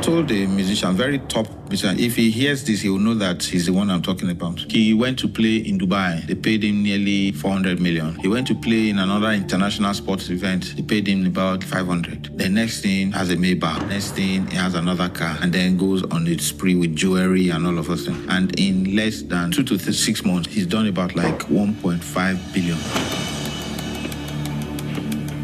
told the musician, very top musician, if he hears this, he will know that he's the one I'm talking about. He went to play in Dubai. They paid him nearly 400 million. He went to play in another international sports event. They paid him about 500. The next thing has a Maybach. Next thing, he has another car, and then goes on a spree with jewelry and all of those things. And in less than 2 to 6 months, he's done about like 1.5 billion.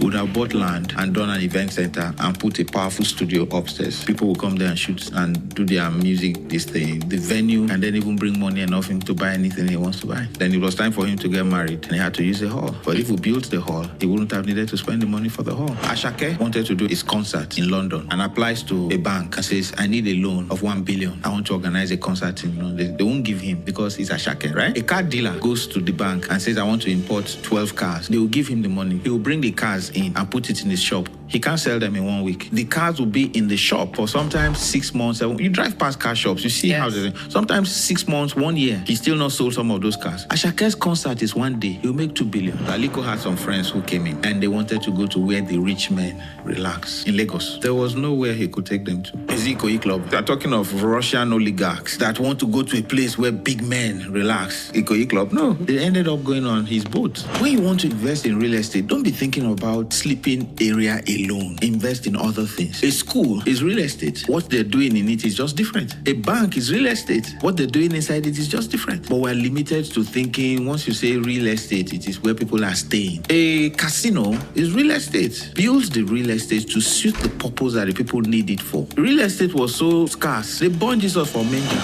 Would have bought land and done an event center and put a powerful studio upstairs. People will come there and shoot and do their music, this thing, the venue, and then even bring money enough for him to buy anything he wants to buy. Then it was time for him to get married and he had to use the hall. But if we built the hall, he wouldn't have needed to spend the money for the hall. Ashake wanted to do his concert in London and applies to a bank and says, I need a loan of 1 billion. I want to organize a concert in London. They won't give him because he's Ashake, right? A car dealer goes to the bank and says, I want to import 12 cars. They will give him the money. He will bring the cars in and put it in his shop. He can't sell them in 1 week. The cars will be in the shop for sometimes 6 months. You drive past car shops, you see how they sometimes 6 months, 1 year. He still not sold some of those cars. Ashake's concert is one day. He'll make 2 billion. Aliko had some friends who came in and they wanted to go to where the rich men relax in Lagos. There was nowhere he could take them to. It's the 8OO Club. They're talking of Russian oligarchs that want to go to a place where big men relax. 8OO Club. No, they ended up going on his boat. When you want to invest in real estate, don't be thinking about sleeping area alone. Invest in other things. A school is real estate. What they're doing in it is just different. A bank is real estate. What they're doing inside it is just different. But we're limited to thinking once you say real estate, it is where people are staying. A casino is real estate. Builds the real estate to suit the purpose that the people need it for. Real estate was so scarce. They burned Jesus for manger.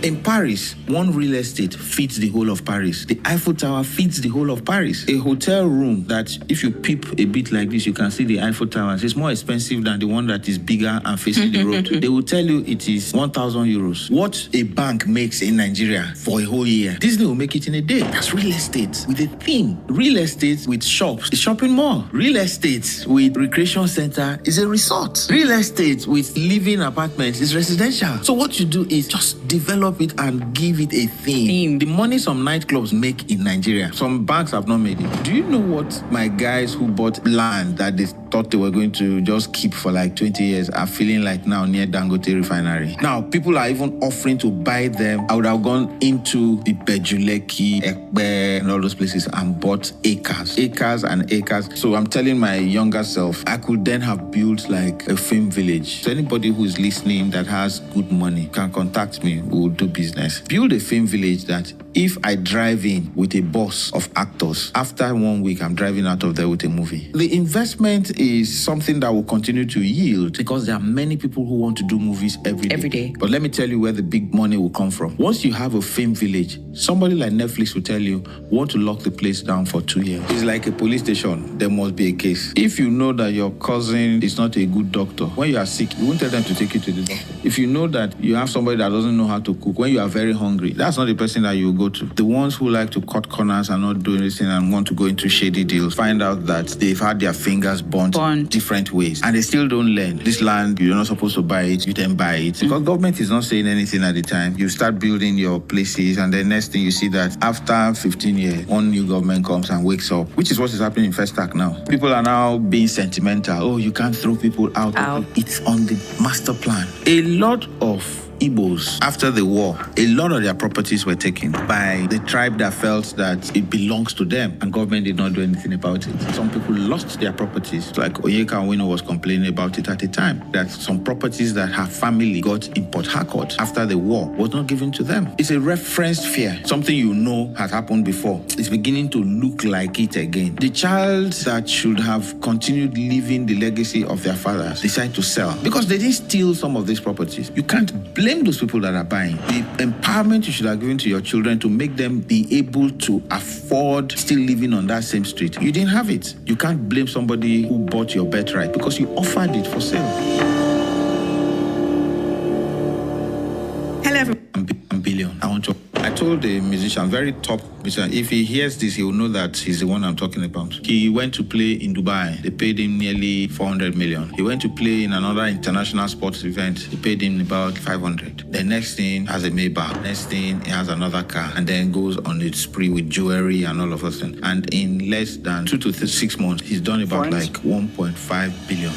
In Paris, one real estate feeds the whole of Paris. The Eiffel Tower feeds the whole of Paris. A hotel room that, if you peep a bit like this, you can see the Eiffel Tower. It's more expensive than the one that is bigger and facing the road. They will tell you it is 1,000 euros. What a bank makes in Nigeria for a whole year, Disney will make it in a day. That's real estate with a theme. Real estate with shops, a shopping mall. Real estate with recreation center is a resort. Real estate with living apartments is residential. So what you do is just develop it and give it a theme. The money some nightclubs make in Nigeria, some banks have not made it. Do you know what my guys who bought land that they thought they were going to just keep for like 20 years are feeling like now near Dangote refinery? Now, people are even offering to buy them. I would have gone into the Bejuleki, Ekpe, and all those places and bought acres and acres. So I'm telling my younger self, I could then have built like a film village. So anybody who is listening that has good money can contact me. We'll do business. Build a film village that if I drive in with a bus of actors, after 1 week, I'm driving out of there with a movie. The investment is something that will continue to yield because there are many people who want to do movies every day. But let me tell you where the big money will come from. Once you have a film village, somebody like Netflix will tell you, want to lock the place down for 2 years. It's like a police station. There must be a case. If you know that your cousin is not a good doctor, when you are sick, you won't tell them to take you to the doctor. If you know that you have somebody that doesn't know how to cook, when you are very hungry, that's not the person that you go to. The ones who like to cut corners and not do anything and want to go into shady deals find out that they've had their fingers burnt different ways and they still don't learn. This land, you're not supposed to buy it, you then buy it. Because government is not saying anything at the time. You start building your places and the next thing you see that after 15 years, one new government comes and wakes up, which is what is happening in Festac now. People are now being sentimental. Oh, you can't throw people out. It's on the master plan. A lot of Igbos, after the war, a lot of their properties were taken by the tribe that felt that it belongs to them and government did not do anything about it. Some people lost their properties, like Onyeka Onwenu was complaining about it at the time, that some properties that her family got in Port Harcourt after the war was not given to them. It's a referenced fear, something you know has happened before. It's beginning to look like it again. The child that should have continued living the legacy of their fathers decide to sell because they didn't steal some of these properties. You can't blame those people that are buying. The empowerment you should have given to your children to make them be able to afford still living on that same street. You didn't have it. You can't blame somebody who bought your birthright because you offered it for sale. Hello, everyone. I'm billion. I told the musician, very top musician, if he hears this, he will know that he's the one I'm talking about. He went to play in Dubai. They paid him nearly 400 million. He went to play in another international sports event. They paid him about 500. The next thing has a Maybach. Next thing, he has another car and then goes on a spree with jewelry and all of those things. And in less than 2 to 6 months, he's done about like 1.5 billion.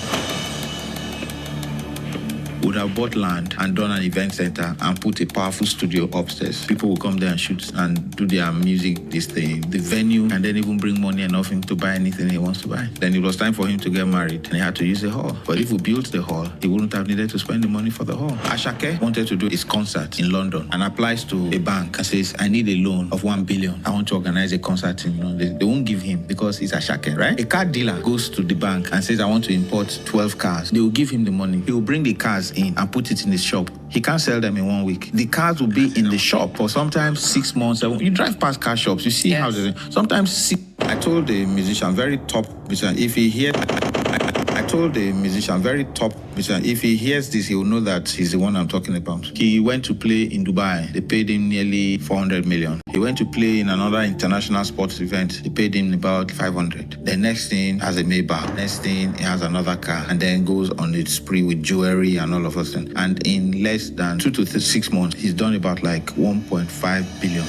would have bought land and done an event center and put a powerful studio upstairs. People will come there and shoot and do their music, this thing, the venue, and then even bring money enough for him to buy anything he wants to buy. Then it was time for him to get married and he had to use the hall. But if we built the hall, he wouldn't have needed to spend the money for the hall. Ashake wanted to do his concert in London and applies to a bank and says, I need a loan of 1 billion. I want to organize a concert in London. They won't give him because he's Ashake, right? A car dealer goes to the bank and says, I want to import 12 cars. They will give him the money. He will bring the cars in and put it in his shop. He can't sell them in 1 week. The cars will be in the shop for sometimes 6 months. You drive past car shops, you see how they sometimes 6. I told the musician, very top musician, if he hears this, he will know that he's the one I'm talking about. He went to play in Dubai. They paid him nearly 400 million. He went to play in another international sports event. They paid him about 500. The next thing has a Maybach. Next thing he has another car, and then goes on a spree with jewelry and all of us. And in less than 2 to 6 months, he's done about like 1.5 billion.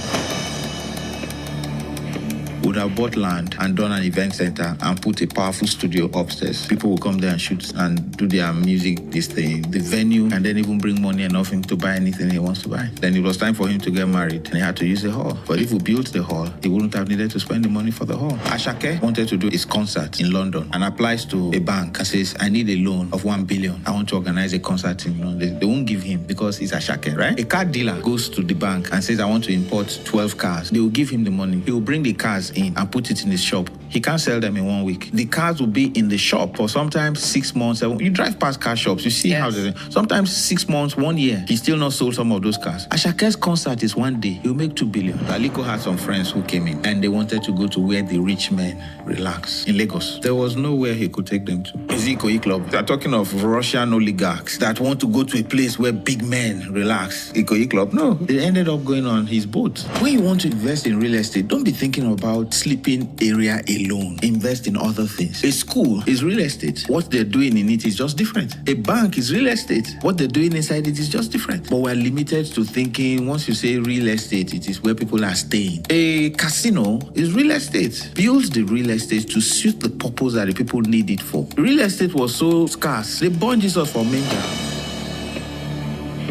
Would have bought land and done an event center and put a powerful studio upstairs. People will come there and shoot and do their music, this thing, the venue, and then even bring money enough for him to buy anything he wants to buy. Then it was time for him to get married and he had to use the hall. But if we built the hall, he wouldn't have needed to spend the money for the hall. Ashake wanted to do his concert in London and applies to a bank and says, I need a loan of 1 billion. I want to organize a concert in London. They won't give him because he's Ashake, right? A car dealer goes to the bank and says, I want to import 12 cars. They will give him the money. He will bring the cars in and put it in his shop. He can't sell them in 1 week. The cars will be in the shop for sometimes 6 months. You drive past car shops, you see how they sometimes 6 months, 1 year. He still not sold some of those cars. Ashake's concert is 1 day. He'll make 2 billion. Aliko had some friends who came in and they wanted to go to where the rich men relax in Lagos. There was nowhere he could take them to. Is 8OO Club? They're talking of Russian oligarchs that want to go to a place where big men relax. 8OO Club? No. They ended up going on his boat. When you want to invest in real estate, don't be thinking about sleeping area alone. Invest in other things. A school is real estate. What they're doing in it is just different. A bank is real estate. What they're doing inside it is just different. But we're limited to thinking once you say real estate, it is where people are staying. A casino is real estate. Build the real estate to suit the purpose that the people need it for. Real estate was so scarce. They burned Jesus for Menga.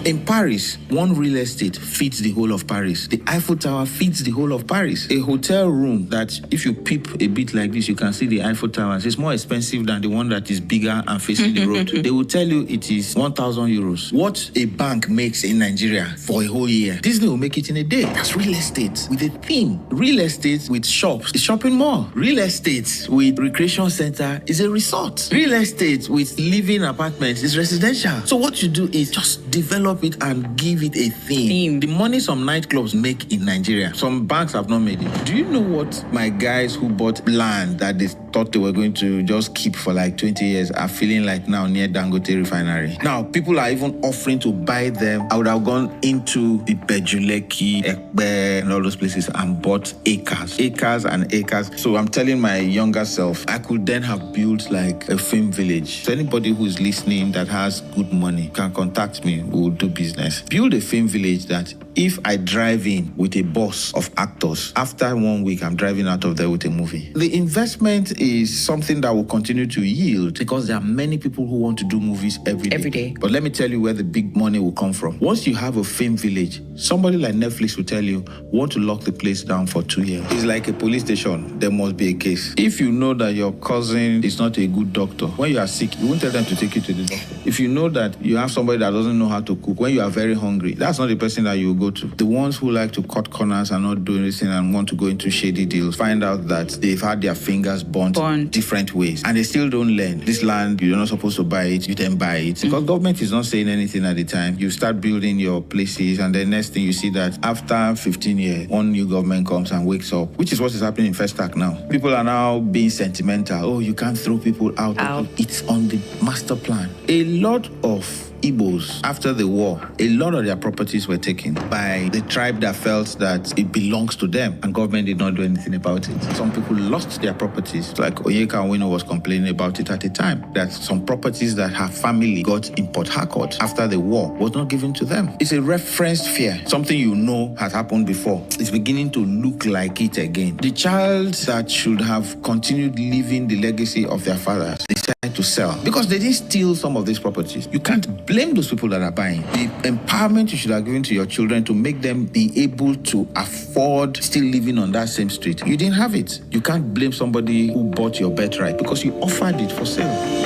In Paris, one real estate feeds the whole of Paris. The Eiffel Tower feeds the whole of Paris. A hotel room that, if you peep a bit like this, you can see the Eiffel Towers. It's more expensive than the one that is bigger and facing the road. They will tell you it is 1,000 euros. What a bank makes in Nigeria for a whole year, Disney will make it in a day. That's real estate with a theme. Real estate with shops, a shopping mall. Real estate with recreation center is a resort. Real estate with living apartments is residential. So what you do is just develop it and give it a theme. The money some nightclubs make in Nigeria, some banks have not made it. Do you know what my guys who bought land that they thought they were going to just keep for like 20 years are feeling like now near Dangote refinery? Now, people are even offering to buy them. I would have gone into the Bejuleki, Ekpe, and all those places and bought acres and acres. So I'm telling my younger self, I could then have built like a film village. So anybody who is listening that has good money can contact me. We'll do business. Build a film village that if I drive in with a bus of actors, after 1 week, I'm driving out of there with a movie. The investment is something that will continue to yield because there are many people who want to do movies every day. But let me tell you where the big money will come from. Once you have a film village, somebody like Netflix will tell you, want to lock the place down for 2 years. It's like a police station. There must be a case. If you know that your cousin is not a good doctor, when you are sick, you won't tell them to take you to the doctor. If you know that you have somebody that doesn't know how to cook, when you are very hungry, that's not the person that you will go to. The ones who like to cut corners and not do anything and want to go into shady deals find out that they've had their fingers burnt different ways and they still don't learn. This land, you're not supposed to buy it, you then buy it. Because government is not saying anything at the time. You start building your places and the next thing you see that after 15 years, one new government comes and wakes up, which is what is happening in Festac now. People are now being sentimental. Oh, you can't throw people out. It's on the master plan. A lot of Igbos, after the war, a lot of their properties were taken by the tribe that felt that it belongs to them and government did not do anything about it. Some people lost their properties, like Onyeka Onwenu was complaining about it at the time, that some properties that her family got in Port Harcourt after the war was not given to them. It's a referenced fear, something you know has happened before. It's beginning to look like it again. The child that should have continued living the legacy of their fathers, to sell because they didn't steal some of these properties. You can't blame those people that are buying. The empowerment you should have given to your children to make them be able to afford still living on that same street, you didn't have it. You can't blame somebody who bought your birthright because you offered it for sale.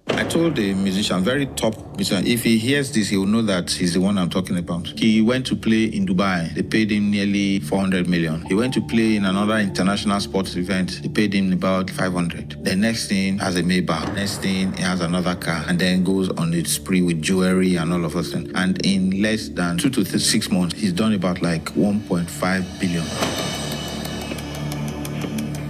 I told the musician, very top musician, if he hears this, he will know that he's the one I'm talking about. He went to play in Dubai. They paid him nearly 400 million. He went to play in another international sports event. They paid him about 500. The next thing has a Maybach. Next thing, he has another car and then goes on a spree with jewelry and all of us. And in less than 2 to 6 months, he's done about like 1.5 billion.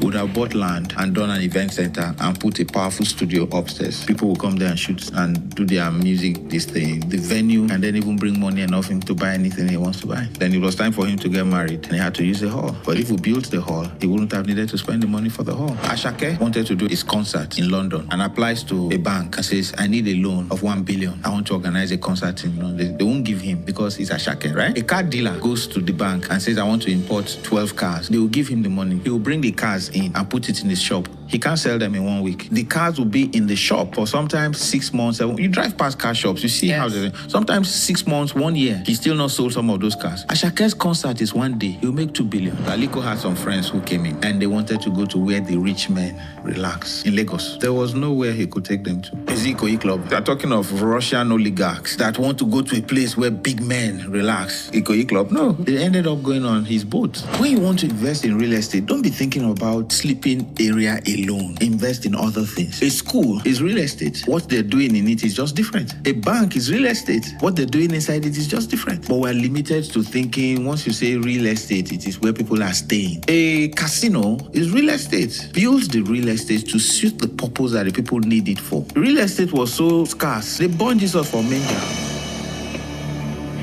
Would have bought land and done an event center and put a powerful studio upstairs. People will come there and shoot and do their music, this thing, the venue, and then even bring money enough for him to buy anything he wants to buy. Then it was time for him to get married and he had to use the hall. But if we built the hall, he wouldn't have needed to spend the money for the hall. Ashake wanted to do his concert in London and applies to a bank and says, I need a loan of 1 billion. I want to organize a concert in London. They won't give him because he's Ashake, right? A car dealer goes to the bank and says, I want to import 12 cars. They will give him the money. He will bring the cars in and put it in his shop. He can't sell them in 1 week. The cars will be in the shop for sometimes 6 months, 7. You drive past car shops, you see how they sometimes 6 months, 1 year. He still not sold some of those cars. Ashake's concert is 1 day. He'll make 2 billion. Aliko had some friends who came in and they wanted to go to where the rich men relax in Lagos. There was nowhere he could take them to. It's the 8OO Club. They're talking of Russian oligarchs that want to go to a place where big men relax. 8OO Club. No, they ended up going on his boat. When you want to invest in real estate, don't be thinking about sleeping area alone. Invest in other things. A school is real estate. What they're doing in it is just different. A bank is real estate. What they're doing inside it is just different. But we're limited to thinking once you say real estate, it is where people are staying. A casino is real estate. Build the real estate to suit the purpose that the people need it for. Real estate was so scarce. They burned Jesus for manger.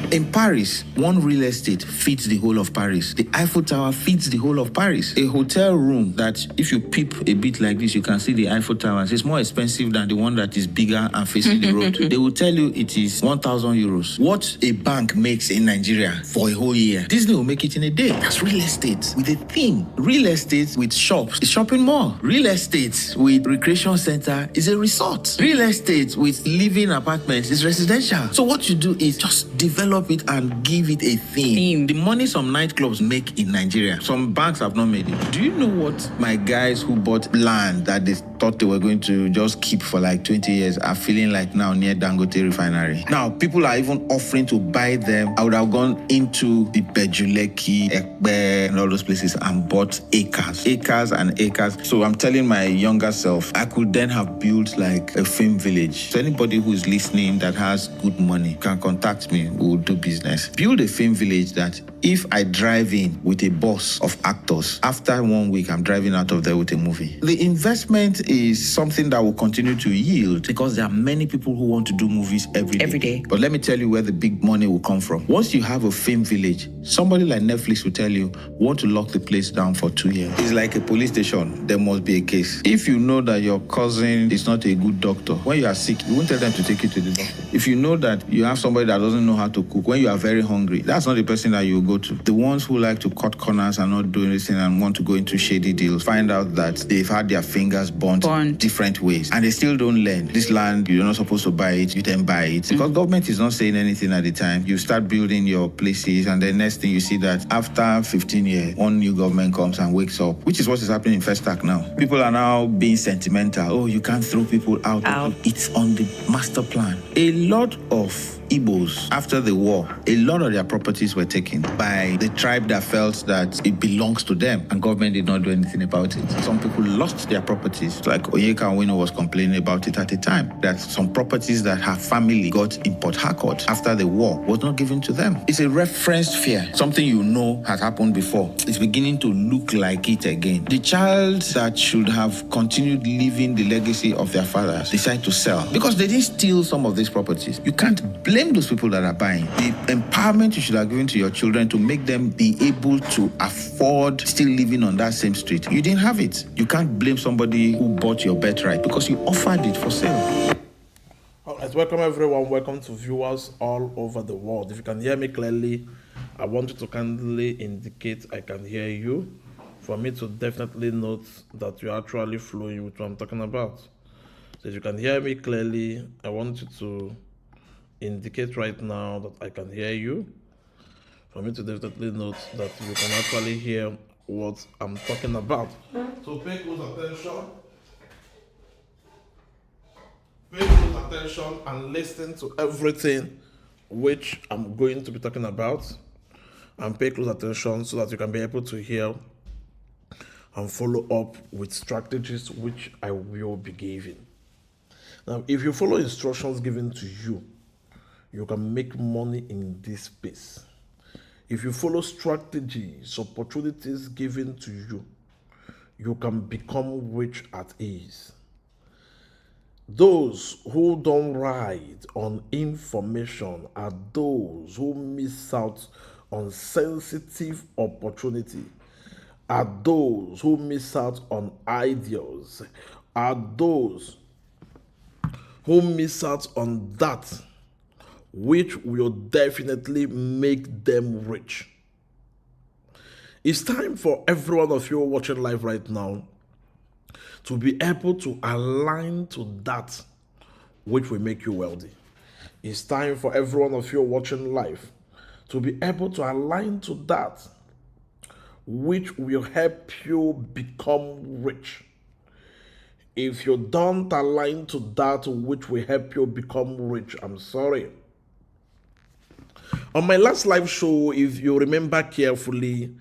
In Paris, one real estate fits the whole of Paris. The Eiffel Tower fits the whole of Paris. A hotel room that, if you peep a bit like this, you can see the Eiffel Tower. It's more expensive than the one that is bigger and facing the road. They will tell you it is 1,000 euros. What a bank makes in Nigeria for a whole year, Disney will make it in a day. That's real estate with a theme. Real estate with shops is shopping mall. Real estate with recreation center is a resort. Real estate with living apartments is residential. So what you do is just develop it and give it a theme. The money some nightclubs make in Nigeria, some banks have not made it. Do you know what my guys who bought land that they thought they were going to just keep for like 20 years are feeling like now near Dangote refinery? Now, people are even offering to buy them. I would have gone into the Bejuleki, Ekpe, and all those places and bought acres and acres. So I'm telling my younger self, I could then have built like a film village. So anybody who is listening that has good money can contact me. We'll do business. Build a film village that if I drive in with a bus of actors, after 1 week, I'm driving out of there with a movie. The investment is something that will continue to yield because there are many people who want to do movies every day. But let me tell you where the big money will come from. Once you have a film village, somebody like Netflix will tell you, want to lock the place down for 2 years. It's like a police station. There must be a case. If you know that your cousin is not a good doctor, when you are sick, you won't tell them to take you to the doctor. If you know that you have somebody that doesn't know how to cook, when you are very hungry, that's not the person that you go to. The ones who like to cut corners and not do anything and want to go into shady deals find out that they've had their fingers burnt different ways and they still don't learn. This land, you're not supposed to buy it, you then buy it. Because government is not saying anything at the time. You start building your places and the next thing you see that after 15 years, one new government comes and wakes up, which is what is happening in Festac now. People are now being sentimental. Oh, you can't throw people out. It's on the master plan. A lot of Igbos, after the war, a lot of their properties were taken by the tribe that felt that it belongs to them and government did not do anything about it. Some people lost their properties. Like Onyeka Onwenu was complaining about it at the time, that some properties that her family got in Port Harcourt after the war was not given to them. It's a referenced fear. Something you know has happened before. It's beginning to look like it again. The child that should have continued living the legacy of their fathers decide to sell because they didn't steal some of these properties. You can't blame those people that are buying. The empowerment you should have given to your children to make them be able to afford still living on that same street, you didn't have it. You can't blame somebody who bought your birthright because you offered it for sale. All right, welcome everyone. Welcome to viewers all over the world. If you can hear me clearly, I want you to kindly indicate I can hear you for me to definitely note that you're actually flowing with what I'm talking about. So if you can hear me clearly, I want you to indicate right now that I can hear you. For me to definitely note that you can actually hear what I'm talking about. So pay close attention. Pay close attention and listen to everything which I'm going to be talking about. And pay close attention so that you can be able to hear and follow up with strategies which I will be giving. Now, if you follow instructions given to you, you can make money in this space. If you follow strategies, opportunities given to you, you can become rich at ease. Those who don't ride on information are those who miss out on sensitive opportunity, are those who miss out on ideas, are those who miss out on that which will definitely make them rich. It's time for every one of you watching live right now to be able to align to that which will make you wealthy. It's time for every one of you watching live to be able to align to that which will help you become rich. If you don't align to that which will help you become rich, I'm sorry. On my last live show, if you remember carefully,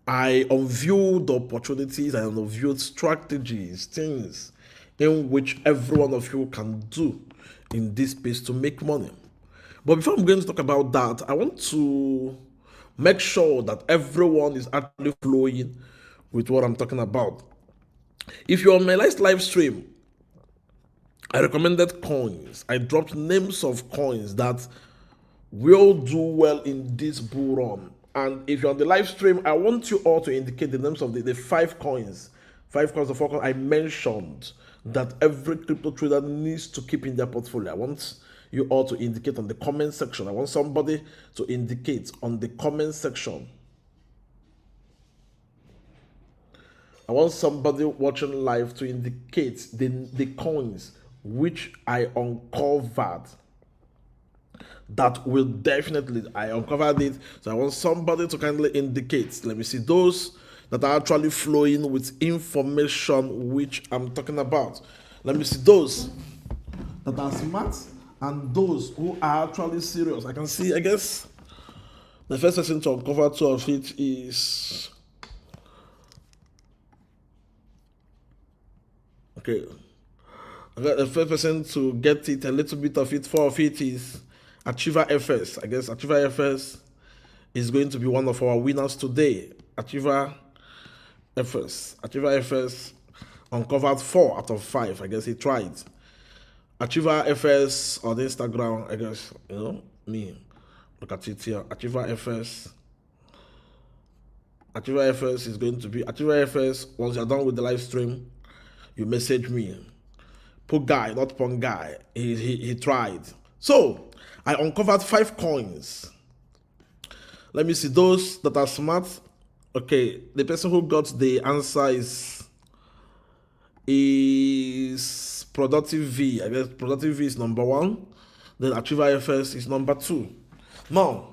I unveiled opportunities, I unveiled strategies, things in which every one of you can do in this space to make money. But before I'm going to talk about that, I want to make sure that everyone is actually flowing with what I'm talking about. If you're on my last live stream, I recommended coins. I dropped names of coins that will do well in this bull run. And if you're on the live stream, I want you all to indicate the names of the 5 coins. 5 coins or 4 coins I mentioned that every crypto trader needs to keep in their portfolio. I want you all to indicate on the comment section. I want somebody to indicate on the comment section. I want somebody watching live to indicate the coins which I uncovered. That will definitely, I uncovered it. So I want somebody to kindly indicate. Let me see those that are actually flowing with information which I'm talking about. Let me see those that are smart and those who are actually serious. I can see, I guess, the first person to uncover 2 of it is... Okay. The first person to get it, a little bit of it, 4 of it is Achiever FS. I guess Achiever FS is going to be one of our winners today. Achiever FS. Achiever FS uncovered 4 out of 5. I guess he tried. Achiever FS on Instagram, I guess, you know, me. Look at it here. Achiever FS. Achiever FS is going to be Achiever FS. Once you're done with the live stream, you message me. Poor guy, not punk guy. He tried. So I uncovered 5 coins. Let me see those that are smart. Okay, the person who got the answer is Productive V. I guess Productive V is number 1. Then Achiever FS is number 2. Now,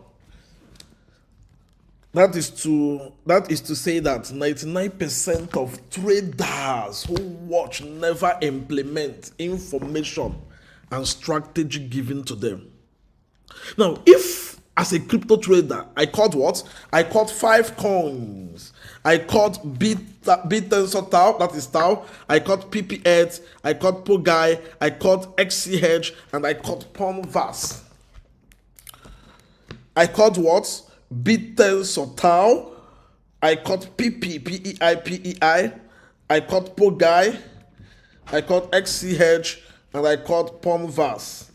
that is to say that 99% of traders who watch never implement information and strategy given to them. Now, if as a crypto trader, I caught what? I caught 5 coins. I caught Tensor Tau, that is Tau. I caught PP8, I caught Pogai, I caught XCH, and I caught Ponvas. I caught what? Tensor Tau. I caught PEI. I caught Pogai. I caught XCH, and I caught Ponvas.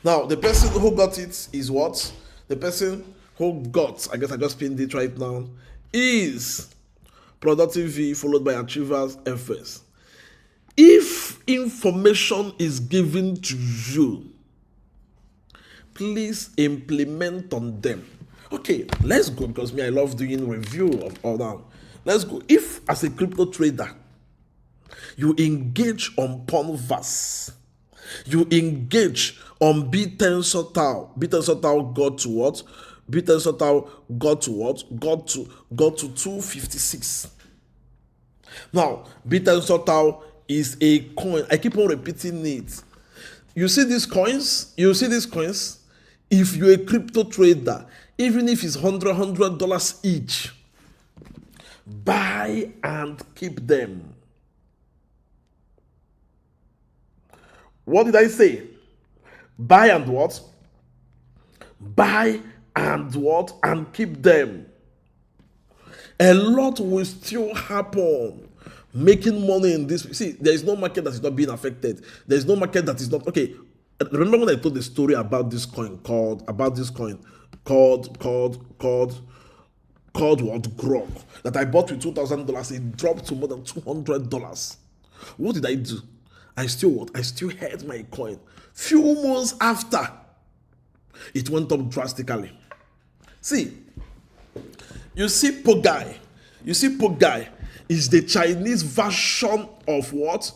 Now, the person who got it is what? The person who got, I guess I just pinned it right now, is Productive V followed by Achievers FS. If information is given to you, please implement on them. Okay, let's go, because me, I love doing review of all that. Let's go. If as a crypto trader, You engage on Ponvas. You engage on B10 B10 got to what? B10 got to what? Got to 256. Now, B10 is a coin. I keep on repeating it. You see these coins? You see these coins? If you're a crypto trader, even if it's $100 each, buy and keep them. What did I say? Buy and what? Buy and what? And keep them. A lot will still happen. Making money in this. See, there is no market that is not being affected. There is no market that is not. Okay. Remember when I told the story about this coin called what? Grog. That I bought with $2,000. It dropped to more than $200. What did I do? I still held my coin. Few months after, it went up drastically. See, you see Pogai is the Chinese version of what?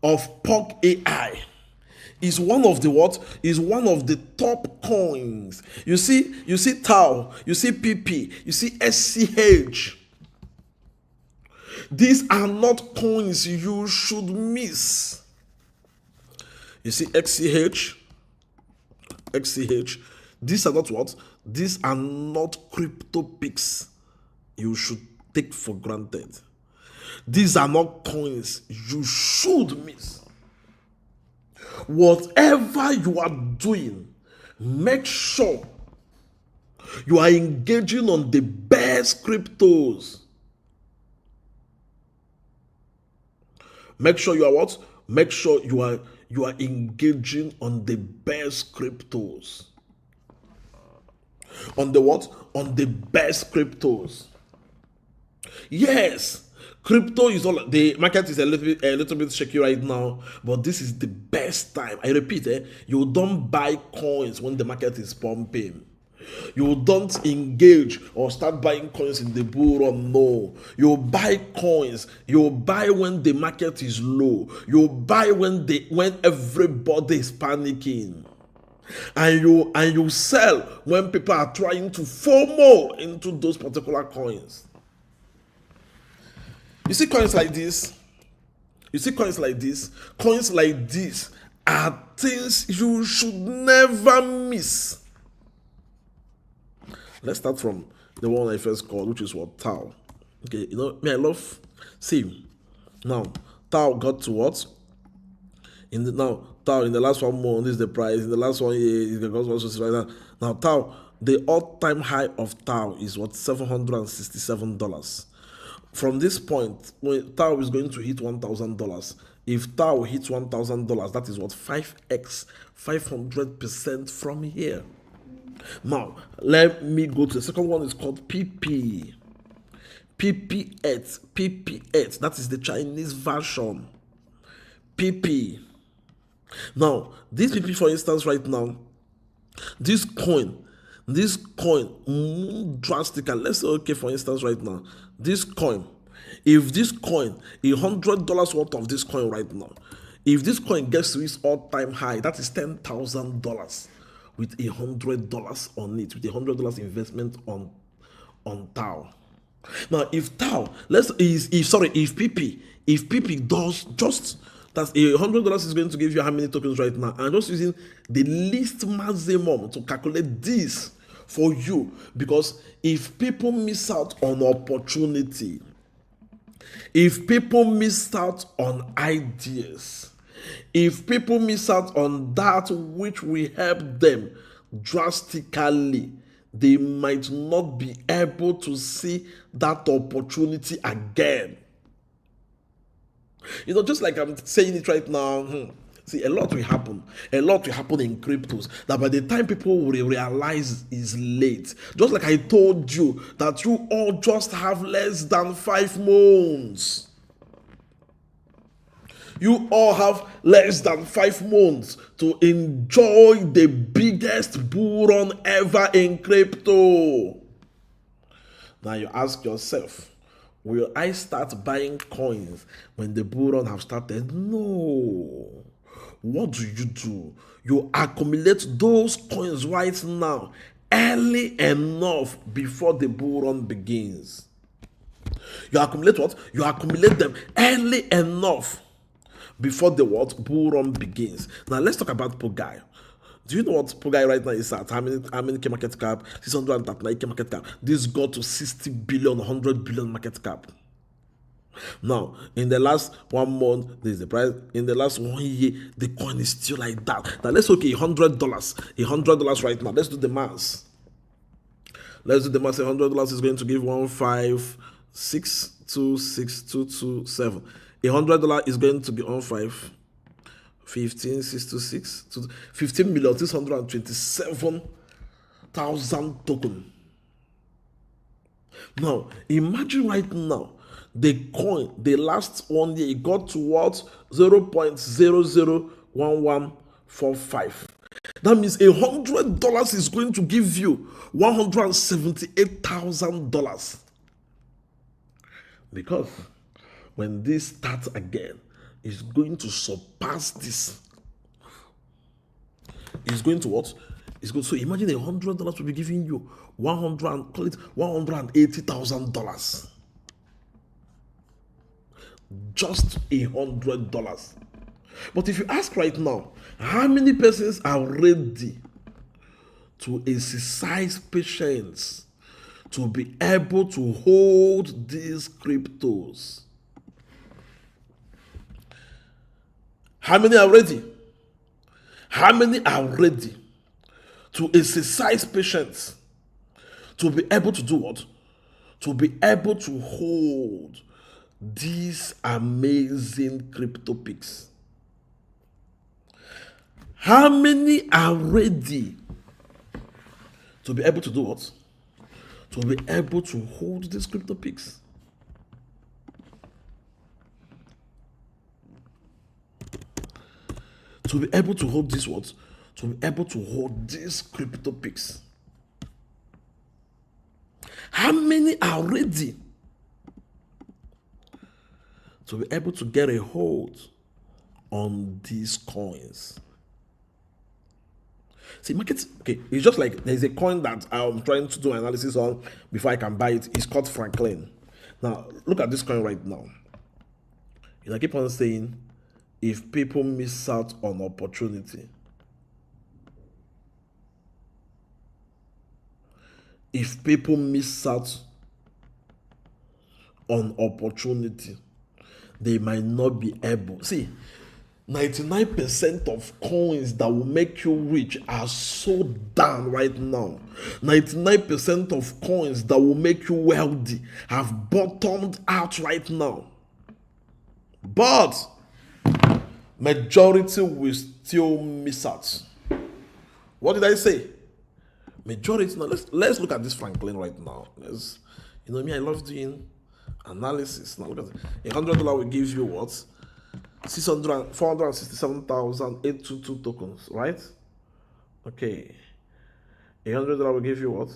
Of POG AI. Is one of the what? Is one of the top coins. You see Tau, you see PP, you see SCH. These are not coins you should miss. You see XCH. These are not what? These are not crypto picks you should take for granted. These are not coins you should miss. Whatever you are doing, make sure you are engaging on the best cryptos. Make sure you are what? Make sure you are engaging on the best cryptos. On the what? On the best cryptos. Yes, crypto is all. The market is a little bit shaky right now, but this is the best time. I repeat, you don't buy coins when the market is pumping. You don't engage or start buying coins in the bull run. No, you buy coins. You buy when the market is low. You buy when everybody is panicking, and you sell when people are trying to FOMO into those particular coins. You see coins like this. Coins like this are things you should never miss. Let's start from the one I first called, which is what? Tau. Okay, I love. See, now Tau got to what? Tau in the last 1 month is the price. In the last 1 year is the cost like that. Now Tau, the all-time high of Tau is what? $767. From this point, when Tau is going to hit $1,000. If Tau hits $1,000, that is what? 5x, 500% from here. Now, let me go to the second one. Is called PP. PP8. That is the Chinese version. PP. Now, this PP, for instance, right now, this coin drastically. Let's say, okay, for instance, right now, this coin, if this coin, $100 worth of this coin right now, if this coin gets to its all-time high, that is $10,000 with $100 on it, with $100 investment on Tau. Now, if Tau, if PP does just, that's $100 is going to give you how many tokens right now? I'm just using the least maximum to calculate this for you, because if people miss out on opportunity, if people miss out on ideas, if people miss out on that which will help them drastically, they might not be able to see that opportunity again. Just like I'm saying it right now, see, a lot will happen. A lot will happen in cryptos that by the time people will realize is late. Just like I told you that you all just have less than 5 months. You all have less than 5 months to enjoy the biggest bull run ever in crypto. Now you ask yourself, Will I start buying coins when the bull run have started? No. What do? You accumulate those coins right now, early enough before the bull run begins. You accumulate what? You accumulate them early enough before the what? Bull run begins. Now let's talk about Pogai. Do you know what Pogai right now is at? How many K market cap? 639 K market cap. This got to 60 billion, 100 billion market cap. Now, in the last 1 month, this is the price. In the last 1 year, the coin is still like that. Now, let's okay, $100. $100 right now. Let's do the math. $100 is going to give 156,26227. $100 is going to be 15,626 to 15,627,000 token. Now, imagine right now the coin, the last 1 year, it got to what? 0.001145. That means $100 is going to give you $178,000. Because when this starts again, it's going to surpass this. It's going to what? It's going to, so imagine $100 will be giving you $180,000. Just $100. But if you ask right now, how many persons are ready to exercise patience to be able to hold these cryptos? How many are ready? How many are ready to exercise patience to be able to do what? To be able to hold these amazing crypto picks. How many are ready to be able to do what? To be able to hold these crypto picks. To be able to hold this what? To be able to hold these crypto picks. How many are ready to be able to get a hold on these coins? See, markets, okay, it's just like there's a coin that I'm trying to do analysis on before I can buy it. It's called Franklin. Now, look at this coin right now. I keep on saying, if people miss out on opportunity, if people miss out on opportunity, they might not be able. See, 99% of coins that will make you rich are so down right now. 99% of coins that will make you wealthy have bottomed out right now. But majority will still miss out. What did I say? Majority. Now let's look at this Franklin right now. I love doing analysis. Now look at it. $100 will give you what? 467,822 tokens, right? Okay. $100 will give you what?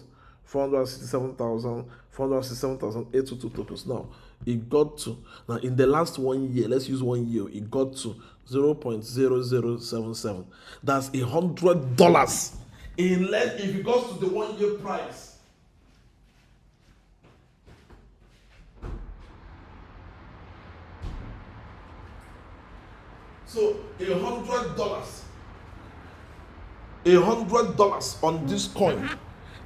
467,822 tokens. Now, it got to, now in the last 1 year, let's use 1 year, it got to 0.0077. That's $100. If it goes to the 1 year price. So $100 on this coin,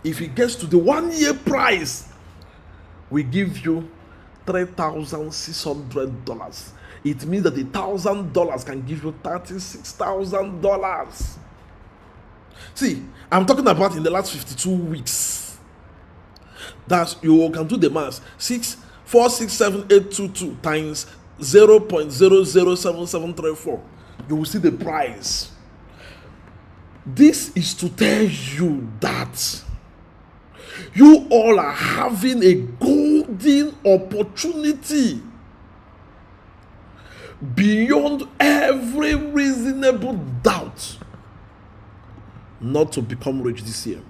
if it gets to the 1 year price, we give you $3,600. It means that $1,000 can give you $36,000. See, I'm talking about in the last 52 weeks. That you can do the math. 467,822 times 0.007734. You will see the price. This is to tell you that you all are having a golden opportunity beyond every reasonable doubt not to become rich this year.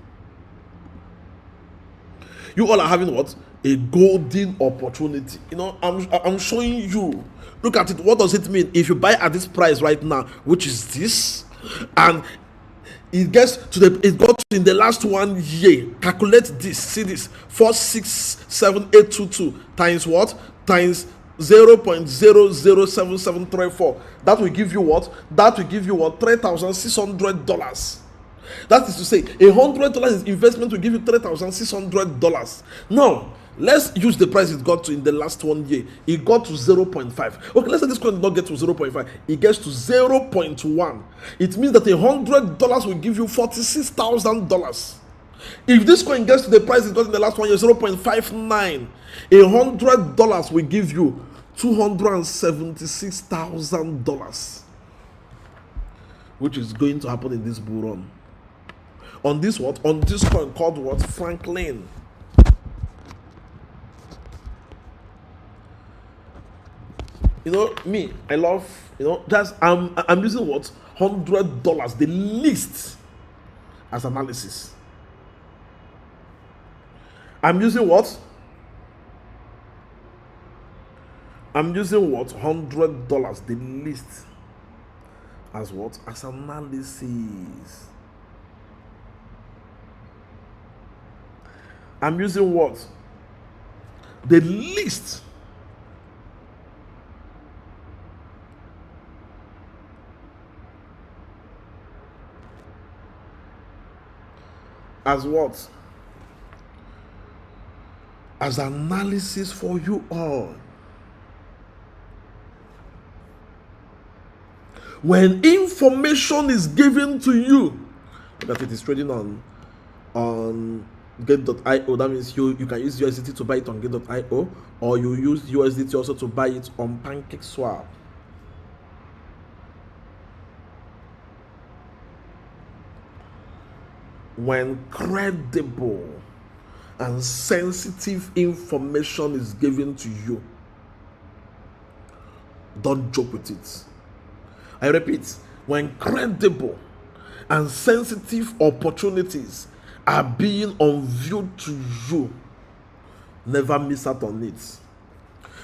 You all are having what? A golden opportunity. I'm showing you. Look at it. What does it mean if you buy at this price right now, which is this, and it got to in the last 1 year. Calculate this. See this: 467,822 times what? Times 0.007734. That will give you what? That will give you what? $3,600. That is to say, $100 investment will give you $3,600. Now, let's use the price it got to in the last 1 year. It got to 0.5. Okay, let's say this coin did not get to 0.5. It gets to 0.1. It means that $100 will give you $46,000. If this coin gets to the price it got in the last 1 year, 0.59, $100 will give you $276,000, which is going to happen in this bull run. On this what? On this coin called what? Franklin. Me, I love, that's I'm using what? $100, the least, as analysis. I'm using what? $100, the least, as what? As analysis. I'm using what? The least. As what? As analysis for you all. When information is given to you, look at it, is trading on Get.io. That means you can use USDT to buy it on Get.io, or you use USDT also to buy it on PancakeSwap. When credible and sensitive information is given to you, don't joke with it. I repeat, when credible and sensitive opportunities are being unveiled to you, never miss out on it.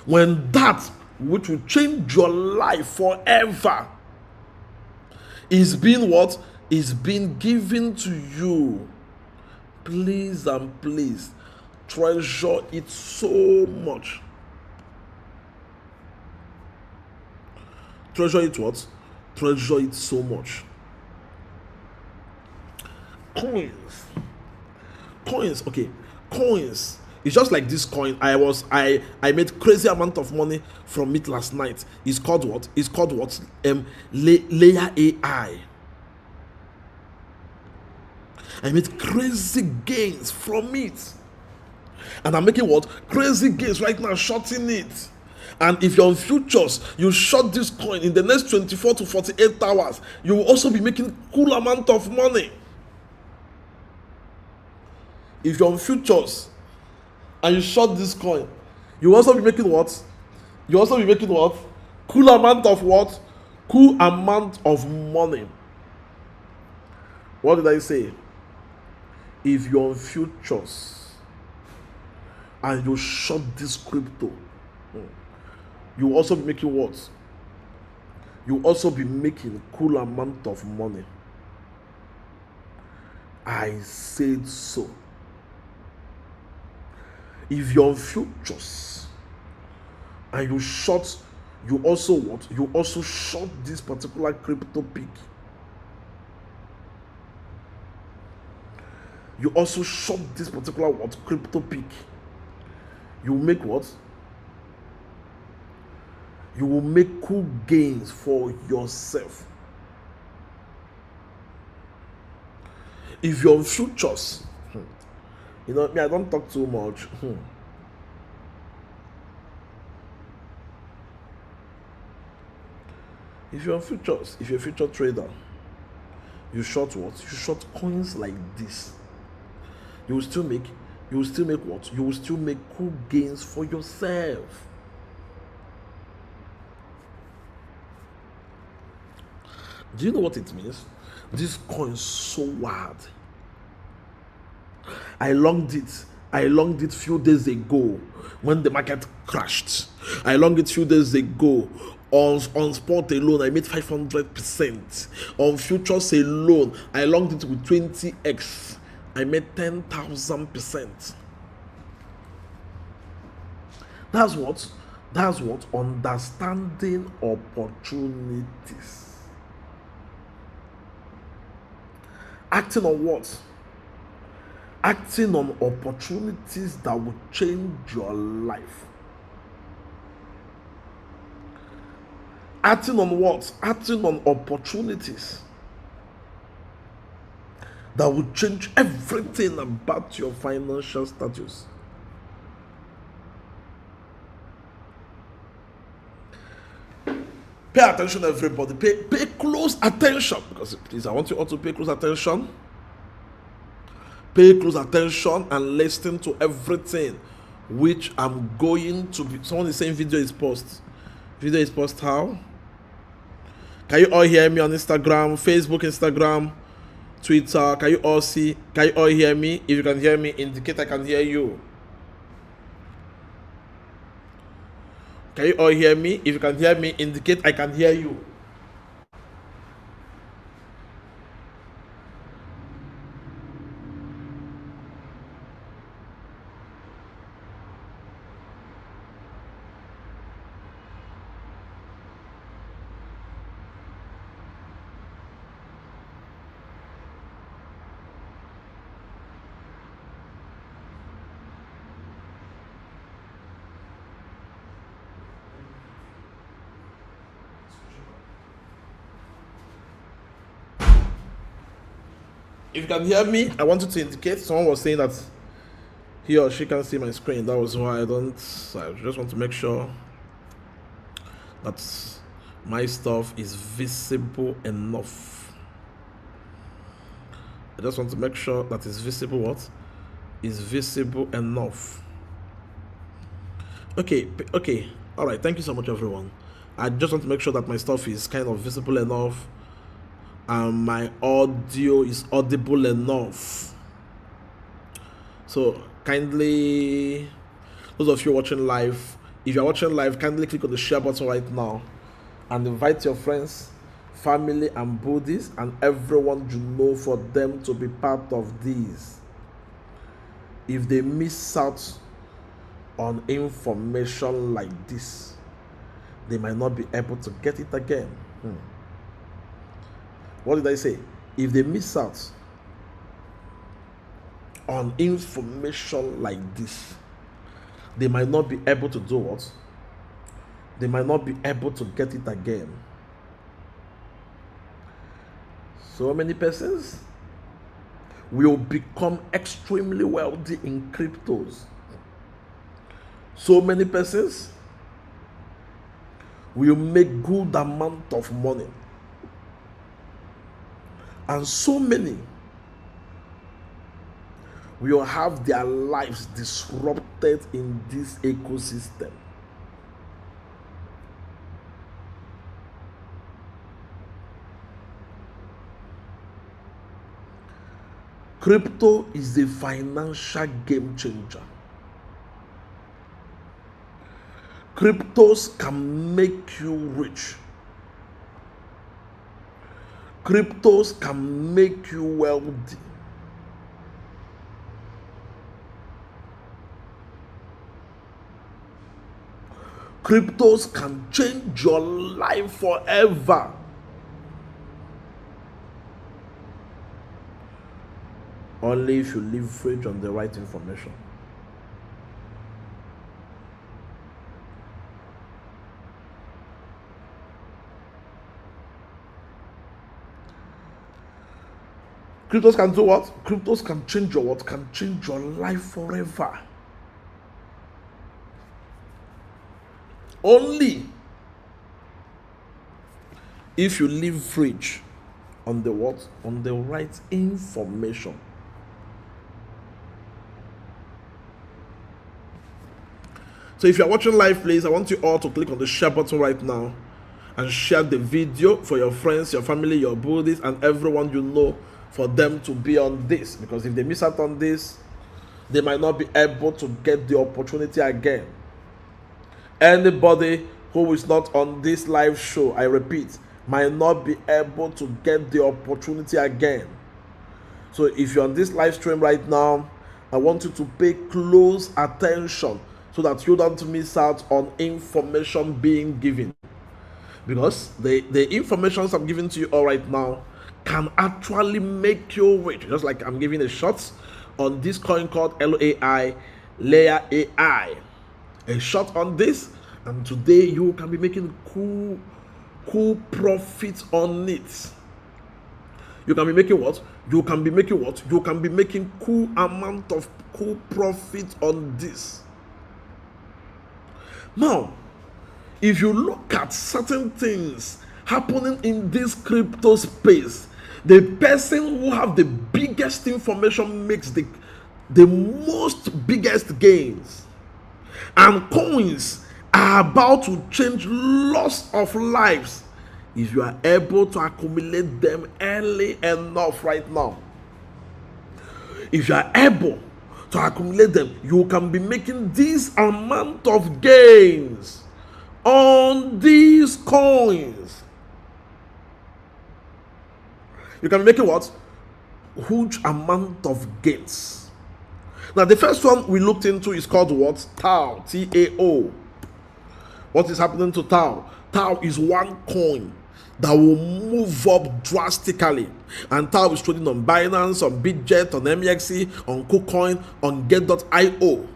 When that which will change your life forever is being what? Is being given to you, please and please treasure it so much. Treasure it what? Treasure it so much. Coins, okay. Coins. It's just like this coin. I made crazy amount of money from it last night. It's called what? Layer AI. I made crazy gains from it. And I'm making what? Crazy gains right now, shorting it. And if you're on futures, you short this coin in the next 24 to 48 hours, you will also be making cool amount of money. If you're on futures and you short this coin, you will also be making what? You also be making what? Cool amount of what? Cool amount of money. What did I say? If you're on futures and you short this crypto, you will also be making what? You will also be making cool amount of money. I said so. If you're on futures and you short, you also what? You also short this particular crypto peak. You also short this particular what? Crypto peak. You will make what? You will make cool gains for yourself. If you're on futures, I don't talk too much. If you're on futures, if you're a future trader, you short what? You short coins like this. You will still make what? You will still make cool gains for yourself. Do you know what it means? This coin is so wild. I longed it I longed it few days ago when the market crashed. I longed it few days ago. On spot alone, I made 500%. On futures alone, I longed it with 20x. I made 10,000%. That's what? That's what? Understanding opportunities. Acting on what? Acting on opportunities that will change your life. Acting on what? Acting on opportunities that will change everything about your financial status. Pay attention, everybody. Pay close attention. Because please, I want you all to pay close attention. Pay close attention and listen to everything which I'm going to be. Someone is saying video is post. Video is post how? Can you all hear me on Instagram, Facebook, Instagram, Twitter? Can you all see? Can you all hear me? If you can hear me, indicate I can hear you. Can you all hear me? If you can hear me, indicate I can hear you. If you can hear me, I want you to indicate. Someone was saying that he or she can see my screen. That was why I just want to make sure that my stuff is visible enough. I just want to make sure that it's visible. What is visible enough? Okay, all right. Thank you so much, everyone. I just want to make sure that my stuff is kind of visible enough and my audio is audible enough. So kindly, those of you watching live, if you're watching live, kindly click on the share button right now and invite your friends, family and buddies and everyone you know for them to be part of this. If they miss out on information like this, they might not be able to get it again. What did I say? If they miss out on information like this, they might not be able to do what? They might not be able to get it again. So many persons will become extremely wealthy in cryptos. So many persons will make good amount of money. And so many will have their lives disrupted in this ecosystem. Crypto is a financial game changer. Cryptos can make you rich. Cryptos can make you wealthy. Cryptos can change your life forever. Only if you leverage on the right information. Cryptos can do what? Cryptos can change your what? Can change your life forever. Only if you leverage on the what? On the right information. So if you're watching live, please, I want you all to click on the share button right now and share the video for your friends, your family, your buddies, and everyone you know for them to be on this. Because if they miss out on this, they might not be able to get the opportunity again. Anybody who is not on this live show, I repeat, might not be able to get the opportunity again. So if you're on this live stream right now, I want you to pay close attention so that you don't miss out on information being given. Because the information I'm giving to you all right now can actually make you rich. Just like I'm giving a shot on this coin called LAI, Layer AI. A shot on this, and today you can be making cool profits on it. You can be making what? You can be making what? You can be making cool amount of cool profit on this. Now, if you look at certain things happening in this crypto space, the person who have the biggest information makes the most biggest gains. And coins are about to change lots of lives if you are able to accumulate them early enough right now. If you are able to accumulate them, you can be making this amount of gains on these coins. You can be making what? Huge amount of gains. Now, the first one we looked into is called what? TAO. T-A-O. What is happening to TAO? TAO is one coin that will move up drastically. And TAO is trading on Binance, on Bitget, on MEXC, on KuCoin, on Get.io.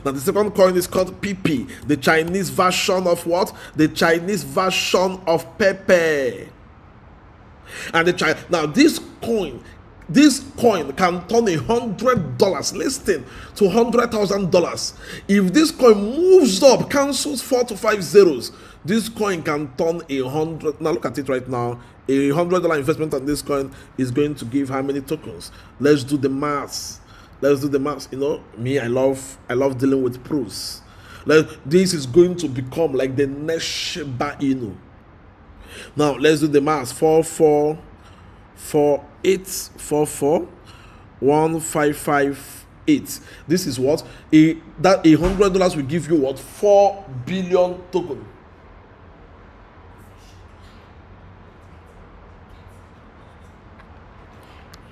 Now, the second coin is called PP, the Chinese version of what? The Chinese version of Pepe. And now this coin can turn $100, listen, to $100,000. If this coin moves up, cancels 4 to 5 zeros, this coin can turn 100. Now look at it right now. $100 investment on this coin is going to give how many tokens? Let's do the maths. You know me, I love dealing with proofs. This is going to become like the next Shiba Inu. Now let's do the math. 444,155,8. This is what that $100 will give you what? 4 billion token.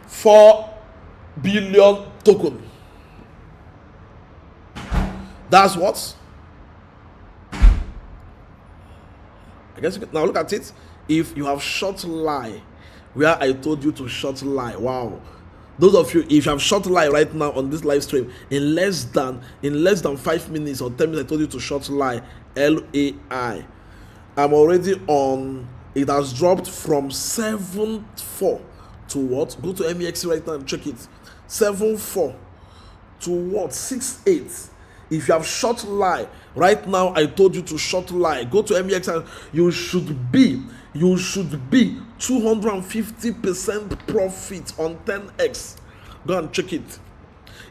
4 billion token. That's what? I guess you can, now look at it. If you have short lie, where I told you to short lie, wow. Those of you, if you have short lie right now on this live stream, in less than 5 minutes or 10 minutes, I told you to short lie, LAI. I'm already on. It has dropped from 7.4 to what? Go to MEXC right now and check it. 7.4 to what? 6.8. If you have short lie right now, I told you to short lie. Go to MEX and you should be 250% profit on 10x. Go and check it.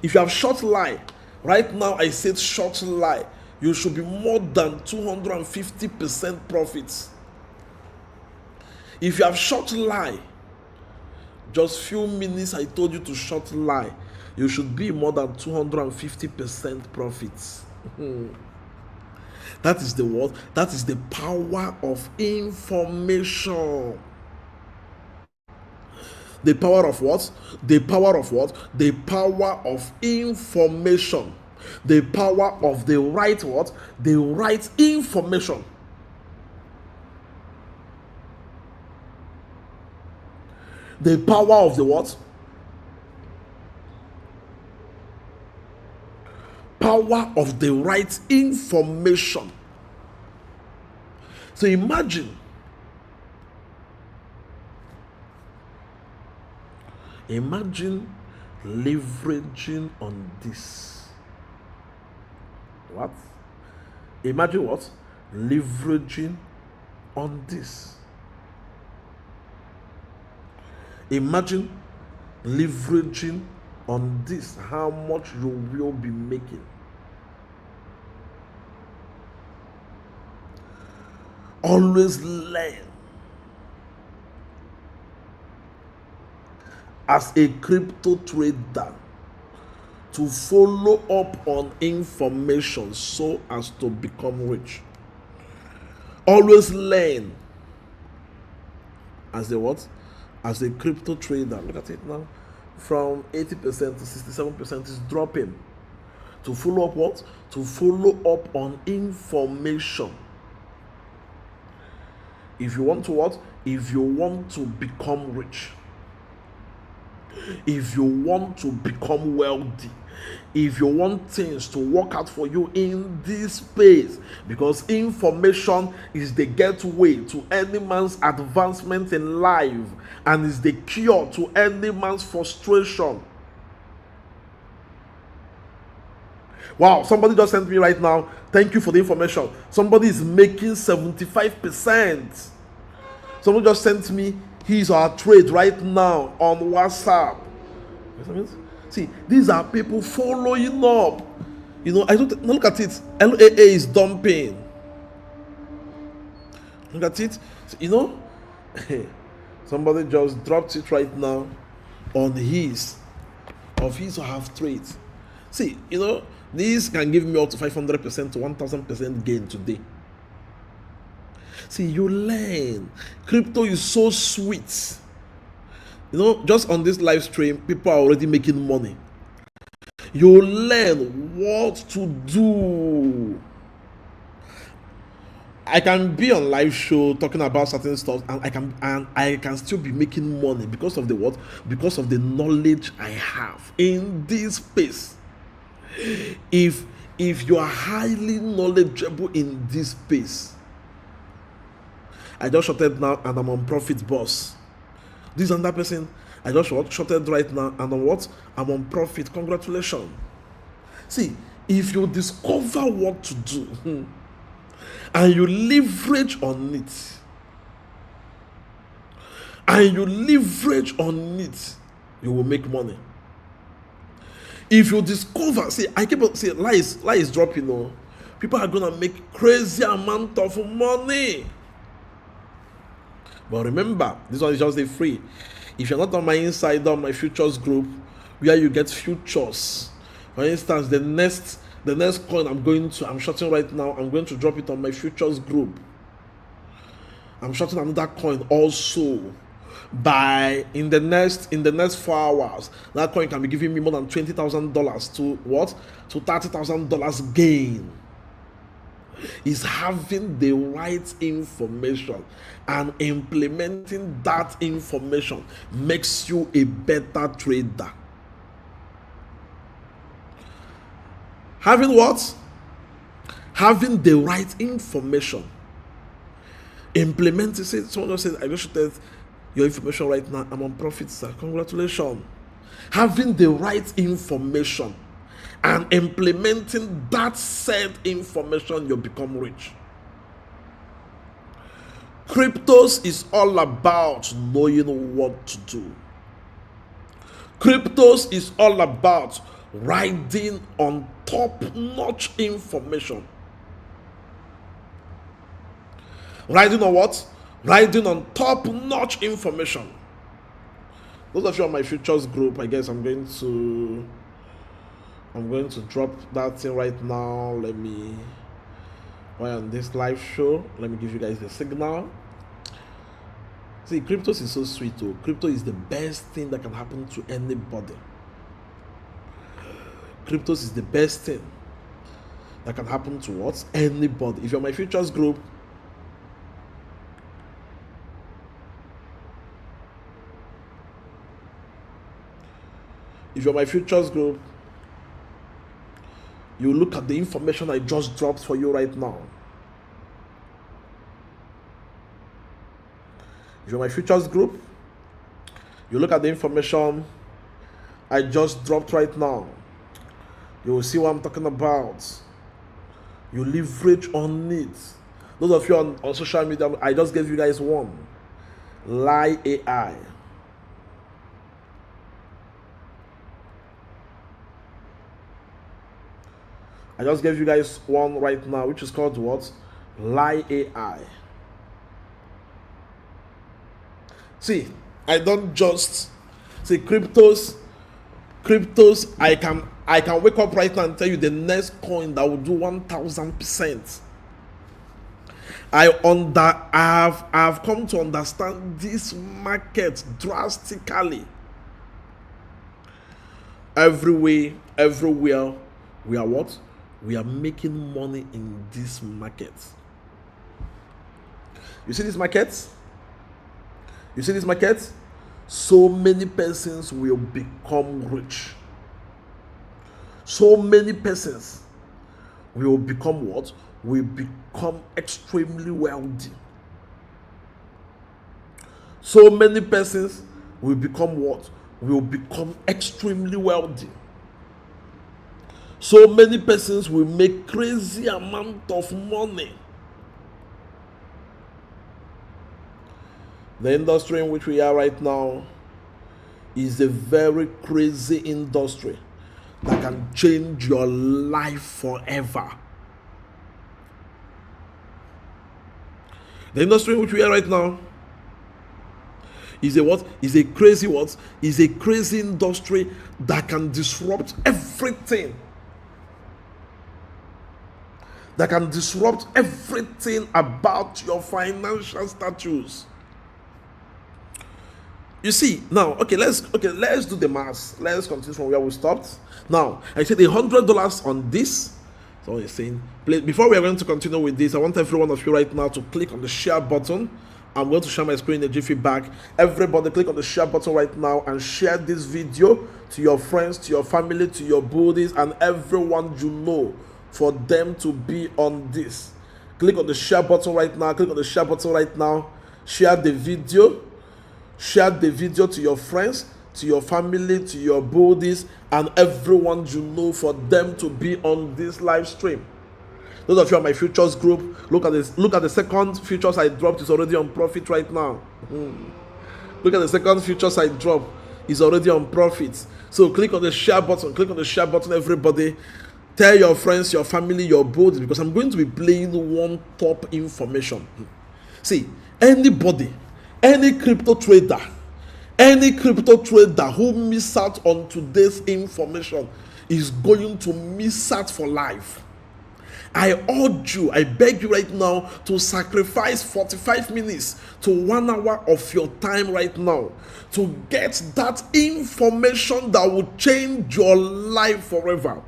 If you have short lie right now, I said short lie, you should be more than 250% profits. If you have short lie, just few minutes I told you to short lie, you should be more than 250% profits. That is the what? That is the power of information. The power of what? The power of what? The power of information. The power of the right what? The right information. The power of the what? Power of the right information. So imagine leveraging on this. What? Imagine what? Leveraging on this. Imagine leveraging on this, how much you will be making. Always learn. As a crypto trader, to follow up on information so as to become rich. Always learn as a what? As a crypto trader. Look at it now. From 80% to 67% is dropping. To follow up what? To follow up on information. If you want to what? If you want to become rich, if you want to become wealthy, if you want things to work out for you in this space, because information is the gateway to any man's advancement in life and is the cure to any man's frustration. Wow, somebody just sent me right now. Thank you for the information. Somebody is making 75%. Someone just sent me his or her trade right now on WhatsApp. See, these are people following up. I don't look at it. LAA is dumping. Look at it. Somebody just dropped it right now on his or her trade. See, these can give me up to 500% to 1000% gain today. See, you learn. Crypto is so sweet. Just on this live stream, people are already making money. You learn what to do. I can be on live show talking about certain stuff, and I can still be making money because of the what? Because of the knowledge I have in this space. If you are highly knowledgeable in this space, I just shorted now and I'm on Profit Boss. This and that person, I just shorted right now and on what? I'm on Profit. Congratulations. See, if you discover what to do and you leverage on it, you will make money. If you discover, I keep on saying, lie is dropping. People are gonna make crazy amount of money. But remember, this one is just a free. If you're not on my insider, my futures group, where you get futures. For instance, the next coin I'm shorting right now, I'm going to drop it on my futures group. I'm shorting another coin also. In the next 4 hours, that coin can be giving me more than $20,000 to what? To $30,000 gain. Is having the right information and implementing that information makes you a better trader. Having what? Having the right information. Implementing. Someone just said, I just shorted your information right now. I'm on Profit, sir. Congratulations. Having the right information and implementing that said information, you become rich. Cryptos is all about knowing what to do. Cryptos is all about riding on top-notch information. Riding on what? Riding on top-notch information. Those of you on my futures group, I guess I'm going to drop that thing right now. While on this live show, let me give you guys the signal. See, cryptos is so sweet too. Crypto is the best thing that can happen to anybody. Cryptos is the best thing that can happen to what? Anybody. If you're my futures group, you look at the information I just dropped for you right now. If you're my futures group, you look at the information I just dropped right now. You will see what I'm talking about. You leverage on it. Those of you on social media, I just gave you guys one. Lie AI. I just gave you guys one right now, which is called what? Lie AI. I don't just say cryptos. I can I can wake up right now and tell you the next coin that will do 1000%. I've come to understand this market drastically. Everywhere, we are what? We are making money in this market. You see this market? You see this market? So many persons will become rich. So many persons will become what? Will become extremely wealthy. So many persons will become what? Will become extremely wealthy. So many persons will make crazy amount of money. The industry in which we are right now is a very crazy industry that can change your life forever. The industry in which we are right now is a what? Is a crazy what? Is a crazy industry that can disrupt everything. That can disrupt everything about your financial status. You see, now, let's do the math. Let's continue from where we stopped. Now, I said $100 on this. So you're saying, before we are going to continue with this, I want every one of you right now to click on the share button. I'm going to share my screen in a jiffy back. Everybody click on the share button right now and share this video to your friends, to your family, to your buddies, and everyone you know, for them to be on this. Click on the share button right now. Click on the share button right now. Share the video. Share the video to your friends, to your family, to your buddies, and everyone you know, for them to be on this live stream. Those of you on my futures group, look at this. Look at the second futures I dropped. It's already on profit right now. Look at the second futures I dropped. It's already on profit. So click on the share button. Click on the share button, everybody. Tell your friends, your family, your buddies, because I'm going to be playing one top information. See, anybody, any crypto trader who miss out on today's information is going to miss out for life. I urge you, I beg you right now to sacrifice 45 minutes to 1 hour of your time right now to get that information that will change your life forever.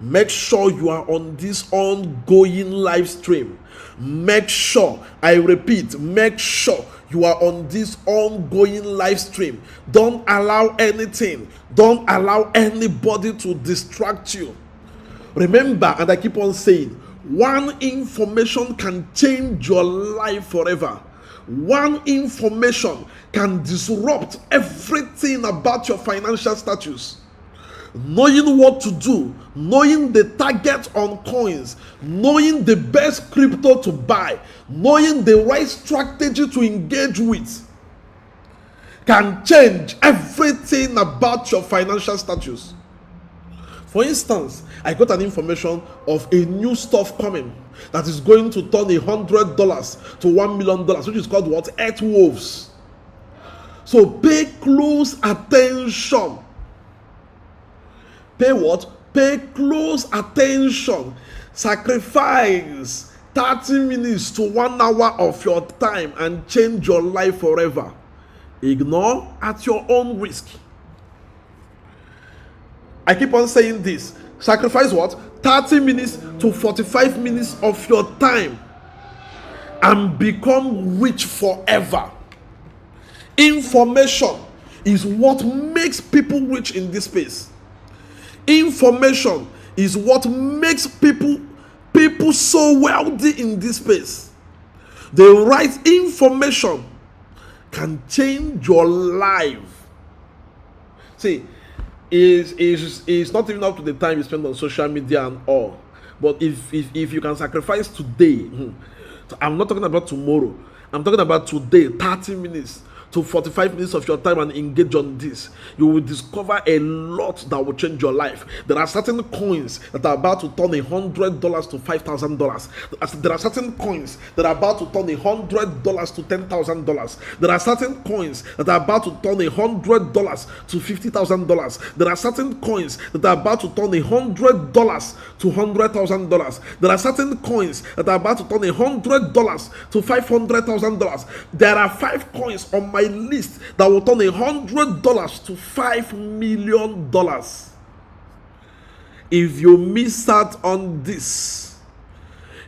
Make sure you are on this ongoing live stream. Make sure, I repeat, make sure you are on this ongoing live stream. Don't allow anything, don't allow anybody to distract you. Remember, and I keep on saying, one information can change your life forever. One information can disrupt everything about your financial status. Knowing what to do, knowing the target on coins, knowing the best crypto to buy, knowing the right strategy to engage with can change everything about your financial status. For instance, I got an information of a new stuff coming that is going to turn $100 to $1 million, which is called what? 8OO. So pay close attention. Pay what? Pay close attention. Sacrifice 30 minutes to 1 hour of your time and change your life forever. Ignore at your own risk. I keep on saying this. Sacrifice what? 30 minutes to 45 minutes of your time and become rich forever. Information is what makes people rich in this space. Information is what makes people so wealthy in this space. The right information can change your life. See, it's not even up to the time you spend on social media and all. But if you can sacrifice today, I'm not talking about tomorrow, I'm talking about today, 30 minutes to 45 minutes of your time and engage on this, you will discover a lot that will change your life. There are certain coins that are about to turn $100 to $5,000. There are certain coins that are about to turn $100 to $10,000. There are certain coins that are about to turn $100 to $50,000. There are certain coins that are about to turn $100 to $100,000. There are certain coins that are about to turn $100 to $500,000. There are 5 coins on my list that will turn $100 to $5 million. If you miss out on this,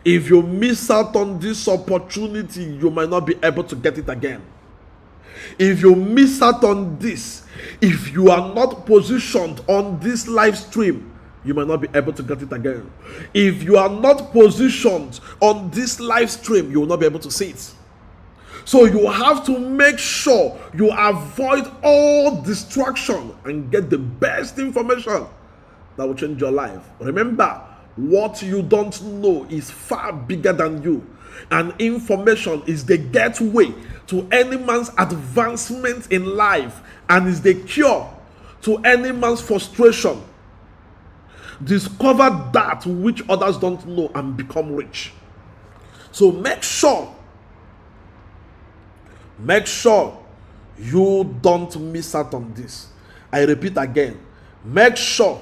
if you miss out on this opportunity, you might not be able to get it again. If you miss out on this, if you are not positioned on this live stream, you might not be able to get it again. If you are not positioned on this live stream, you will not be able to see it. So you have to make sure you avoid all distraction and get the best information that will change your life. Remember, what you don't know is far bigger than you, and information is the gateway to any man's advancement in life and is the cure to any man's frustration. Discover that which others don't know and become rich. So make sure you don't miss out on this. I repeat again, make sure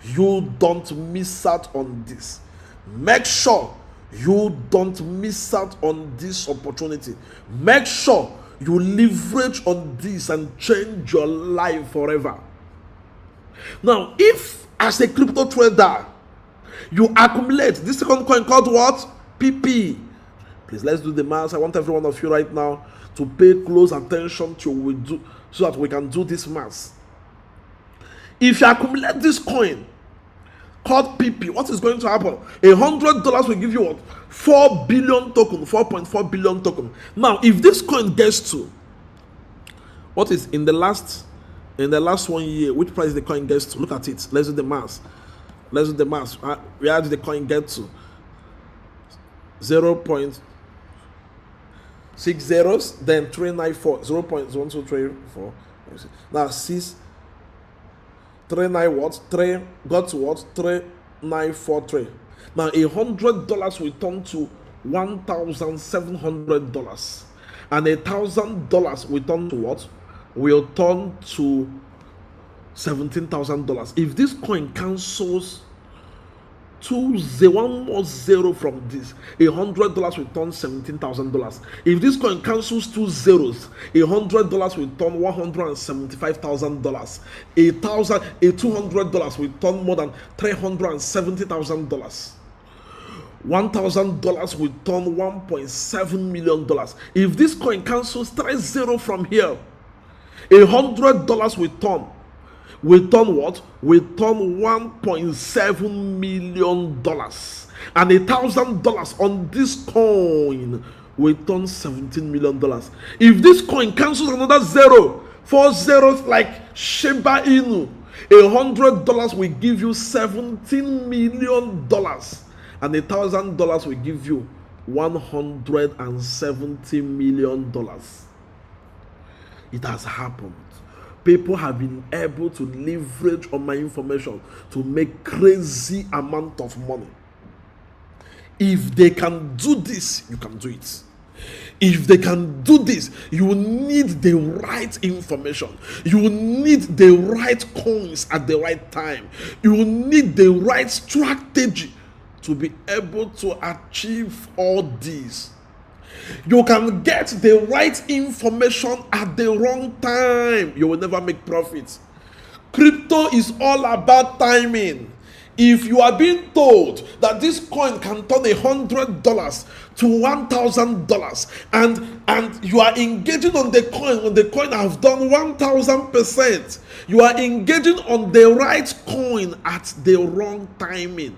you don't miss out on this. Make sure you don't miss out on this opportunity. Make sure you leverage on this and change your life forever. Now, if as a crypto trader you accumulate this second coin called what? PP. Please, let's do the math. I want every one of you right now to pay close attention to what we do so that we can do this math. If you accumulate this coin called PP, what is going to happen? $100 will give you what? 4 billion token, 4.4 billion token. Now, if this coin gets to what is in the last 1 year, which price the coin gets to? Look at it. Let's do the math. Where did the coin get to? 0.6 zeros, then 394, 0.1234. Now 6 39 what? 3 got to what? 3943. Now $100 will turn to $1,700, and $1,000 will turn to what? Will turn to $17,000. If this coin cancels one more zero from this, $100 will turn $17,000. If this coin cancels 2 zeros, $100 will turn $175,000. $200 will turn more than $370,000. $1,000 will turn $1.7 million. If this coin cancels 3 zeros from here, $100 will turn what? Will turn $1.7 million. And $1,000 on this coin will turn $17 million. If this coin cancels another 4 zeros like Shiba Inu, $100 will give you $17 million. And $1,000 will give you $170 million. It has happened. People have been able to leverage on my information to make crazy amount of money. If they can do this, you can do it. If they can do this, you need the right information. You need the right coins at the right time. You need the right strategy to be able to achieve all this. You can get the right information at the wrong time. You will never make profits. Crypto is all about timing. If you are being told that this coin can turn $100 to $1,000 and you are engaging on the coin when the coin has done 1,000%, you are engaging on the right coin at the wrong timing.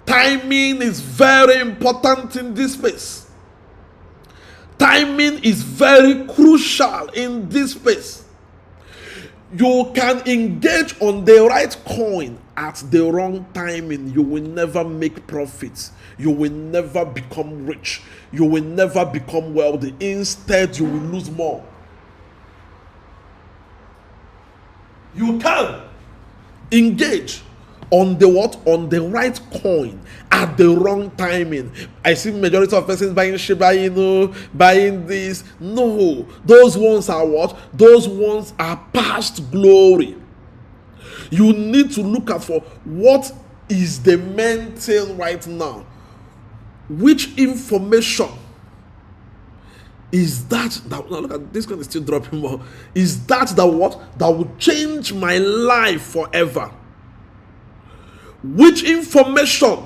Timing is very important in this space. Timing is very crucial in this space. You can engage on the right coin at the wrong timing, you will never make profits. You will never become rich. You will never become wealthy. Instead, you will lose more. You can engage on the what? On the right coin at the wrong timing. I see majority of persons buying Shiba Inu, buying this. No, those ones are what? Those ones are past glory. You need to look at for what is the main thing right now. Which information is that now look at this one is still dropping more. Is that the what that will change my life forever? Which information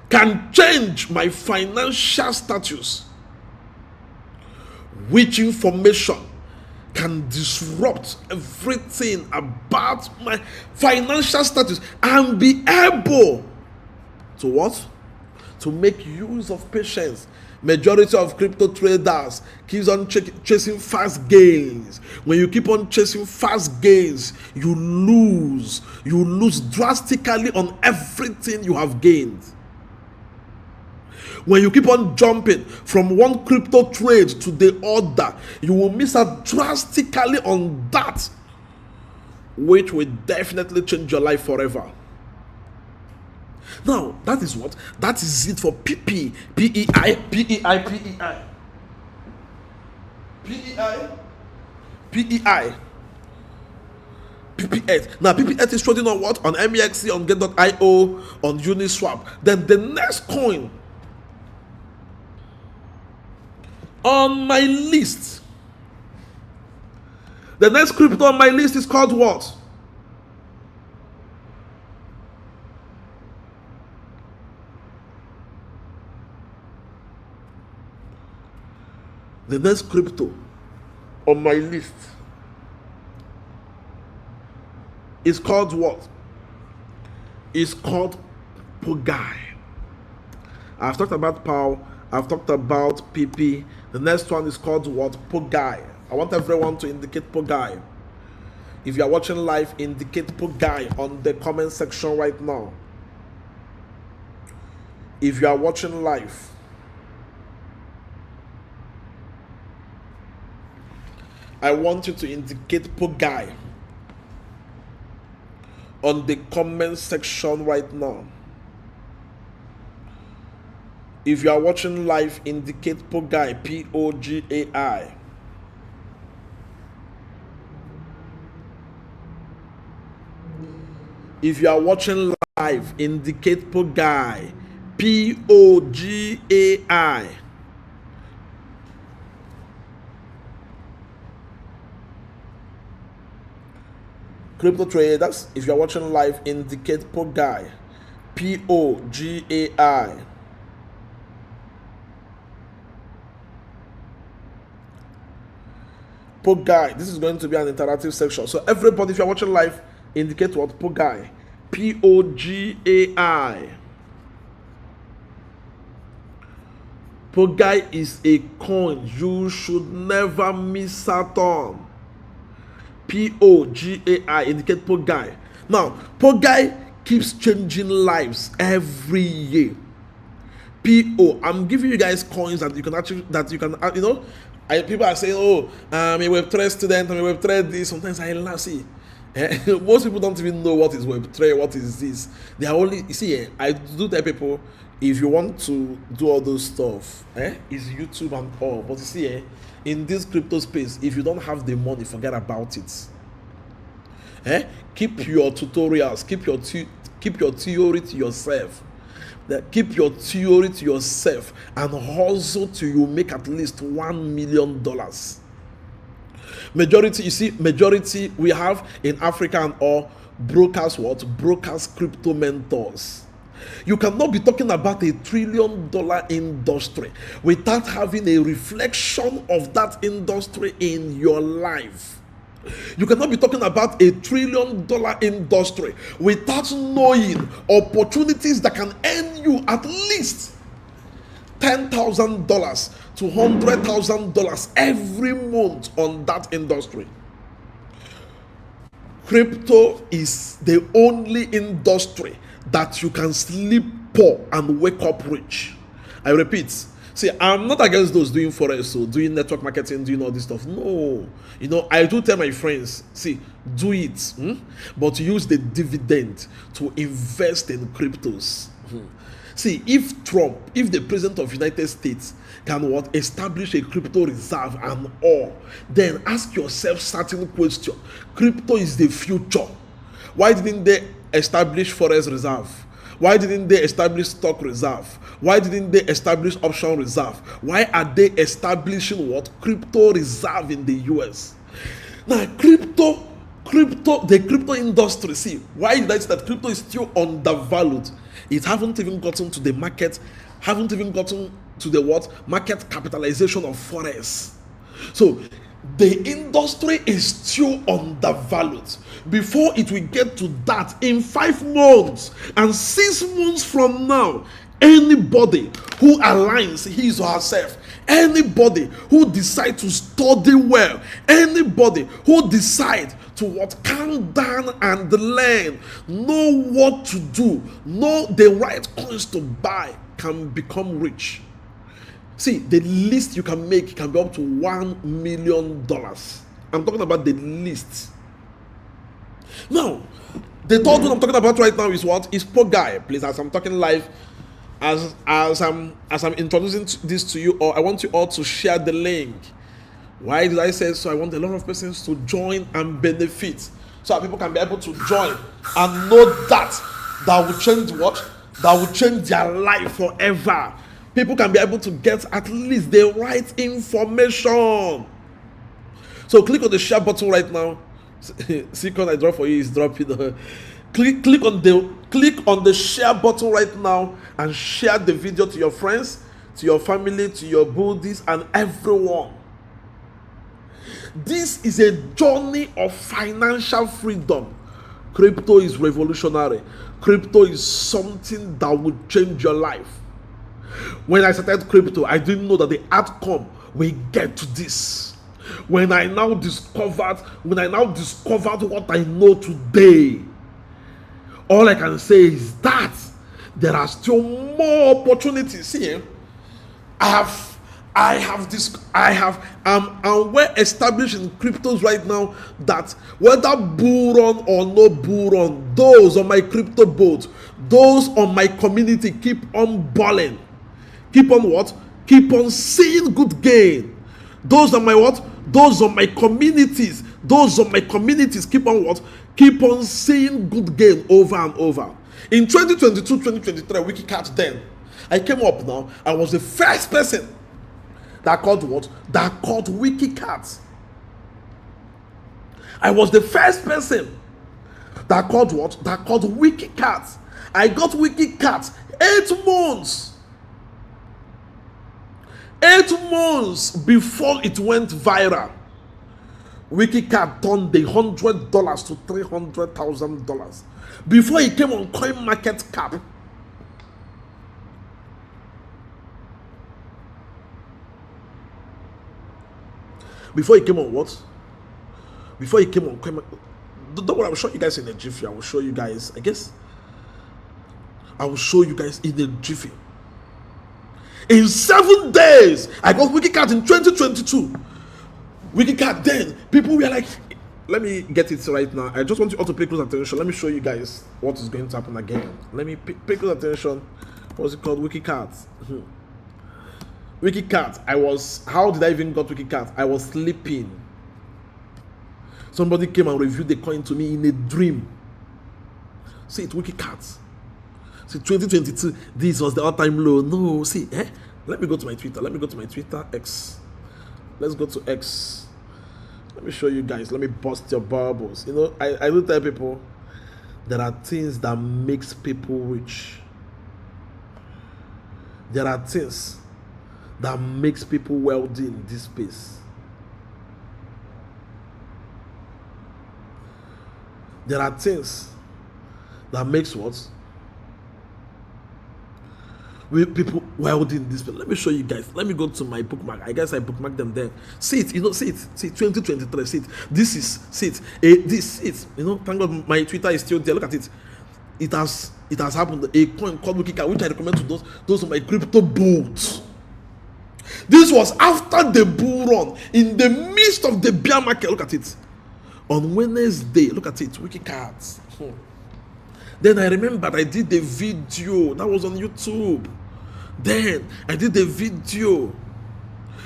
can change my financial status? Which information can disrupt everything about my financial status and be able to what? To make use of patience. Majority of crypto traders keeps on chasing fast gains. When you keep on chasing fast gains, you lose drastically on everything you have gained. When you keep on jumping from one crypto trade to the other, you will miss out drastically on that, which will definitely change your life forever. Now, that is what? That is it for PEI. PP8. Now, PP8 is trading on what? On MEXC, on Get.io, on Uniswap. Then the next coin on my list, the next crypto on my list is called what? The next crypto on my list is called what? It's called Pogai. I've talked about POW. I've talked about PP. The next one is called what? Pogai. I want everyone to indicate Pogai. If you are watching live, indicate Pogai on the comment section right now. If you are watching live, I want you to indicate Pogai on the comment section right now. If you are watching live, indicate Pogai, Pogai. If you are watching live, indicate Pogai, Pogai. Crypto traders, if you are watching live, indicate Pogai, Pogai. Pogai. This is going to be an interactive section. So everybody, if you're watching live, indicate what? Pogai. Pogai. Pogai is a coin you should never miss out on. Pogai. Indicate Pogai. Now, Pogai keeps changing lives every year. I'm giving you guys coins that you can actually, people are saying, I'm a Web3 student, I'm a Web3 this. Sometimes I laugh. See, most people don't even know what is Web3, what is this. They are only, I do tell people, if you want to do all those stuff, it's YouTube and all. But you see, in this crypto space, if you don't have the money, forget about it. Keep your tutorials, keep your theory to yourself. Keep your theory to yourself and hustle till you make at least $1 million. Majority we have in Africa and all brokers, brokers, crypto mentors. You cannot be talking about $1 trillion industry without having a reflection of that industry in your life. You cannot be talking about $1 trillion industry without knowing opportunities that can earn you at least $10,000 to $100,000 every month on that industry. Crypto is the only industry that you can sleep poor and wake up rich. I repeat. See, I'm not against those doing forex, so doing network marketing, doing all this stuff. No, I do tell my friends, see, do it, but use the dividend to invest in cryptos. See, if the president of United States can establish a crypto reserve and all, then ask yourself certain question. Crypto is the future. Why didn't they establish forex reserve? Why didn't they establish stock reserve? Why didn't they establish option reserve? Why are they establishing crypto reserve in the US? Now, the crypto industry, see, why did I say that crypto is still undervalued? It haven't even gotten to the market, haven't even gotten to the market capitalization of forex. So the industry is still undervalued. Before it will get to that, in 5 months and 6 months from now, anybody who aligns his or herself, anybody who decides to study well, anybody who decides to calm down and learn, know what to do, know the right coins to buy, can become rich. See, the least you can make can be up to $1 million. I'm talking about the least. Now, the third one I'm talking about right now is what? Is poor guy. Please, as I'm talking live, as I'm introducing this to you, or I want you all to share the link. Why did I say so? I want a lot of persons to join and benefit, so that people can be able to join and know that will change what? That will change their life forever. People can be able to get at least the right information. So click on the share button right now. See, what I drop for you is dropping. Click on the share button right now and share the video to your friends, to your family, to your buddies, and everyone. This is a journey of financial freedom. Crypto is revolutionary. Crypto is something that will change your life. When I started crypto, I didn't know that the outcome will get to this. When I now discovered what I know today, all I can say is that there are still more opportunities. See, I'm well established in cryptos right now that whether bull run or no bull run, those on my crypto boat, those on my community keep on balling. Keep on what? Keep on seeing good gain. Those on my what? Those on my communities. Those on my communities keep on what? Keep on seeing good gain over and over. In 2022, 2023, WikiCat then, I came up now. I was the first person that called what? That called WikiCat. I was the first person that called what? That called WikiCat. I got WikiCat 8 months. 8 months before it went viral. WikiCat turned the $100 to $300,000 before it came on CoinMarketCap. Before it came on what? Before it came on CoinMarketCap. Don't worry, I will show you guys in a jiffy. I will show you guys. I will show you guys in a jiffy. In 7 days, I got WikiCat in 2022. WikiCat then, people were like, let me get it right now. I just want you all to pay close attention. Let me show you guys what is going to happen again. Let me pay close attention. What's it called? WikiCat. WikiCat. How did I even got WikiCat? I was sleeping. Somebody came and reviewed the coin to me in a dream. See, it's WikiCat. See, 2022, this was the all-time low. No, see, let me go to my Twitter. X. Let's go to X. Let me show you guys. Let me bust your bubbles. I do tell people there are things that makes people rich. There are things that makes people wealthy in this space. There are things that makes what? People welding this. Let me show you guys. Let me go to my bookmark. I guess I bookmarked them there. See it, see it. See 2023. See it. This is this is Thank God my Twitter is still there. Look at it. It has happened. A coin called Wikika, which I recommend to those of my crypto bulls. This was after the bull run, in the midst of the bear market. Look at it. On Wednesday, look at it. Wikicards. Then I remembered I did the video that was on YouTube. Then I did the video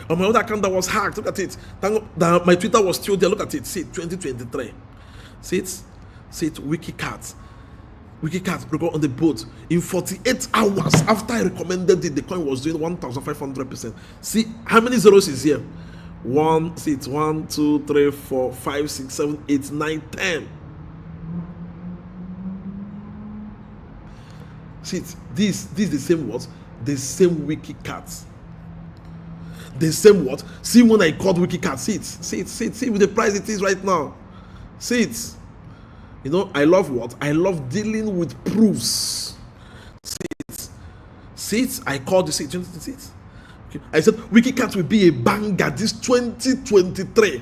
on my other account that was hacked. Look at it. My Twitter was still there. Look at it. See it, 2023. See it, Wikicards. Wikicards on the boat. In 48 hours after I recommended it, the coin was doing 1,500%. See how many zeros is here? 1, 2, 3, 4, 5, 6, 7, 8, 9, 10. See it. This is the same what? The same Wikicards. The same what? See when I called Wikicards. See with the price it is right now. See it. I love what? I love dealing with proofs. See it. I called this. See it. Okay. I said Wikicards will be a banger this 2023.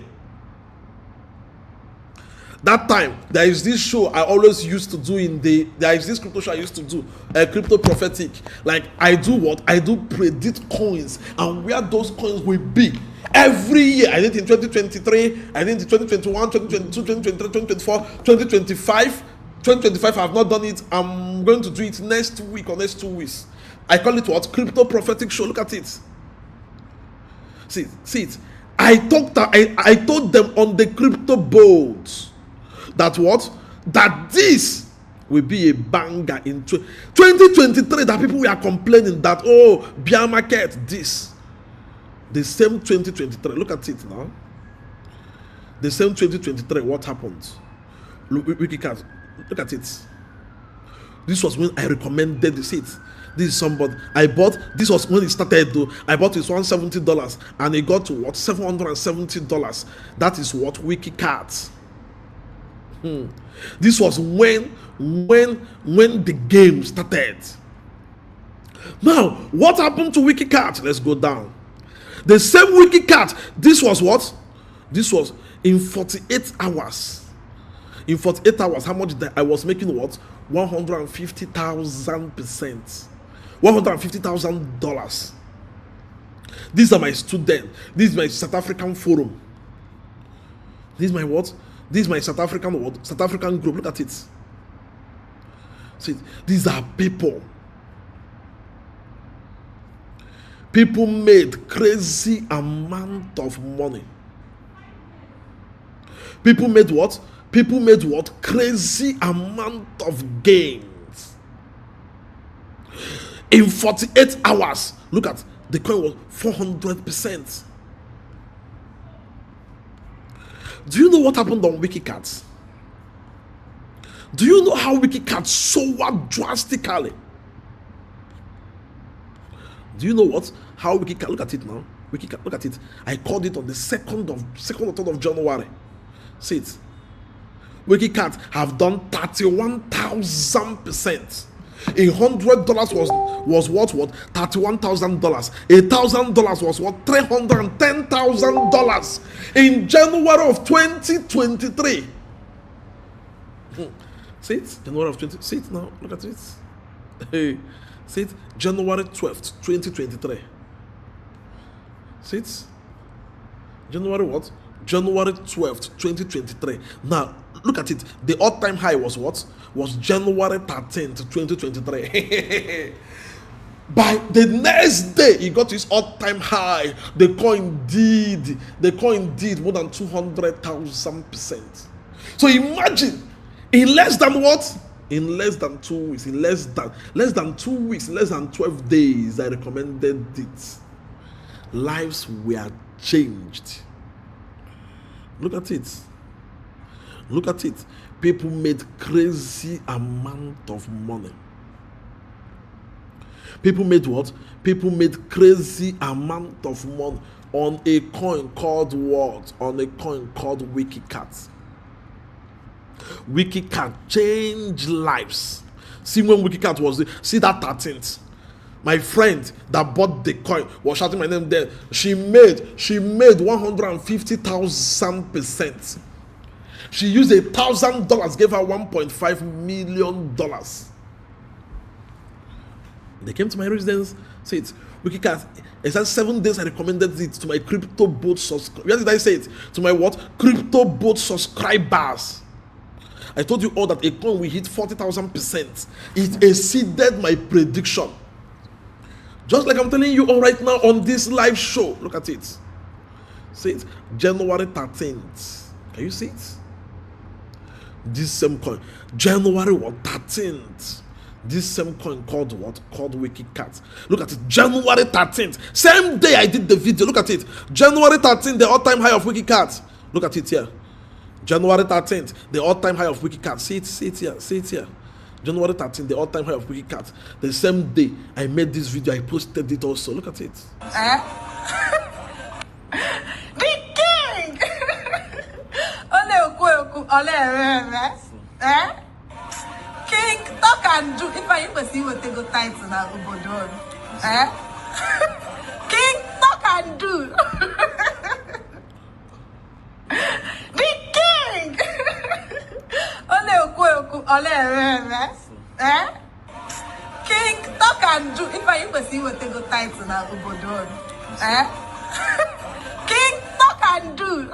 That time, there is this show I always used to do there is this crypto show I used to do, crypto prophetic. Like I do what? I do predict coins and where those coins will be. Every year, I did in 2023, I did in 2021, 2022, 2023, 2024, 2025. 2025, I have not done it. I'm going to do it next week or next 2 weeks. I call it what? Crypto prophetic show. Look at it. See it. I told them on the crypto boat that what? That this will be a banger in 2023. That people were complaining that, oh, bear market, this. The same 2023. Look at it now. The same 2023. What happened? Wikicards. Look at it. This was when I recommended this. This is somebody I bought. This was when it started though. I bought it $170 and it got to what? $770. That is what? Wikicards. This was when the game started. Now, what happened to Wikicards? Let's go down. The same Wikicards. This was what? This was in 48 hours. In 48 hours, how much I was making what? 150,000%. $150,000. These are my students. This is my South African forum. This is my what? This is my South African what? South African group. Look at it. See, these are people. People made crazy amount of money. People made what? People made what? Crazy amount of gains. In 48 hours, look at the coin was 400%. Do you know what happened on Wikicards? Do you know how Wikicards soared drastically? Do you know what? How Wikicards, look at it now. Wikicards, look at it. I called it on the 2nd or 3rd of January. See it. Wikicards have done 31,000%. $100 was what? $31,000. $1,000 was what? $310,000 in January of 2023. See it? January of 20. See it now. Look at it. Hey, see it? January 12th, 2023. See it? January what? January 12th, 2023. Now, look at it. The all-time high was what? Was January 13th, 2023. By the next day, he got his all-time high. The coin did more than 200,000%. So imagine, in less than what? In less than 2 weeks, in less than 2 weeks, less than 12 days, I recommended it. Lives were changed. Look at it. Look at it. People made crazy amount of money. People made what? People made crazy amount of money on a coin called what? On a coin called Wikicards. Wikicards changed lives. See when Wikicards was see that 13th. My friend that bought the coin was shouting my name there. She made 150,000%. She used $1,000, gave her $1.5 million. They came to my residence, said, Wikicat, it's that 7 days I recommended it to my crypto boat subscribers. Where did I say it? To my what? Crypto boat subscribers. I told you all that a coin will hit 40,000%. It exceeded my prediction. Just like I'm telling you all right now on this live show. Look at it. See it? January 13th. Can you see it? This same coin. January 13th. This same coin called what? Called Wikicat. Look at it. January 13th. Same day I did the video. Look at it. January 13th, the all-time high of Wikicat. Look at it here. January 13th, the all-time high of Wikicat. See it here. See it here. January 13th, the all-time high of Wikicat. The same day I made this video, I posted it also. Look at it. The king! King, talk and do. If I ever see what they go title now, Ubodon. King, talk and do. The king! King, talk and do. If I ever see what they go title now, Ubodon. King, talk and do.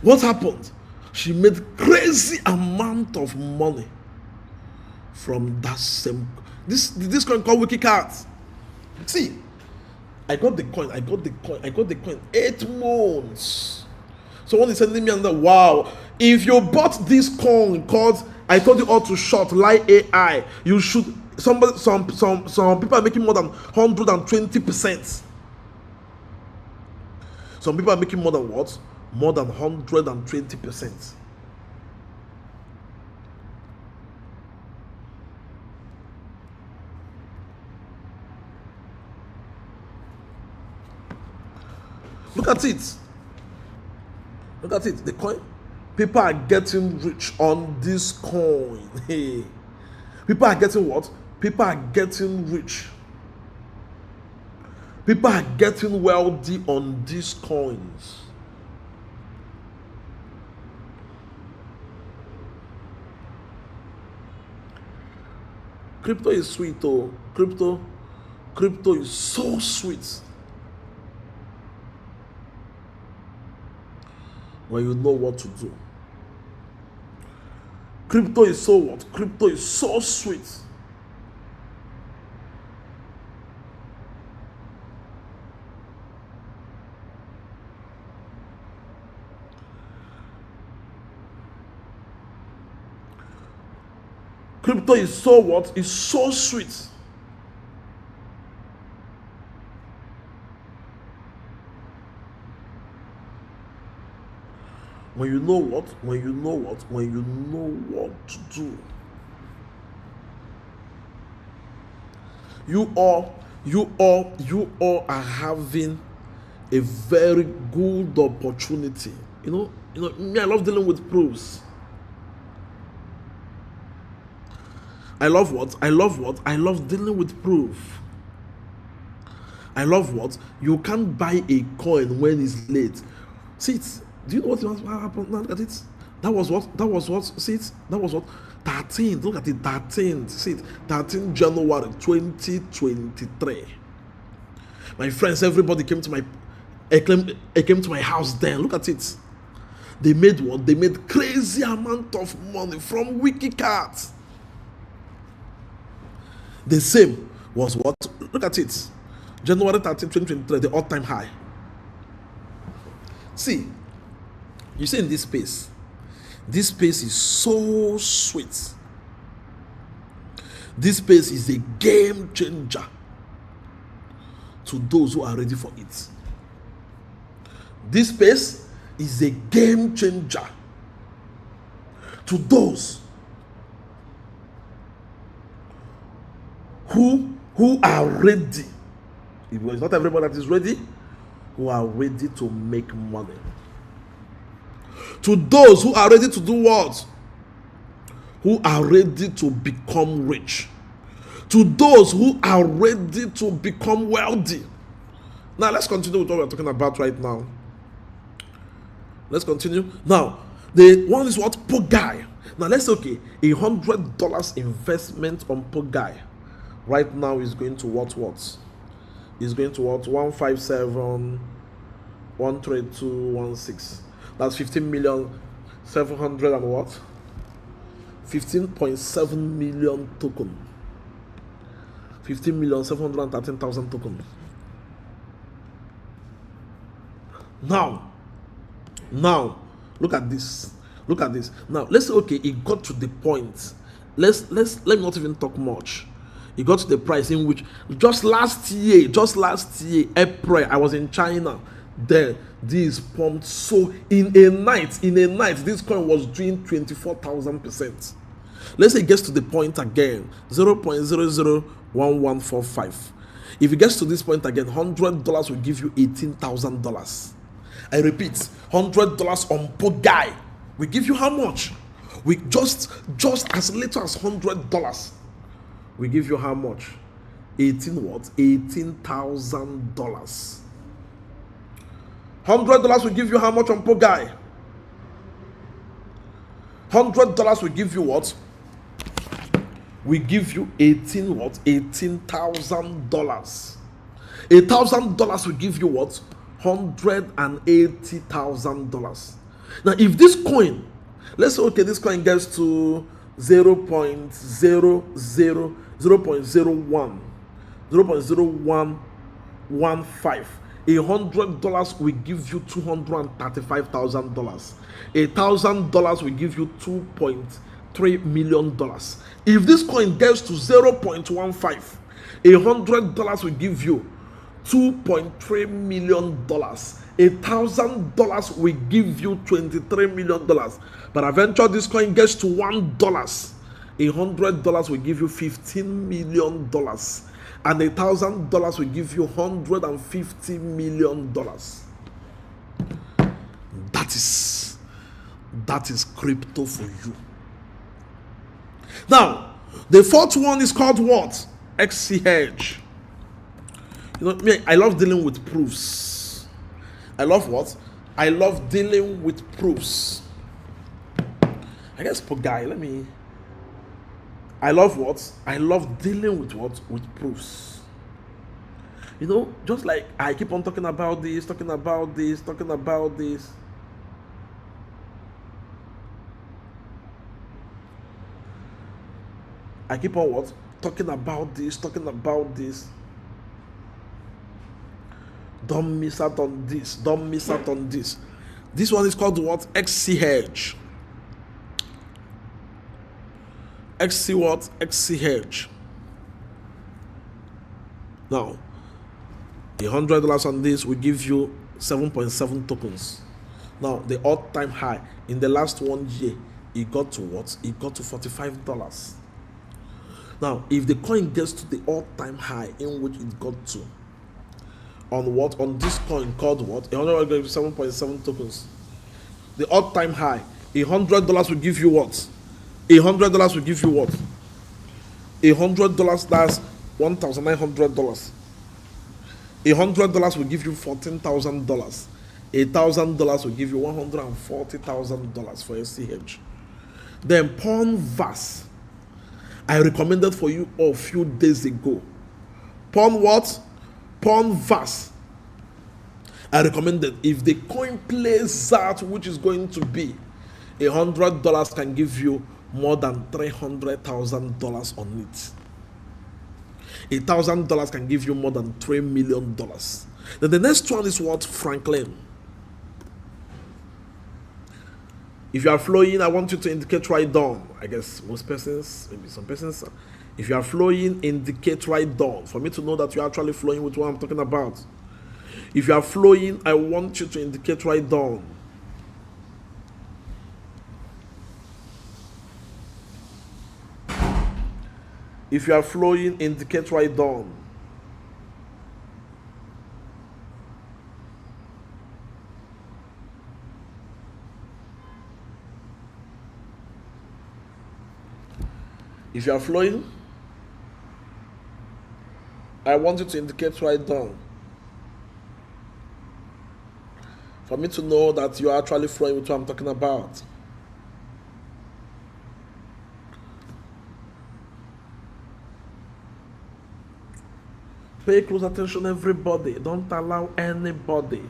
What happened? She made crazy amount of money from that same this coin called Wikicat. See, I got the coin 8 months. Someone is sending me another, wow, if you bought this coin called, I told you all to short lie AI, you should, some people are making more than 120%. Some people are making more than what? More than 120%. Look at it. Look at it. The coin. People are getting rich on this coin. Hey. People are getting what? People are getting rich. People are getting wealthy on these coins. Crypto is sweet, oh. Crypto is so sweet. When you know what to do. Crypto is so what? Crypto is so sweet. Crypto is so what? It's so sweet. When you know what? When you know what? When you know what to do. You all are having a very good opportunity. You know, me, I love dealing with proofs. I love what? I love dealing with proof. I love what? You can't buy a coin when it's late. See it. Do you know what happened? Now look at it. That was what? See it? That was what? 13th. Look at it. 13th. See it? 13 January 2023. My friends, everybody came to my house then. Look at it. They made what? They made crazy amount of money from Wikicat. The same was what? Look at it. January 13, 2023, the all-time high. See, you see in this space is so sweet. This space is a game changer to those who are ready for it. This space is a game changer to those who are ready. It's not everybody that is ready, who are ready to make money. To those who are ready to do what? Who are ready to become rich. to those who are ready to become wealthy. Now let's continue with what we're talking about right now. Let's continue. Now, the one is what? Pogai. Now let's say, okay, $100 investment on Pogai right now is going to what? Is going to what? 157 13216. That's 15,700,000 and what? 15.7 million token. 15,713,000 tokens. Now, look at this. Look at this. Now, let's say, okay, it got to the point. Let me not even talk much. It got to the price in which just last year, April, I was in China. Then this pumped. So in a night, this coin was doing 24,000%. Let's say it gets to the point again, 0.001145. If it gets to this point again, $100 will give you $18,000. I repeat, $100 on Pogai will give you how much? We just as little as $100. We give you how much? $18,000. $100 will give you how much on Pogai? $100 will give you what? We give you $18,000. $1,000 will give you what? $180,000. Now, if this coin, let's say, okay, this coin gets to 0.0115, $100 will give you $235,000. $1,000 will give you $2.3 million. If this coin gets to 0.15, $100 will give you $2.3 million. $1,000 will give you $23 million. But eventually this coin gets to $1, $100 will give you $15 million. And $1,000 will give you $150 million. That is crypto for you. Now, the fourth one is called what? XCH. You know, me, I love dealing with proofs. I love what? I love dealing with proofs. I guess Pogai, I love what? I love dealing with what? With proofs. You know, just like I keep on talking about this. I keep on what? Talking about this. Don't miss out on this. This one is called what? XCH. XCH. Now, $100 on this will give you 7.7 tokens. Now, the all-time high in the last 1 year, it got to what? It got to $45. Now, if the coin gets to the all-time high in which it got to, on what? On this coin called what? $100 will give you 7.7 tokens. The all-time high, $100 will give you what? $100 will give you what? $100, that's $1,900. $100 will give you $14,000. $1,000 will give you $140,000 for SCH. Then Ponvas, I recommended for you a few days ago. Ponvas. I recommended, if the coin plays out, which is going to be $100, can give you more than $300,000 on it. $1,000 can give you more than $3 million. Then the next one is what? Franklin. If you are flowing, I want you to indicate right down. I guess most persons, maybe some persons, if you are flowing, indicate right down for me to know that you are actually flowing with what I'm talking about. If you are flowing, I want you to indicate right down. If you are flowing, indicate right down. If you are flowing, I want you to indicate right down for me to know that you are actually flowing with what I'm talking about. Pay close attention, everybody. Don't allow anybody.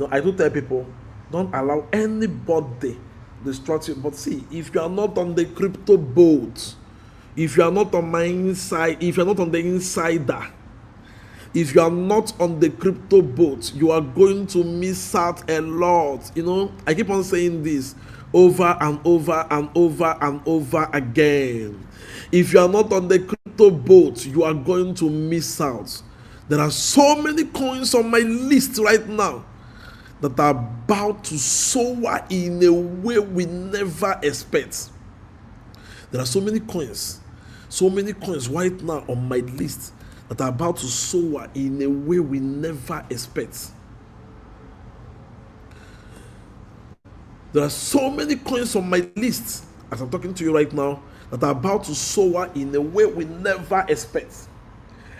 I do tell people, don't allow anybody distract you. But see, if you are not on the crypto boat, if you are not on my inside, if you're not on the insider, if you are not on the crypto boat, you are going to miss out a lot. I keep on saying this over and over and over and over again. If you are not on the crypto boat, you are going to miss out. There are so many coins on my list right now that are about to soar in a way we never expect. There are so many coins right now on my list that are about to soar in a way we never expect. There are so many coins on my list as I'm talking to you right now that are about to soar in a way we never expect.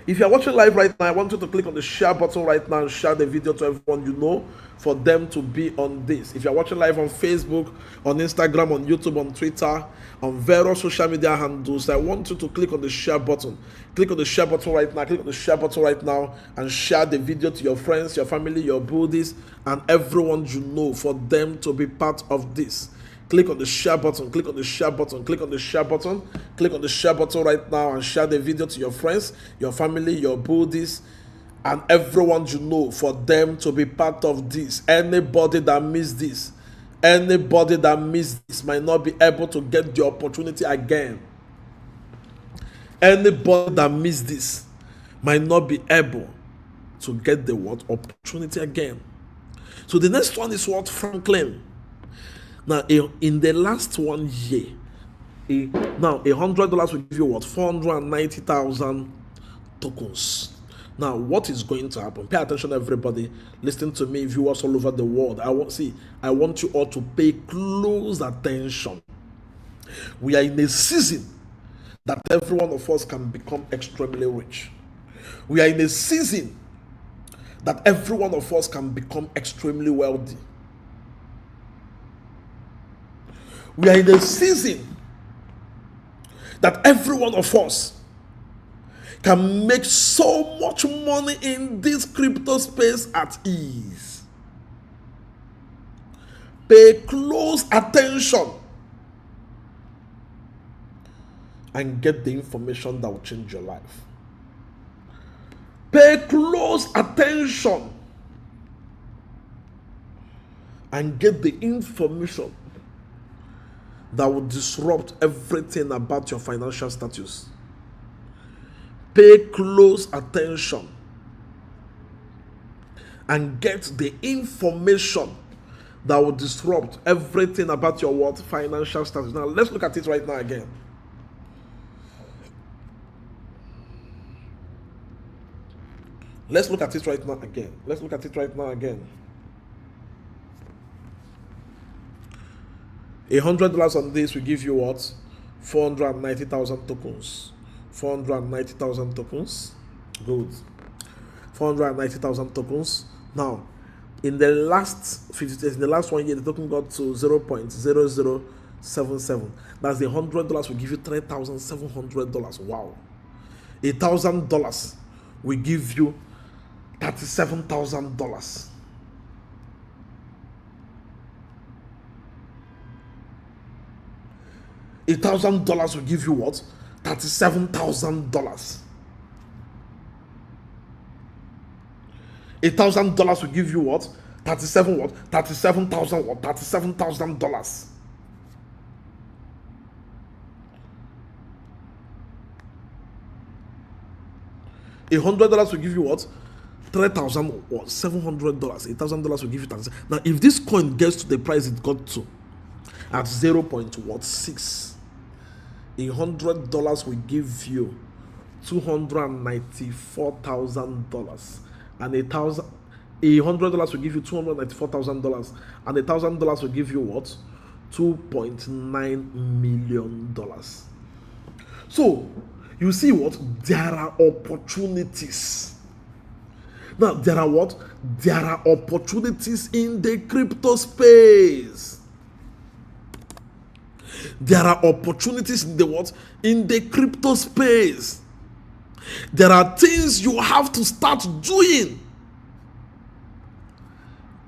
If you are watching live right now, I want you to click on the share button right now and share the video to everyone you know for them to be on this. If you are watching live on Facebook, on Instagram, on YouTube, on Twitter, on various social media handles, I want you to click on the share button. Click on the share button right now. Click on the share button right now and share the video to your friends, your family, your buddies, and everyone you know for them to be part of this. Click on the share button, click on the share button, click on the share button, click on the share button right now and share the video to your friends, your family, your buddies, and everyone you know for them to be part of this. Anybody that missed this might not be able to get the opportunity again. Anybody that missed this might not be able to get the opportunity again. So the next one is what Franklin. Now, in the last 1 year, $100 will give you 490,000 tokens. Now, what is going to happen? Pay attention, everybody. Listen to me, viewers all over the world. I want you all to pay close attention. We are in a season that every one of us can become extremely rich. We are in a season that every one of us can become extremely wealthy. We are in a season that every one of us can make so much money in this crypto space at ease. Pay close attention and get the information that will change your life. Pay close attention and get the information that will disrupt everything about your financial status. Pay close attention and get the information that will disrupt everything about your financial status. Now, let's look at it right now again. Let's look at it right now again. $100 on this will give you what? 490,000 tokens. 490,000 tokens. Good. 490,000 tokens. Now, in the last 50 days, in the last 1 year, the token got to 0.0077. That's the $100 will give you $3,700. Wow. $1,000 will give you $37,000. $1,000 will give you what? $37,000. $1,000 will give you what? $37,000 what? $37,000. $100 will give you what? $3,700. $1,000 will give you $37,000. Now, if this coin gets to the price it got to at 0.6, $100 will give you $294,000, and $100 will give you $294,000, and $1,000 will give you what? $2.9 million. So You see what? There are opportunities. Now, there are what? There are opportunities in the crypto space. There are opportunities in the what? In the crypto space. There are things you have to start doing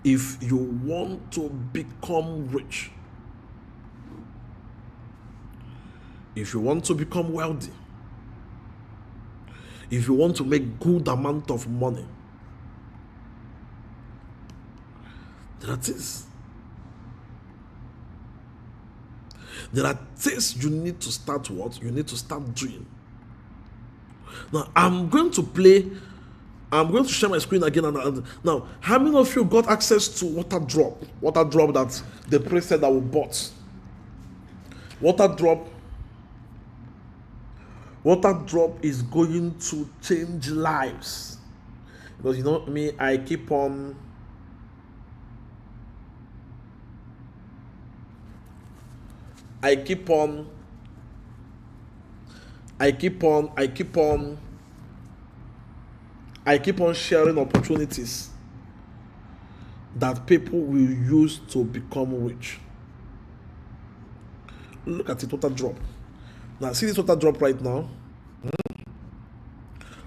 if you want to become rich. If you want to become wealthy. If you want to make good amount of money. There are things. There are things you need to start what? You need to start doing. Now, I'm going to share my screen again. And now, how many of you got access to water drop? Water drop that the priest said that we bought. Water drop is going to change lives. Because you know me, I keep on sharing opportunities that people will use to become rich. Look at it, water drop. Now, see this water drop right now.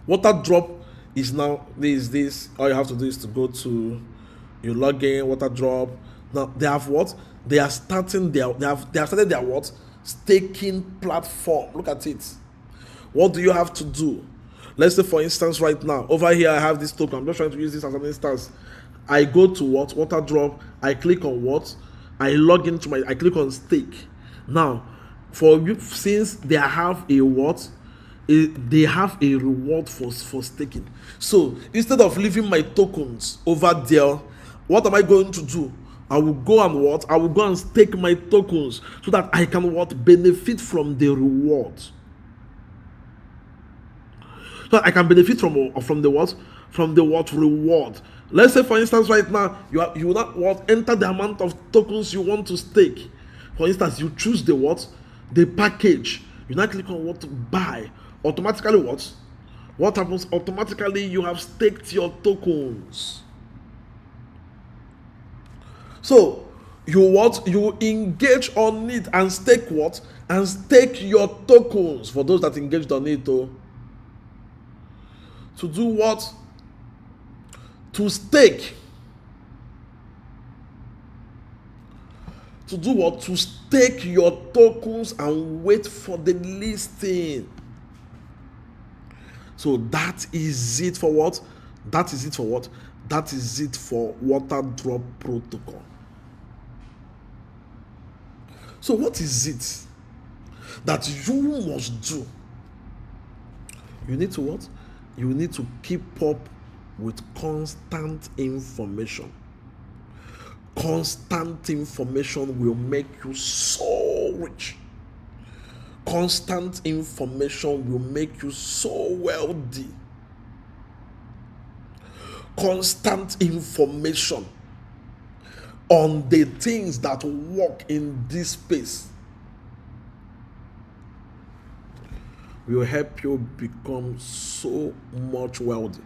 Water drop is now this. All you have to do is to go to your login, water drop. Now they have what? They are starting they have started their what? Staking platform. Look at it. What do you have to do? Let's say, for instance, right now, over here I have this token. I'm just trying to use this as an instance. I go to what? Water drop. I click on what? I log into I click on stake. Now, for you, since they have a what? They have a reward for staking. So instead of leaving my tokens over there, what am I going to do? I will go and what? I will go and stake my tokens so that I can what? Benefit from the reward. So I can benefit from the what? From the what reward. Let's say, for instance, right now you will not what? Enter the amount of tokens you want to stake. For instance, you choose the what? The package. You now click on what to buy. Automatically what? What happens? Automatically you have staked your tokens. So you what? You engage on it and stake what? And stake your tokens. For those that engaged on it, though. To do what? To stake. To do what? To stake your tokens and wait for the listing. So that is it for what? That is it for what? That is it for water drop protocol. So what is it that you must do? You need to what? You need to keep up with constant information. Constant information will make you so rich. Constant information will make you so wealthy. Constant information on the things that work in this space will help you become so much wealthy.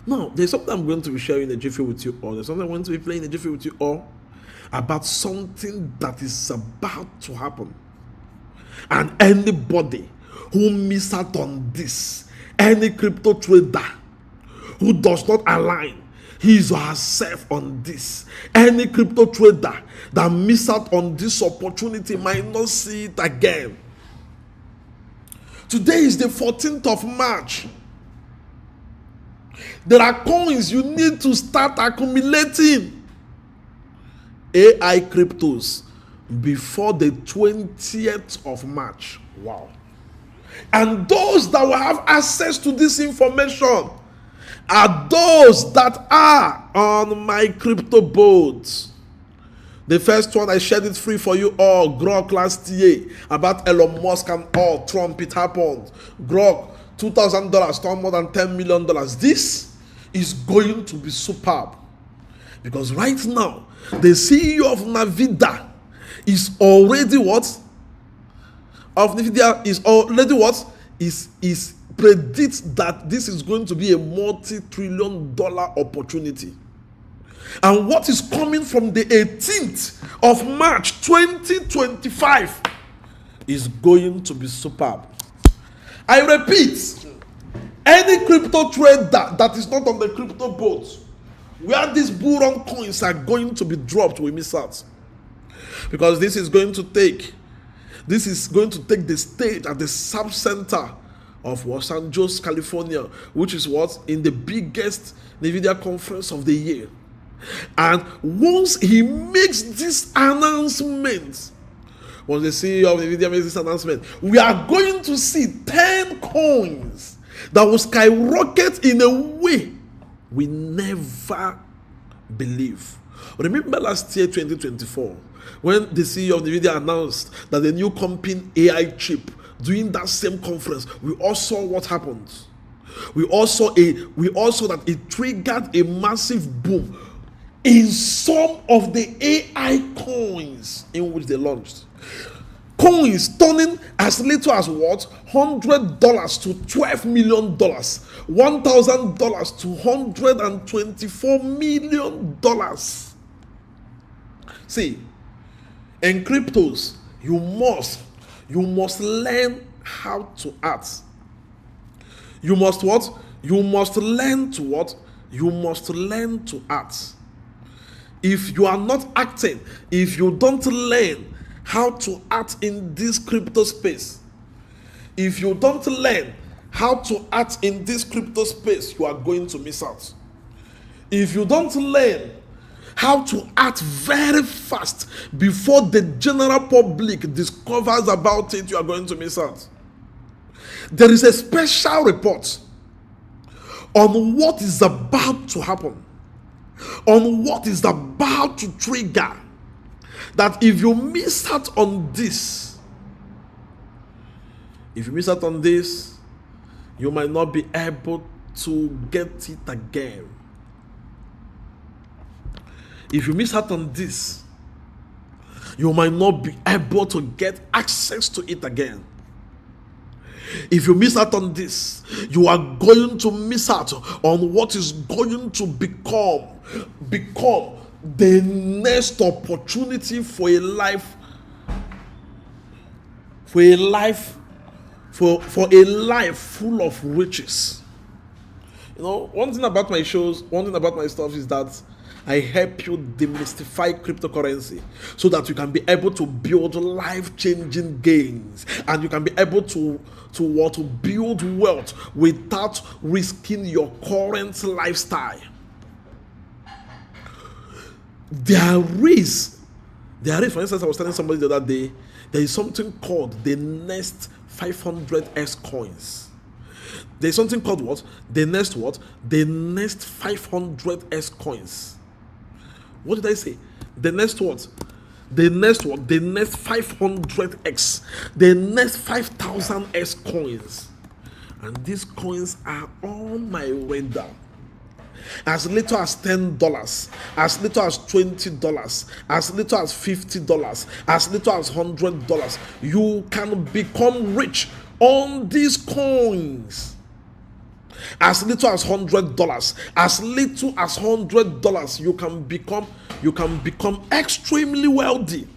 Now, there's something I'm going to be sharing a jiffy with you all. There's something I'm going to be playing a jiffy with you all about something that is about to happen. And anybody who miss out on this, any crypto trader who does not align his or herself on this, any crypto trader that miss out on this opportunity might not see it again. Today is the 14th of March. There are coins you need to start accumulating. AI cryptos before the 20th of March. Wow. And those that will have access to this information are those that are on my crypto boards. The first one, I shared it free for you all. Grok last year about Elon Musk and all Trump. It happened. Grok, $2,000, turned more than $10 million. This is going to be superb. Because right now, the CEO of Nvidia is already what? Of Nvidia is already what? is predicts that this is going to be a multi-trillion-dollar opportunity. And what is coming from the 18th of March 2025 is going to be superb. I repeat, any crypto trader that is not on the crypto boat, where these bull run coins are going to be dropped, will miss out. Because this is going to take the stage at the subcenter of Los Angeles, California, which is what? In the biggest NVIDIA conference of the year. And once he makes this announcement, once the CEO of NVIDIA makes this announcement, we are going to see 10 coins that will skyrocket in a way we never believe. Remember last year, 2024, when the CEO of NVIDIA announced that the new company AI chip, during that same conference, we all saw what happened. We also that it triggered a massive boom in some of the AI coins in which they launched. Coins turning as little as what? $100 to $12 million, $1,000 to $124 million. See, in cryptos, you must learn how to act. You must what? You must learn to what? You must learn to act. If you are not acting, if you don't learn how to act in this crypto space, if you don't learn how to act in this crypto space, you are going to miss out. If you don't learn how to act very fast before the general public discovers about it, you are going to miss out. There is a special report on what is about to happen, on what is about to trigger, that if you miss out on this, you might not be able to get it again. If you miss out on this, you might not be able to get access to it again. If you miss out on this, you are going to miss out on what is going to become the next opportunity for a life full of riches. You know, one thing about my stuff is that I help you demystify cryptocurrency so that you can be able to build life-changing gains, and you can be able to build wealth without risking your current lifestyle. There is, for instance, I was telling somebody the other day, there is something called the next 500x coins. There's something called what? The next 500x coins. What did I say? The next what? The next 500x. The next 5,000x coins. And these coins are on my radar. As little as $10, as little as $20, as little as $50, as little as $100, you can become rich on these coins. As little as $100, as little as $100, you can become extremely wealthy.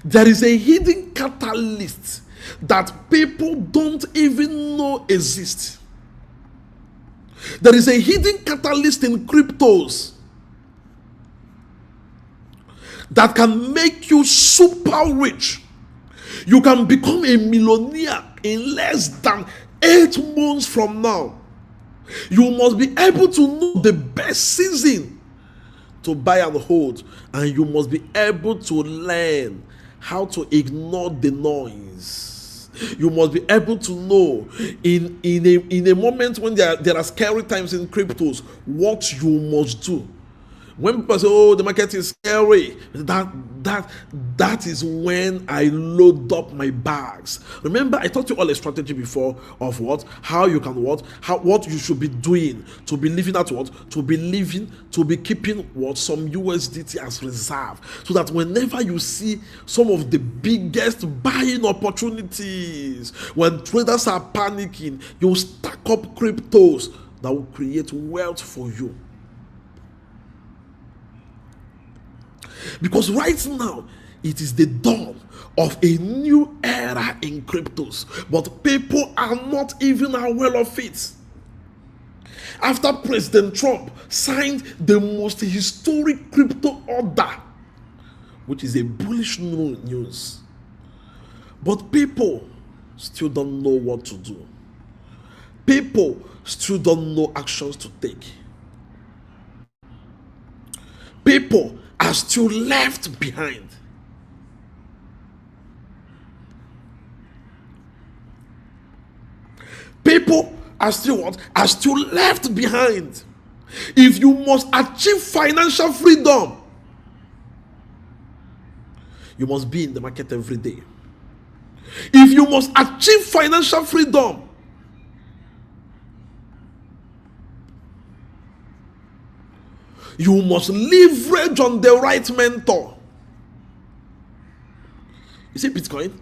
There is a hidden catalyst that people don't even know exists. There is a hidden catalyst in cryptos that can make you super rich. You can become a millionaire in less than 8 months from now. You must be able to know the best season to buy and hold, and you must be able to learn how to ignore the noise. You must be able to know in a moment when there are scary times in cryptos, what you must do When people say, "Oh, the market is scary," that is when I load up my bags. Remember, I taught you all a strategy before of how you can what you should be doing to be living at to be keeping some USDT as reserve, so that whenever you see some of the biggest buying opportunities, when traders are panicking, you stack up cryptos that will create wealth for you. Because right now, it is the dawn of a new era in cryptos, but people are not even aware of it. After President Trump signed the most historic crypto order, which is a bullish news, but people still don't know what to do. People still don't know actions to take. People are still left behind. People are still left behind. If you must achieve financial freedom, you must be in the market every day. If you must achieve financial freedom, you must leverage on the right mentor. You see Bitcoin?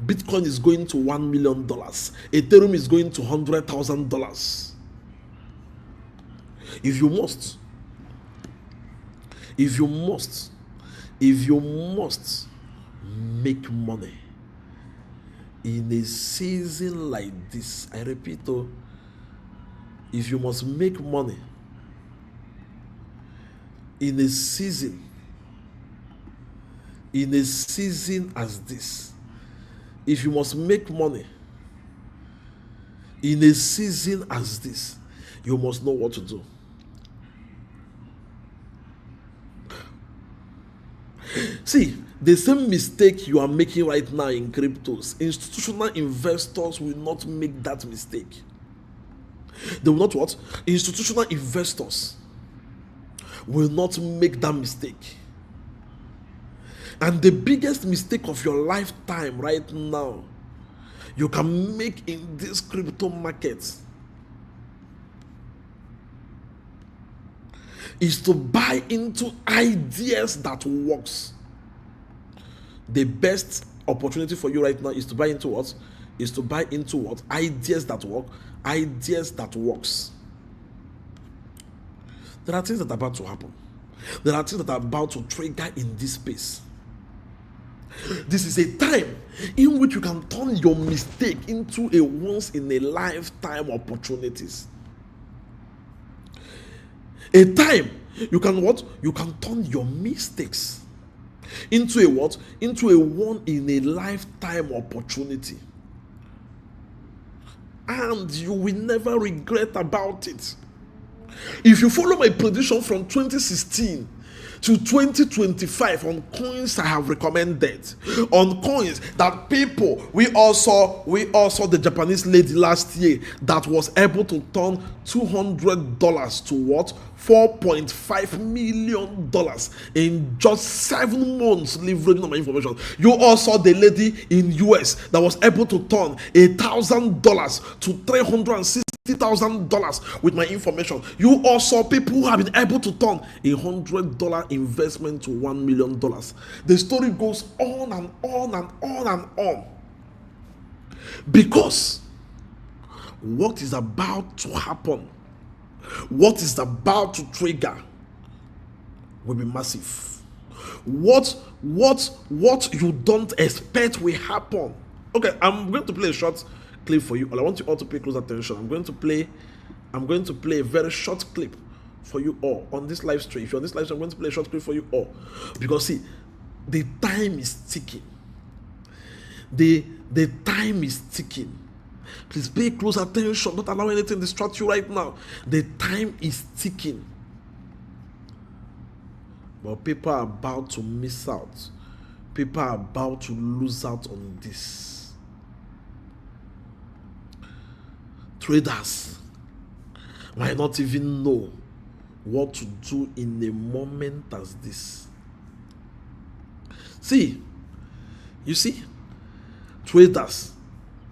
Bitcoin is going to $1 million. Ethereum is going to $100,000. If you must make money in a season like this, I repeat, if you must make money in a season as this, if you must make money in a season as this, you must know what to do. See, the same mistake you are making right now in cryptos, institutional investors will not make that mistake. They will not what? Institutional investors will not make that mistake. And the biggest mistake of your lifetime right now you can make in this crypto market is to buy into ideas that works. The best opportunity for you right now is to buy into what? Ideas that work. Ideas that works. There are things that are about to happen. There are things that are about to trigger in this space. This is a time in which you can turn your mistake into a once in a lifetime opportunities. A time you can turn your mistakes into a one in a lifetime opportunity. And you will never regret about it. If you follow my prediction from 2016 to 2025 on coins I have recommended, on coins that people, we all saw the Japanese lady last year that was able to turn $200 to what? $4.5 million in just 7 months, leveraging on my information. You all saw the lady in US that was able to turn $1,000 to $360,000 with my information. You all saw people who have been able to turn $100 investment to $1 million. The story goes on and on and on and on. Because what is about to happen, what is about to trigger will be massive. What you don't expect will happen. Okay, I'm going to play a short clip for you. I want you all to pay close attention. I'm going to play a very short clip for you all on this live stream. If you're on this live stream, I'm going to play a short clip for you all. Because see, the time is ticking. The time is ticking. Please pay close attention. Don't allow anything to distract you right now. The time is ticking. But people are about to miss out. People are about to lose out on this. Traders might not even know what to do in a moment as this. See, you see, traders,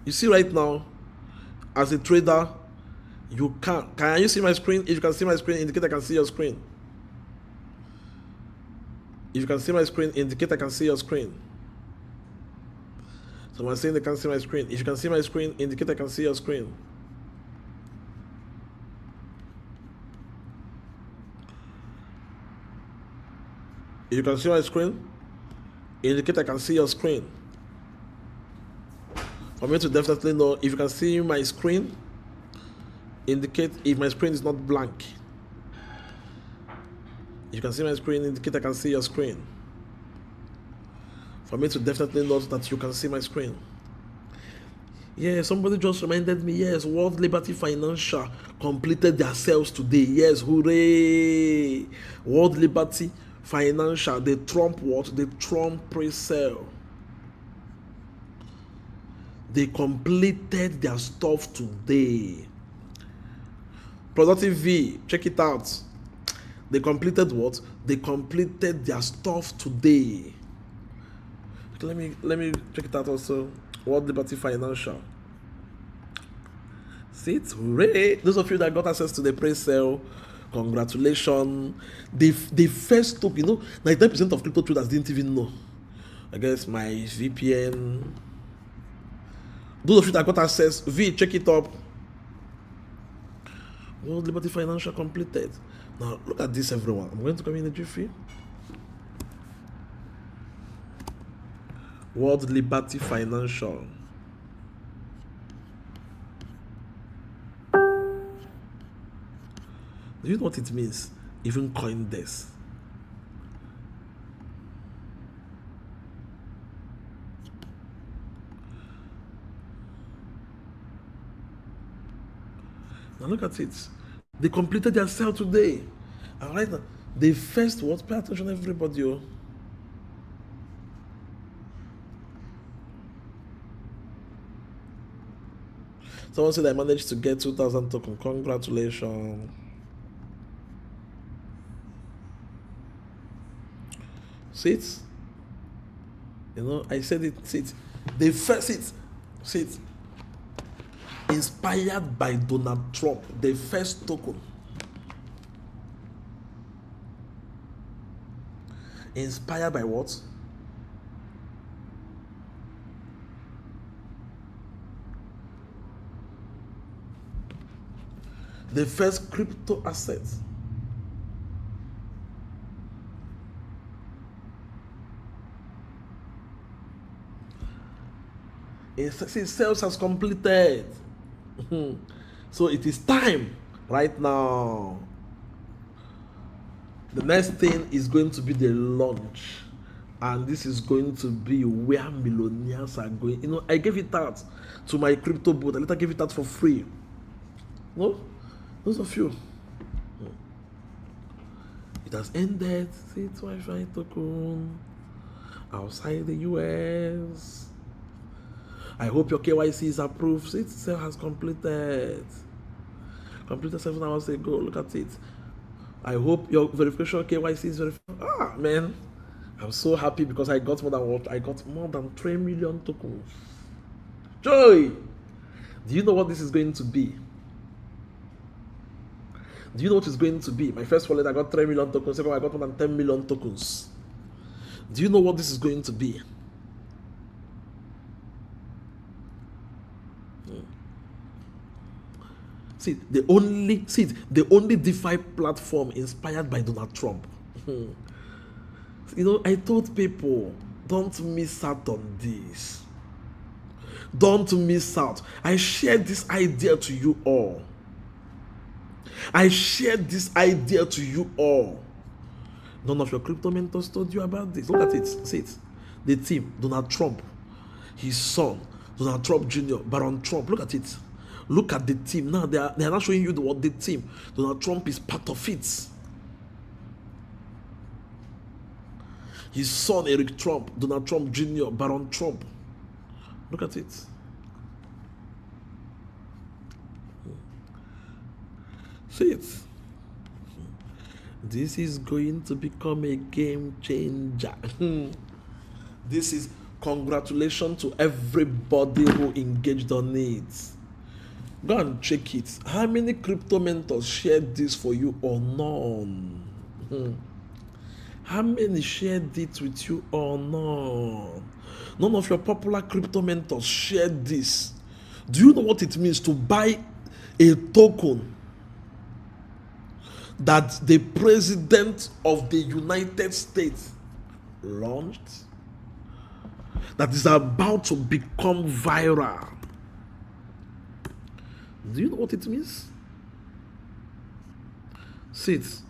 you see right now, as a trader, you can you see my screen? If you can see my screen, indicate I can see your screen. If you can see my screen, indicate I can see your screen. Someone saying they can see my screen. If you can see my screen, indicate I can see your screen. If you can see my screen, indicate I can see your screen. For me to definitely know if you can see my screen, indicate if my screen is not blank. If you can see my screen, indicate I can see your screen. For me to definitely know that you can see my screen. Yeah, somebody just reminded me, yes, World Liberty Financial completed their sales today. Yes, hooray! World Liberty Financial, the Trump what? The Trump pre-sale. They completed their stuff today. Productive V, check it out. They completed what? They completed their stuff today. Let me check it out also. World Liberty Financial. See it? Hooray! Those of you that got access to the pre-sale, congratulations. The first took, 99% of crypto traders didn't even know. I guess my VPN. Those of you that got access, V, check it up. World Liberty Financial completed. Now look at this, everyone. I'm going to come in a jiffy. World Liberty Financial. Do you know what it means? Even coin this. Now look at it. They completed their sale today. And right now, the first what? Pay attention, everybody. Oh. Someone said I managed to get 2,000 tokens. Congratulations. See it? I said it. See it. The first see it. Inspired by Donald Trump, the first token. Inspired by what? The first crypto asset. Sales has completed. So it is time right now. The next thing is going to be the launch, and this is going to be where millionaires are going. I gave it out to my crypto bot. I later gave it out for free. No, those of you. It has ended. See, it's Wi-Fi token outside the US. I hope your KYC is approved. See, it sale has completed. Completed 7 hours ago. Look at it. I hope your verification KYC is verified. Ah, man. I'm so happy because I got more than what? I got more than 3 million tokens. Joy! Do you know what this is going to be? Do you know what it's going to be? My first wallet, I got 3 million tokens. Second, I got more than 10 million tokens. Do you know what this is going to be? See, the only DeFi platform inspired by Donald Trump. I told people, don't miss out on this. Don't miss out. I shared this idea to you all. I shared this idea to you all. None of your crypto mentors told you about this. Look at it. See it. The team, Donald Trump, his son, Donald Trump Jr., Baron Trump. Look at it. Look at the team. Now they are not showing you what the team. Donald Trump is part of it. His son, Eric Trump, Donald Trump Jr., Baron Trump. Look at it. See it. This is going to become a game changer. This is congratulations to everybody who engaged on it. Go and check it. How many crypto mentors shared this for you or none? How many shared it with you or none? None of your popular crypto mentors shared this. Do you know what it means to buy a token that the president of the United States launched, that is about to become viral? Do you know what it means? See it.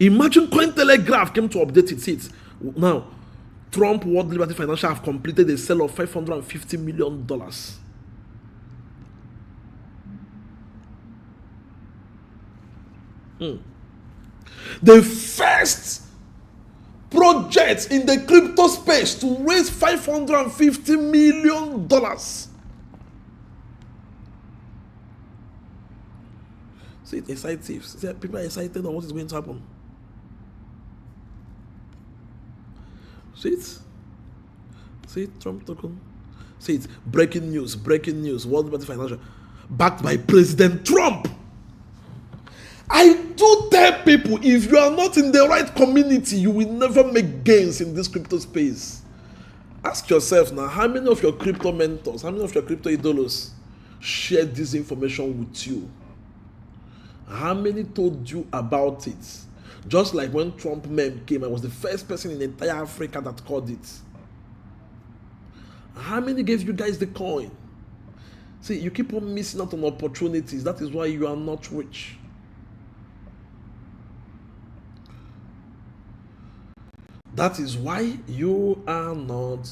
Imagine Cointelegraph came to update it. See it. Now, Trump World Liberty Financial have completed a sale of $550 million. The first project in the crypto space to raise $550 million. See, it excites. See, people are excited on what is going to happen. See it, Trump token. See it, breaking news, World Liberty Financial, backed by President Trump. I do tell people, if you are not in the right community, you will never make gains in this crypto space. Ask yourself now, how many of your crypto mentors, how many of your crypto idols shared this information with you? How many told you about it? Just like when Trump meme came, I was the first person in entire Africa that called it. How many gave you guys the coin? See, you keep on missing out on opportunities. That is why you are not rich. That is why you are not.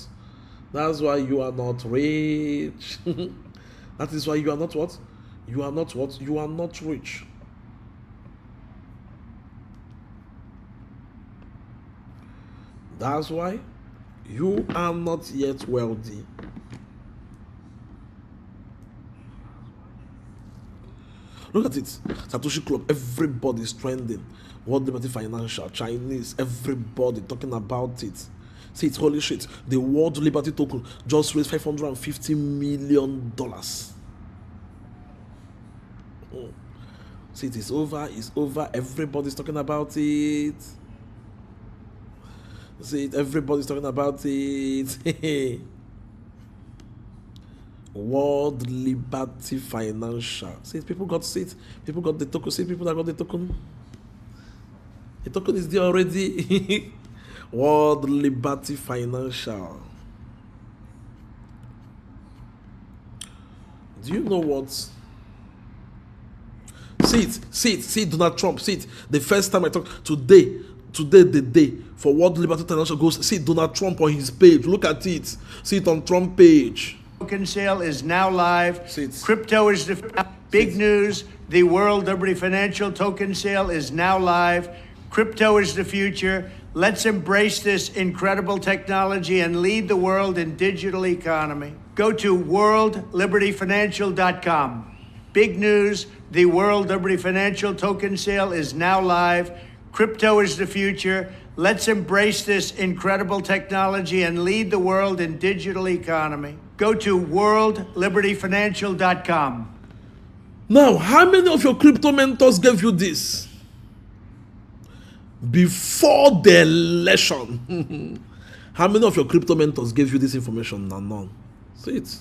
That's why you are not rich. That is why you are not what? You are not what? You are not rich. That's why you are not yet wealthy. Look at it. Satoshi Club, everybody is trending. World Liberty Financial, Chinese, everybody talking about it. See, it's holy shit. The World Liberty token just raised $550 million. See, it is over, it's over. Everybody's talking about it. See, everybody's talking about it. World Liberty Financial. See, people got it. People got the token. See, people that got the token. The token is there already. World Liberty Financial. Do you know what? See it, Donald Trump. See it. The first time I talk today, the day for World Liberty Financial goes. See Donald Trump on his page. Look at it. See it on Trump page. Token sale is now live. See it. Crypto is the big news. The World Liberty Financial token sale is now live. Crypto is the future. Let's embrace this incredible technology and lead the world in digital economy. Go to worldlibertyfinancial.com. Big news. The World Liberty Financial token sale is now live. Crypto is the future. Let's embrace this incredible technology and lead the world in digital economy. Go to worldlibertyfinancial.com. Now, how many of your crypto mentors gave you this? Before the election. How many of your crypto mentors gave you this information? None. See it.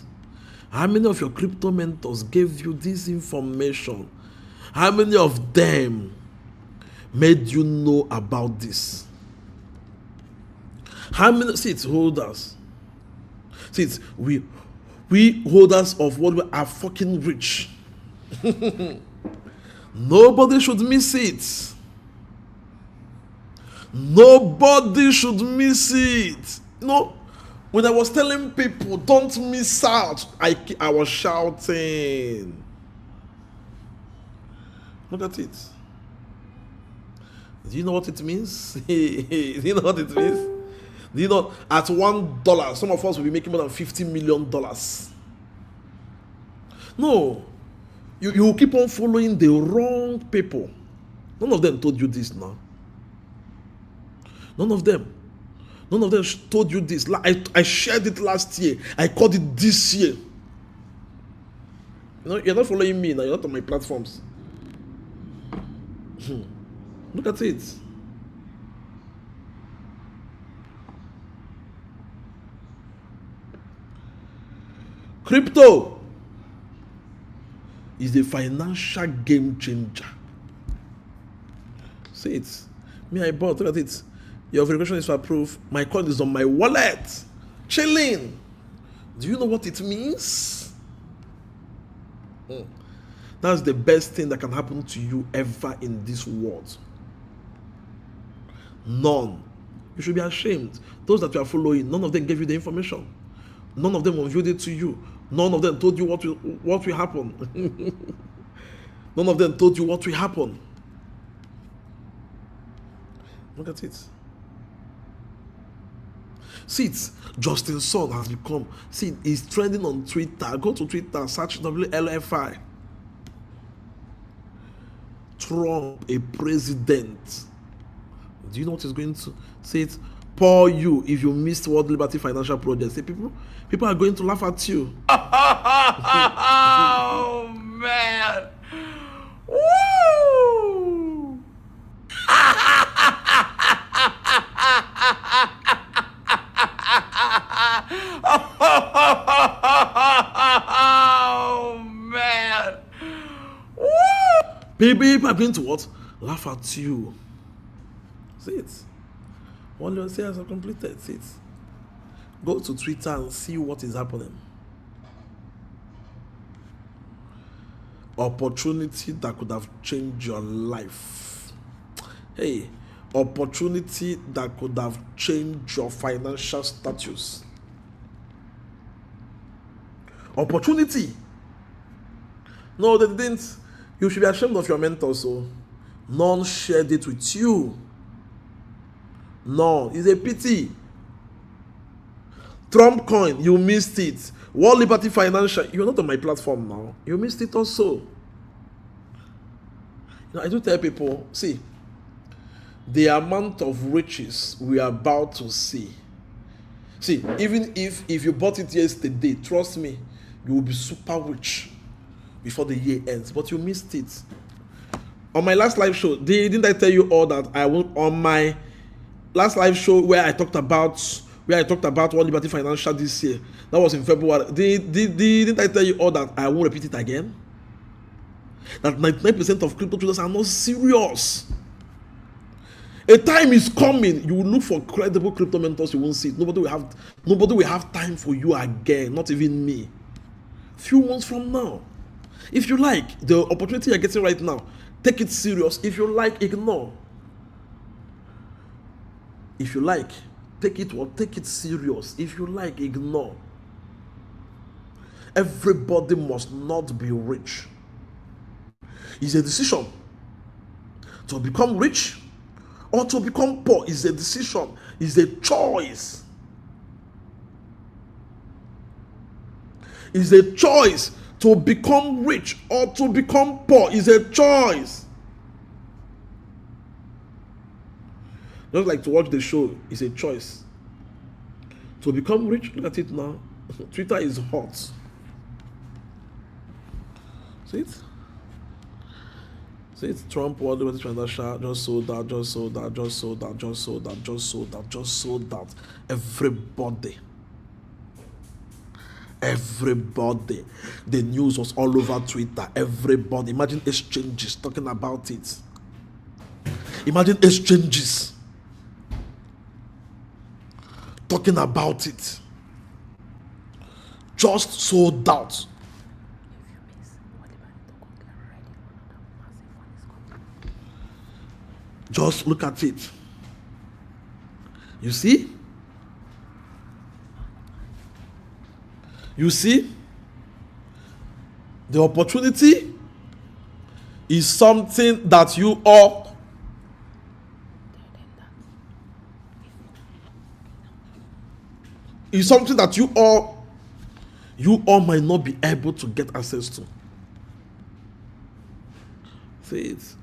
How many of your crypto mentors gave you this information? How many of them made you know about this? How many seats holders? Seats we holders of what we are fucking rich. Nobody should miss it. Nobody should miss it. No, when I was telling people don't miss out, I was shouting. Look at it. Do you know what it means? Do you know what it means? Do you know at $1, some of us will be making more than $50 million? No, you keep on following the wrong people. None of them told you this now. None of them told you this. I shared it last year. I called it this year. You're not following me now. You're not on my platforms. Look at it. Crypto is a financial game changer. See it. Me, I bought. Look at it. Your verification is approved. My coin is on my wallet. Chilling. Do you know what it means? That's the best thing that can happen to you ever in this world. None. You should be ashamed. Those that you are following, none of them gave you the information. None of them unveiled it to you. None of them told you what will happen. None of them told you what will happen. Look at it. See it. Justin Sun has become. See, he's trending on Twitter. Go to Twitter, search WLFI. Trump, a president. Do you know what he's going to say? It. Poor you if you missed World Liberty Financial Project. See, people are going to laugh at you. Oh man! Woo! Oh man! Woo! People are going to what? Laugh at you. See it. One your sales are completed. See it. Go to Twitter and see what is happening. Opportunity that could have changed your life. Hey, opportunity that could have changed your financial status. Opportunity. No, they didn't. You should be ashamed of your mentor, so none shared it with you. No, it's a pity. Trump coin, you missed it. World Liberty Financial, you're not on my platform now. You missed it also. I do tell people, see, the amount of riches we are about to see. See, even if you bought it yesterday, trust me, you will be super rich before the year ends. But you missed it. On my last live show, didn't I tell you all that I will on my last live show where I talked about World Liberty Financial this year? That was in February. Didn't I tell you all that I won't repeat it again? That 99% of crypto traders are not serious. A time is coming. You will look for credible crypto mentors. You won't see it. Nobody will have time for you again. Not even me. Few months from now. If you like the opportunity you're getting right now, take it serious. If you like, ignore. If you like, take it serious. If you like, ignore. Everybody must not be rich. It's a decision. To become rich or to become poor is a decision. It's a choice. It's a choice. To become rich or to become poor is a choice. Just like to watch the show is a choice. To become rich, look at it now. Twitter is hot. See it? See it? Trump World Liberty Financial just sold that, just sold that, just sold that, just sold that, just sold that, just sold that. Everybody. The news was all over Twitter. Everybody. Imagine exchanges talking about it. Imagine exchanges talking about it. Just sold out. Just look at it. You see? You see? The opportunity is something that you all might not be able to get access to. See it.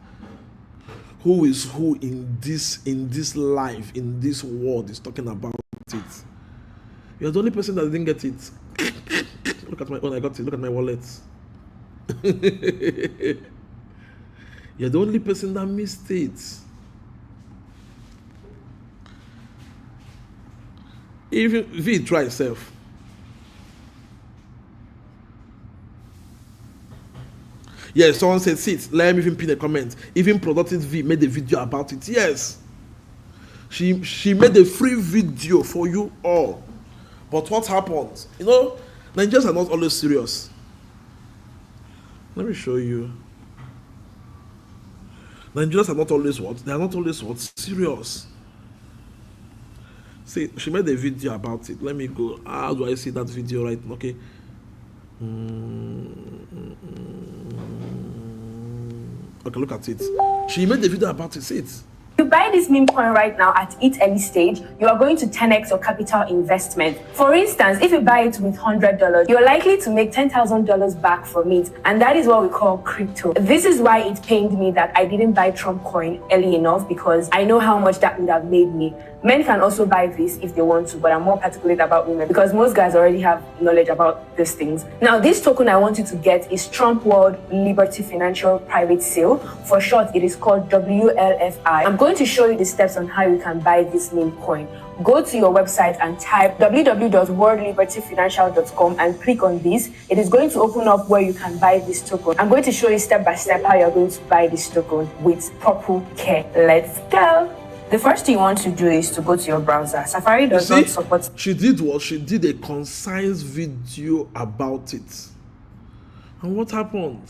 who is who in this life, in this world is talking about it. You're the only person that didn't get it. Look at my own, I got it. Look at my wallet. You're the only person that missed it. Even V, try yourself. Yes, someone said, sit, let me even pin a comment. Even Productive V made a video about it. Yes. She made a free video for you all. But what happened? You know, Nigerians are not always serious. Let me show you. Nigerians are not always what? They are not always what? Serious. See, she made a video about it. Let me go. How do I see that video right now? Okay. Okay, look at it. She made a video about it. See it. You buy this meme coin right now at its early stage, you are going to 10x your capital investment. For instance, if you buy it with $100, you're likely to make $10,000 back from it, and that is what we call crypto. This is why it pained me that I didn't buy Trump coin early enough, because I know how much that would have made me. Men can also buy this if they want to, but I'm more particular about women because most guys already have knowledge about these things. Now, this token I want you to get is Trump World Liberty Financial Private Sale. For short, it is called WLFI. I'm going to show you the steps on how you can buy this meme coin. Go to your website and type www.worldlibertyfinancial.com and click on this. It is going to open up where you can buy this token. I'm going to show you step by step how you're going to buy this token with proper care. Let's go. The first thing you want to do is to go to your browser. Safari does not support. She did what? She did a concise video about it. And what happened?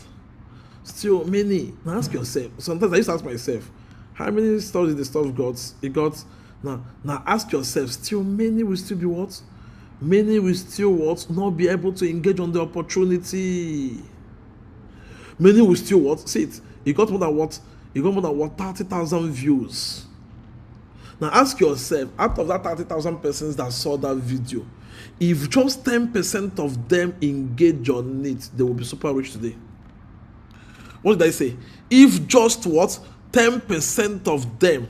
Still many. Now ask yourself. Sometimes I used to ask myself, how many stores did the stuff got? It got. Now ask yourself, still many will still be what? Many will still what? Not be able to engage on the opportunity. Many will still what? See it. It got more than what? It got more than what? 30,000 views. Now ask yourself, out of that 30,000 persons that saw that video, if just 10% of them engage on it, they will be super rich today. What did I say? If just what? 10% of them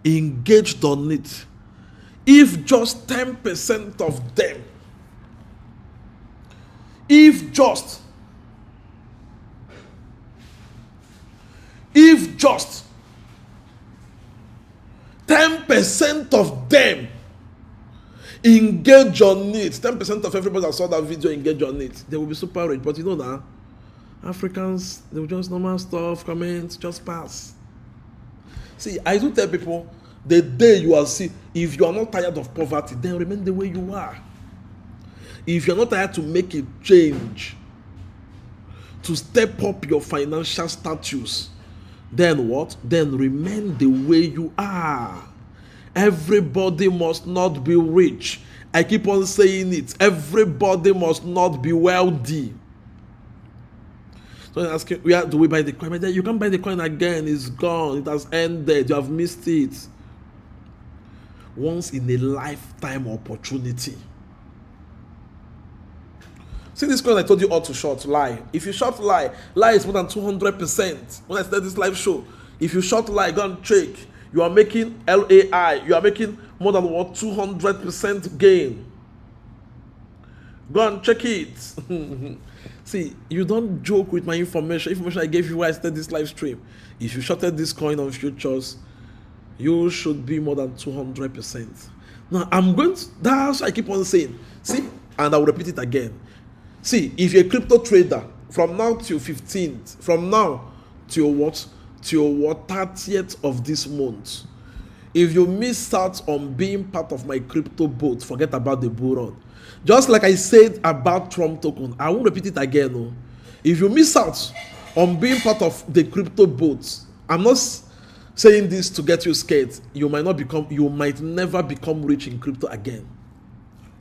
engaged on it. If just 10% of them. If just 10% of them engage on it, 10% of everybody that saw that video engage on it, they will be super rich. But you know that Africans, they will just normal stuff, comment, just pass. See, I do tell people, the day you are see, if you are not tired of poverty, then remain the way you are. If you're not tired to make a change, to step up your financial status, then what? Then remain the way you are. Everybody must not be rich. I keep on saying it. Everybody must not be wealthy. So I ask you, where do we buy the coin? You can't buy the coin again. It's gone. It has ended. You have missed it. Once in a lifetime opportunity. See this coin I told you all to short lie. If you short lie is more than 200%. When I started this live show, if you short lie, go and check. You are making LAI. You are making more than what? 200% gain. Go and check it. See, you don't joke with my information. Information I gave you while I started this live stream. If you shorted this coin on futures, you should be more than 200%. Now I'm going to, that's what I keep on saying. See, and I will repeat it again. See, if you're a crypto trader, from now till 15th, from now till what? Till what 30th of this month, if you miss out on being part of my crypto boat, forget about the bull run. Just like I said about Trump token, I won't repeat it again. No. If you miss out on being part of the crypto boat, I'm not saying this to get you scared. You might never become rich in crypto again.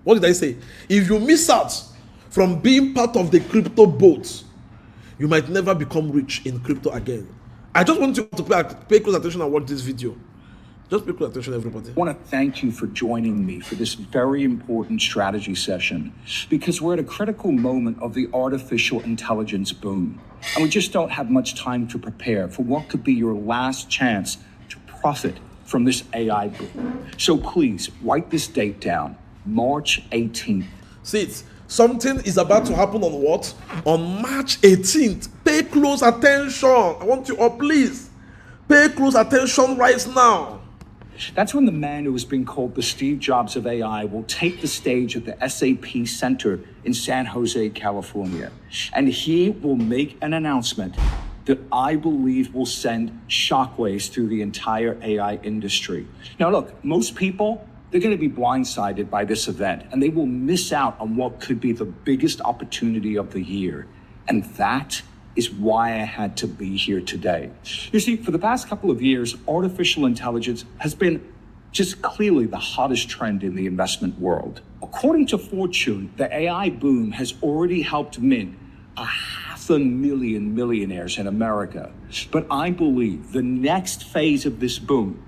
What did I say? If you miss out from being part of the crypto boat, you might never become rich in crypto again. I just want you to pay close attention and watch this video. Just pay close attention, everybody. I want to thank you for joining me for this very important strategy session, because we're at a critical moment of the artificial intelligence boom, and we just don't have much time to prepare for what could be your last chance to profit from this AI boom. So please write this date down, March 18th. See it. Something is about to happen on what? On March 18th. Pay close attention. I want you all, please. Pay close attention right now. That's when the man who has been called the Steve Jobs of AI will take the stage at the SAP Center in San Jose, California. And he will make an announcement that I believe will send shockwaves through the entire AI industry. Now look, most people, they're going to be blindsided by this event, and they will miss out on what could be the biggest opportunity of the year. And that is why I had to be here today. You see, for the past couple of years, artificial intelligence has been just clearly the hottest trend in the investment world. According to Fortune, the AI boom has already helped mint 500,000 millionaires in America. But I believe the next phase of this boom,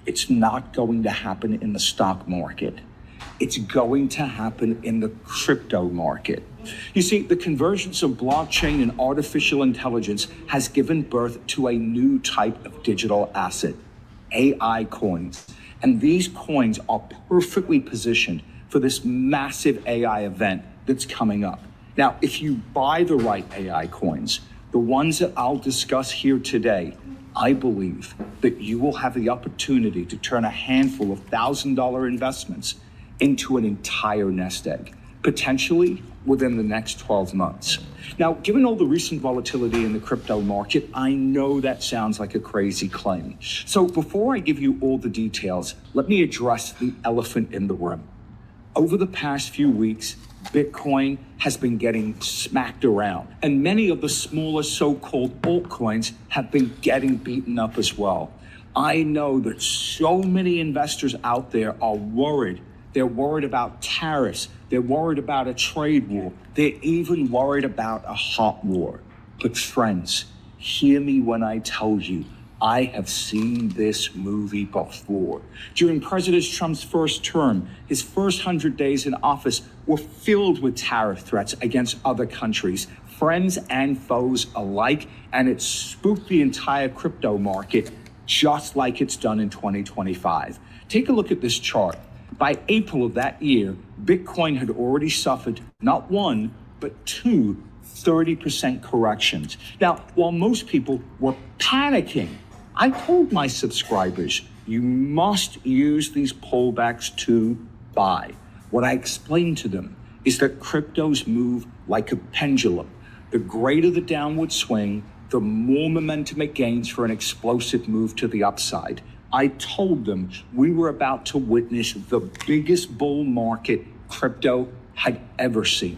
it's not going to happen in the stock market. It's going to happen in the crypto market. You see, the convergence of blockchain and artificial intelligence has given birth to a new type of digital asset, AI coins. And these coins are perfectly positioned for this massive AI event that's coming up. Now, if you buy the right AI coins, the ones that I'll discuss here today, I believe that you will have the opportunity to turn a handful of $1,000 investments into an entire nest egg, potentially within the next 12 months. Now, given all the recent volatility in the crypto market, I know that sounds like a crazy claim. So before I give you all the details, let me address the elephant in the room. Over the past few weeks, Bitcoin has been getting smacked around, and many of the smaller so-called altcoins have been getting beaten up as well. I know that so many investors out there are worried. They're worried about tariffs. They're worried about a trade war. They're even worried about a hot war. But friends, hear me when I tell you, I have seen this movie before. During President Trump's first term, his first 100 days in office were filled with tariff threats against other countries, friends and foes alike, and it spooked the entire crypto market just like it's done in 2025. Take a look at this chart. By April of that year, Bitcoin had already suffered not one, but two 30% corrections. Now, while most people were panicking, I told my subscribers, you must use these pullbacks to buy. What I explained to them is that cryptos move like a pendulum. The greater the downward swing, the more momentum it gains for an explosive move to the upside. I told them we were about to witness the biggest bull market crypto had ever seen.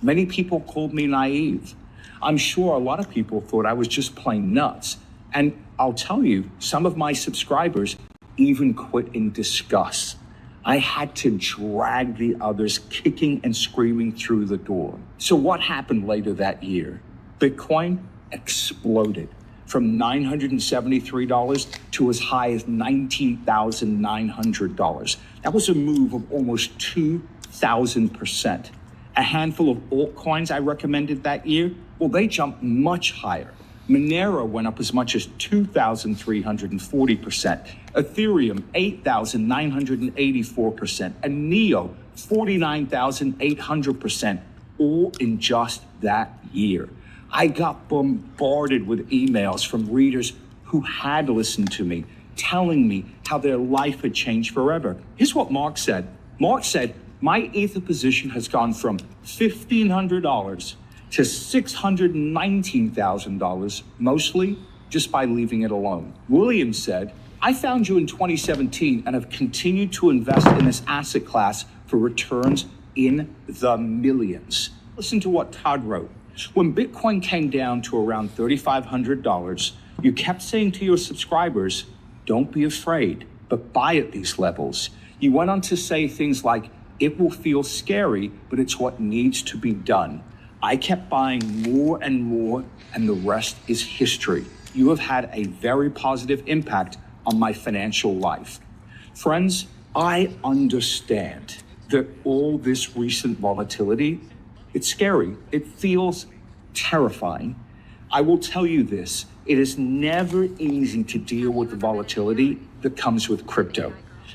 Many people called me naive. I'm sure a lot of people thought I was just plain nuts. And I'll tell you, some of my subscribers even quit in disgust. I had to drag the others kicking and screaming through the door. So what happened later that year? Bitcoin exploded from $973 to as high as $19,900. That was a move of almost 2,000%. A handful of altcoins I recommended that year, well, they jumped much higher. Monero went up as much as 2,340%, Ethereum 8,984%, and Neo 49,800%, all in just that year. I got bombarded with emails from readers who had listened to me, telling me how their life had changed forever. Here's what Mark said. Mark said, my Ether position has gone from $1,500 to $619,000, mostly just by leaving it alone. William said, I found you in 2017 and have continued to invest in this asset class for returns in the millions. Listen to what Todd wrote. When Bitcoin came down to around $3,500, you kept saying to your subscribers, don't be afraid, but buy at these levels. You went on to say things like, it will feel scary, but it's what needs to be done. I kept buying more and more, and the rest is history. You have had a very positive impact on my financial life. Friends, I understand that all this recent volatility, it's scary. It feels terrifying. I will tell you this, it is never easy to deal with the volatility that comes with crypto.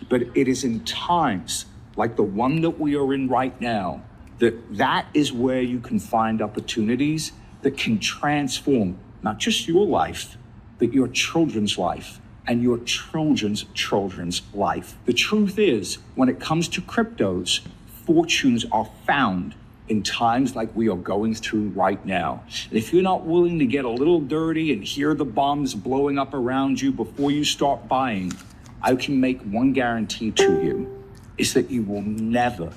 But it is in times like the one that we are in right now that is where you can find opportunities that can transform not just your life, but your children's life and your children's life. The truth is, when it comes to cryptos, fortunes are found in times like we are going through right now. And if you're not willing to get a little dirty and hear the bombs blowing up around you before you start buying, I can make one guarantee to you, is that you will never,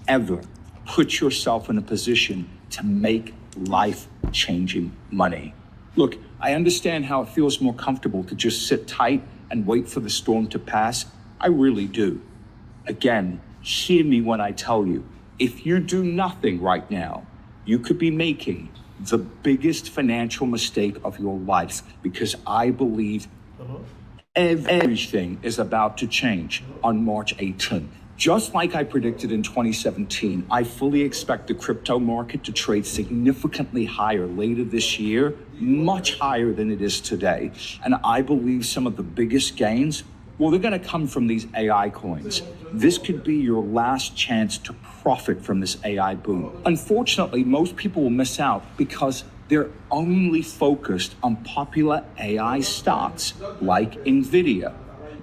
ever put yourself in a position to make life-changing money. Look, I understand how it feels more comfortable to just sit tight and wait for the storm to pass. I really do. Again, hear me when I tell you, if you do nothing right now, you could be making the biggest financial mistake of your life, because I believe everything is about to change on March 18th. Just like I predicted in 2017, I fully expect the crypto market to trade significantly higher later this year, much higher than it is today. And I believe some of the biggest gains, well, they're going to come from these AI coins. This could be your last chance to profit from this AI boom. Unfortunately, most people will miss out because they're only focused on popular AI stocks like NVIDIA.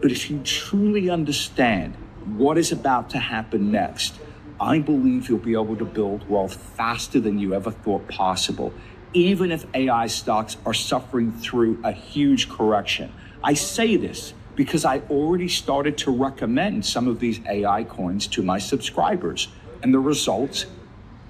But if you truly understand what is about to happen next, I believe you'll be able to build wealth faster than you ever thought possible, even if AI stocks are suffering through a huge correction. I say this because I already started to recommend some of these AI coins to my subscribers, and the results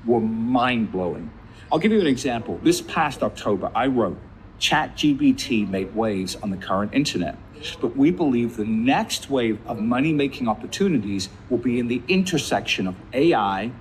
were mind-blowing. I'll give you an example. This past October, I wrote, ChatGPT made waves on the current internet, but we believe the next wave of money-making opportunities will be in the intersection of AI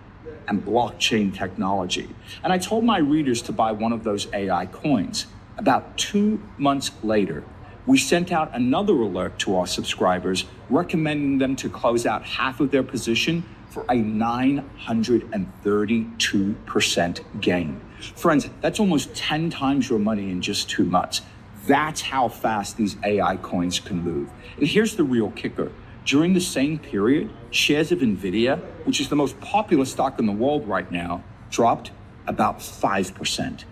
and blockchain technology. And I told my readers to buy one of those AI coins. About 2 months later, we sent out another alert to our subscribers, recommending them to close out half of their position for a 932% gain. Friends, that's almost 10 times your money in just 2 months. That's how fast these AI coins can move. And here's the real kicker. During the same period, shares of NVIDIA, which is the most popular stock in the world right now, dropped about 5%.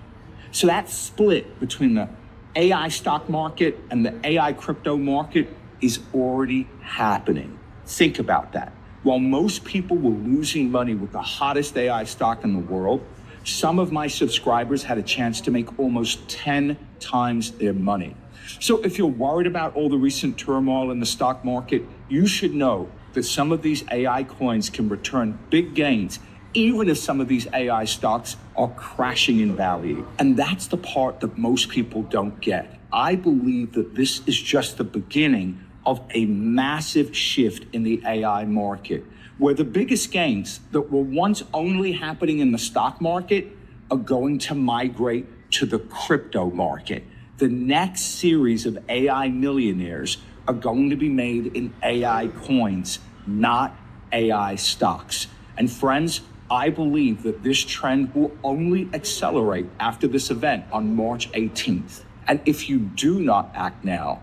So that split between the AI stock market and the AI crypto market is already happening. Think about that. While most people were losing money with the hottest AI stock in the world, some of my subscribers had a chance to make almost 10 times their money. So if you're worried about all the recent turmoil in the stock market, you should know that some of these AI coins can return big gains, even if some of these AI stocks are crashing in value. And that's the part that most people don't get. I believe that this is just the beginning of a massive shift in the AI market, where the biggest gains that were once only happening in the stock market are going to migrate to the crypto market. The next series of AI millionaires are going to be made in AI coins, not AI stocks. And friends, I believe that this trend will only accelerate after this event on March 18th. And if you do not act now,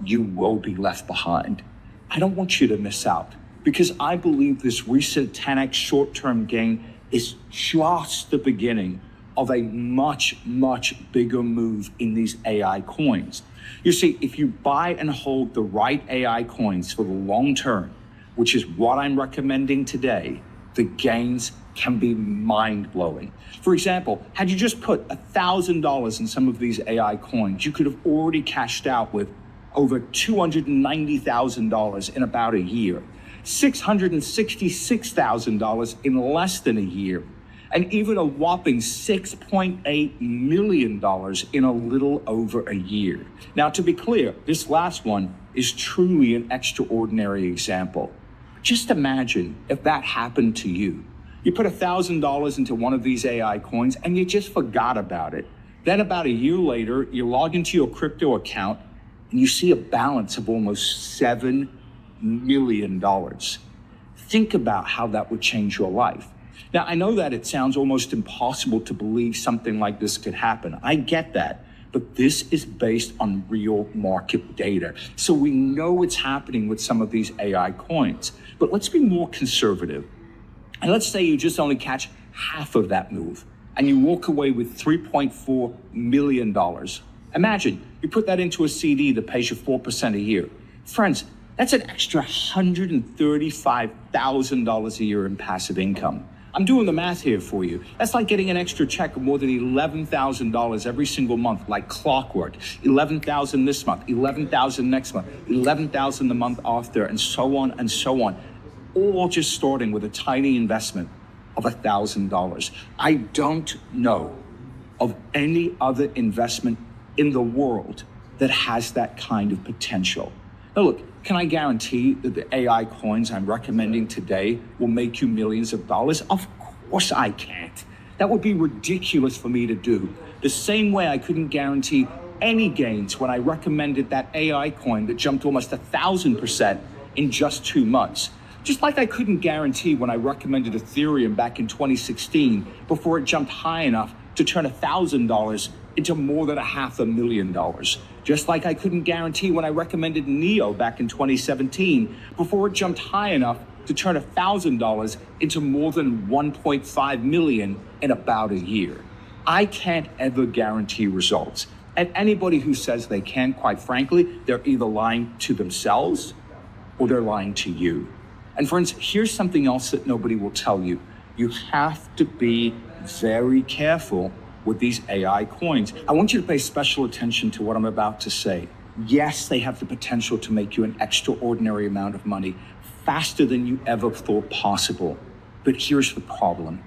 you will be left behind. I don't want you to miss out, because I believe this recent 10x short-term gain is just the beginning of a much, much bigger move in these AI coins. You see, if you buy and hold the right AI coins for the long term, which is what I'm recommending today, the gains can be mind-blowing. For example, had you just put $1,000 in some of these AI coins, you could have already cashed out with over $290,000 in about a year, $666,000 in less than a year, and even a whopping $6.8 million in a little over a year. Now, to be clear, this last one is truly an extraordinary example. Just imagine if that happened to you. You put $1,000 into one of these AI coins and you just forgot about it. Then about a year later, you log into your crypto account and you see a balance of almost $7 million. Think about how that would change your life. Now, I know that it sounds almost impossible to believe something like this could happen. I get that. But this is based on real market data. So we know it's happening with some of these AI coins. But let's be more conservative. And let's say you just only catch half of that move and you walk away with $3.4 million. Imagine you put that into a CD that pays you 4% a year. Friends, that's an extra $135,000 a year in passive income. I'm doing the math here for you. That's like getting an extra check of more than $11,000 every single month, like clockwork. $11,000 this month, $11,000 next month, $11,000 the month after, and so on and so on. All just starting with a tiny investment of $1,000. I don't know of any other investment in the world that has that kind of potential. Now look, can I guarantee that the AI coins I'm recommending today will make you millions of dollars? Of course I can't. That would be ridiculous for me to do. The same way I couldn't guarantee any gains when I recommended that AI coin that jumped almost 1,000% in just 2 months. Just like I couldn't guarantee when I recommended Ethereum back in 2016 before it jumped high enough to turn $1,000 into more than $500,000. Just like I couldn't guarantee when I recommended NEO back in 2017 before it jumped high enough to turn $1,000 into more than 1.5 million in about a year. I can't ever guarantee results. And anybody who says they can, quite frankly, they're either lying to themselves or they're lying to you. And friends, here's something else that nobody will tell you. You have to be very careful with these AI coins. I want you to pay special attention to what I'm about to say. Yes, they have the potential to make you an extraordinary amount of money, faster than you ever thought possible. But here's the problem.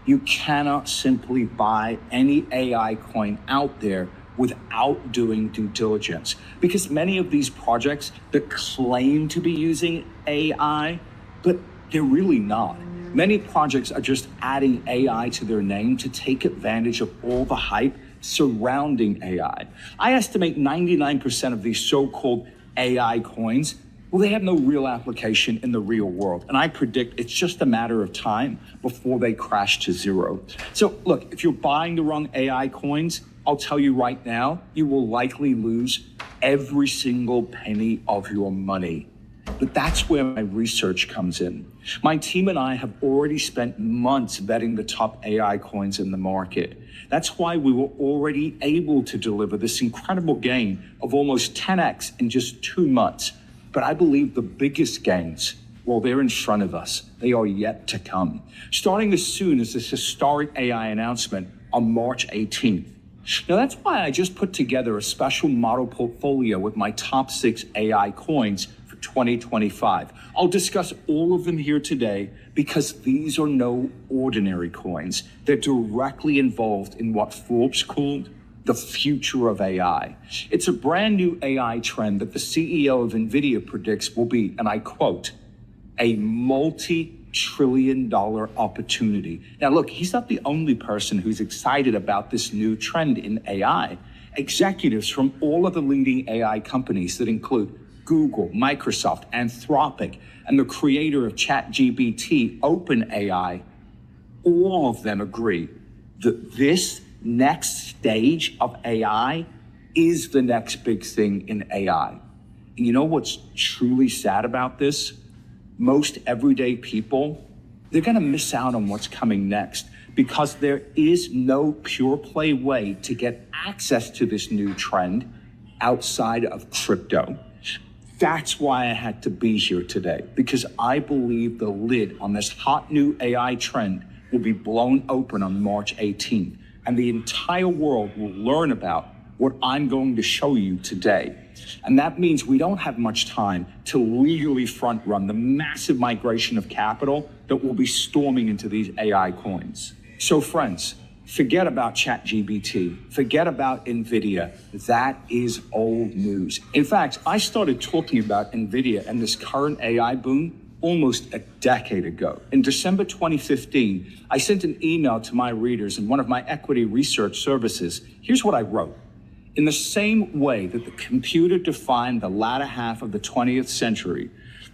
You cannot simply buy any AI coin out there without doing due diligence, because many of these projects that claim to be using AI, but they're really not. Many projects are just adding AI to their name to take advantage of all the hype surrounding AI. I estimate 99% of these so-called AI coins, well, they have no real application in the real world. And I predict it's just a matter of time before they crash to zero. So look, if you're buying the wrong AI coins, I'll tell you right now, you will likely lose every single penny of your money. But that's where my research comes in. My team and I have already spent months vetting the top AI coins in the market. That's why we were already able to deliver this incredible gain of almost 10x in just 2 months. But I believe the biggest gains, well, they're in front of us. They are yet to come. Starting as soon as this historic AI announcement on March 18th. Now, that's why I just put together a special model portfolio with my top 6 AI coins for 2025. I'll discuss all of them here today because these are no ordinary coins. They're directly involved in what Forbes called the future of AI. It's a brand new AI trend that the CEO of NVIDIA predicts will be, and I quote, a multi-trillion-dollar opportunity. Now look, he's not the only person who's excited about this new trend in AI. Executives from all of the leading AI companies that include Google, Microsoft, Anthropic, and the creator of ChatGPT, OpenAI, all of them agree that this next stage of AI is the next big thing in AI. And you know what's truly sad about this? Most everyday people, they're going to miss out on what's coming next because there is no pure play way to get access to this new trend outside of crypto. That's why I had to be here today, because I believe the lid on this hot new AI trend will be blown open on March 18th, and the entire world will learn about what I'm going to show you today. And that means we don't have much time to legally front run the massive migration of capital that will be storming into these AI coins. So friends, forget about ChatGPT, forget about NVIDIA. That is old news. In fact, I started talking about NVIDIA and this current AI boom almost a decade ago. In December 2015, I sent an email to my readers in one of my equity research services. Here's what I wrote. In the same way that the computer defined the latter half of the 20th century,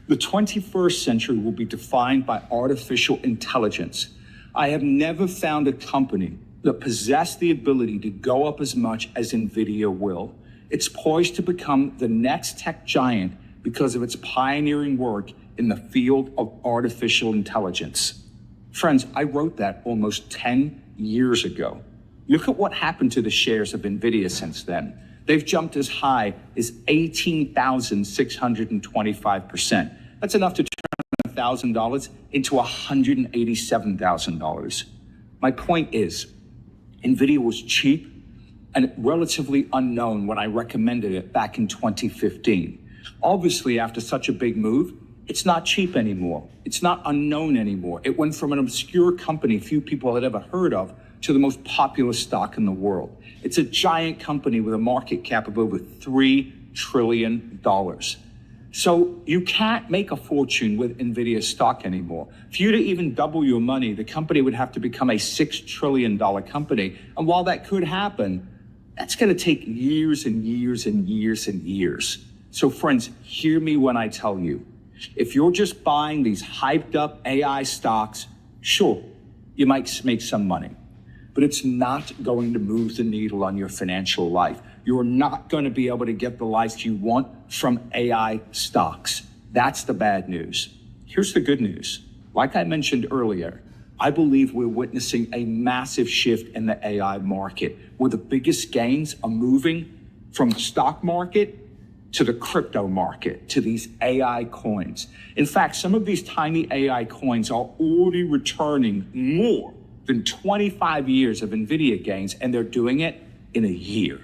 the 21st century will be defined by artificial intelligence. I have never found a company that possessed the ability to go up as much as NVIDIA will. It's poised to become the next tech giant because of its pioneering work in the field of artificial intelligence. Friends, I wrote that almost 10 years ago. Look at what happened to the shares of NVIDIA since then. They've jumped as high as 18,625%. That's enough to turn $1,000 into $187,000. My point is, NVIDIA was cheap and relatively unknown when I recommended it back in 2015. Obviously, after such a big move, it's not cheap anymore. It's not unknown anymore. It went from an obscure company few people had ever heard of to the most popular stock in the world. It's a giant company with a market cap of over $3 trillion. So you can't make a fortune with NVIDIA stock anymore. For you to even double your money, the company would have to become a $6 trillion company. And while that could happen, that's going to take years and years and years and years. So friends, hear me when I tell you, if you're just buying these hyped up AI stocks, sure, you might make some money, but it's not going to move the needle on your financial life. You're not going to be able to get the life you want from AI stocks. That's the bad news. Here's the good news. Like I mentioned earlier, I believe we're witnessing a massive shift in the AI market, where the biggest gains are moving from the stock market to the crypto market, to these AI coins. In fact, some of these tiny AI coins are already returning more than 25 years of NVIDIA gains, and they're doing it in a year.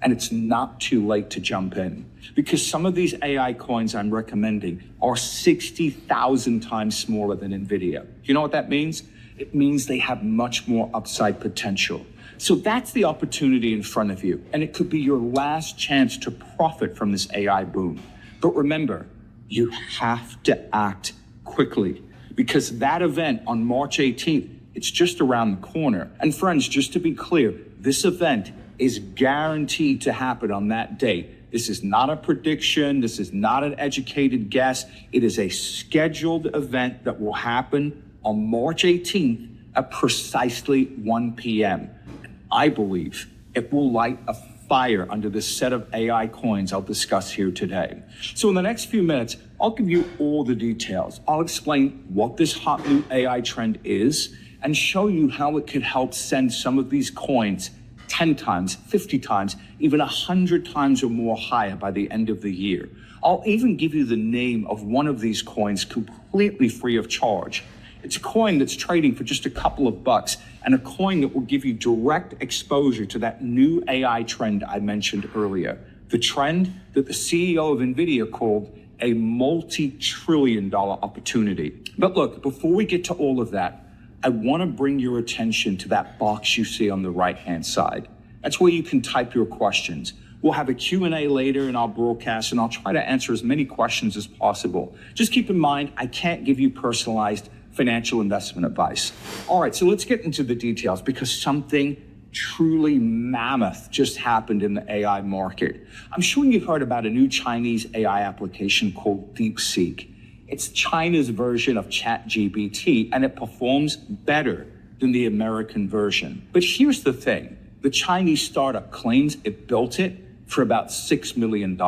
And it's not too late to jump in, because some of these AI coins I'm recommending are 60,000 times smaller than NVIDIA. You know what that means? It means they have much more upside potential. So that's the opportunity in front of you, and it could be your last chance to profit from this AI boom. But remember, you have to act quickly, because that event on March 18th, it's just around the corner. And friends, just to be clear, this event is guaranteed to happen on that date. This is not a prediction. This is not an educated guess. It is a scheduled event that will happen on March 18th at precisely 1 p.m. I believe it will light a fire under this set of AI coins I'll discuss here today. So in the next few minutes, I'll give you all the details. I'll explain what this hot new AI trend is and show you how it could help send some of these coins 10 times, 50 times, even 100 times or more higher by the end of the year. I'll even give you the name of one of these coins completely free of charge. It's a coin that's trading for just a couple of bucks, and a coin that will give you direct exposure to that new AI trend I mentioned earlier. The trend that the CEO of NVIDIA called a multi-trillion-dollar opportunity. But look, before we get to all of that, I want to bring your attention to that box you see on the right-hand side. That's where you can type your questions. We'll have a Q&A later in our broadcast, and I'll try to answer as many questions as possible. Just keep in mind, I can't give you personalized financial investment advice. All right, so let's get into the details, because something truly mammoth just happened in the AI market. I'm sure you've heard about a new Chinese AI application called DeepSeek. It's China's version of ChatGPT, and it performs better than the American version. But here's the thing. The Chinese startup claims it built it for about $6 million,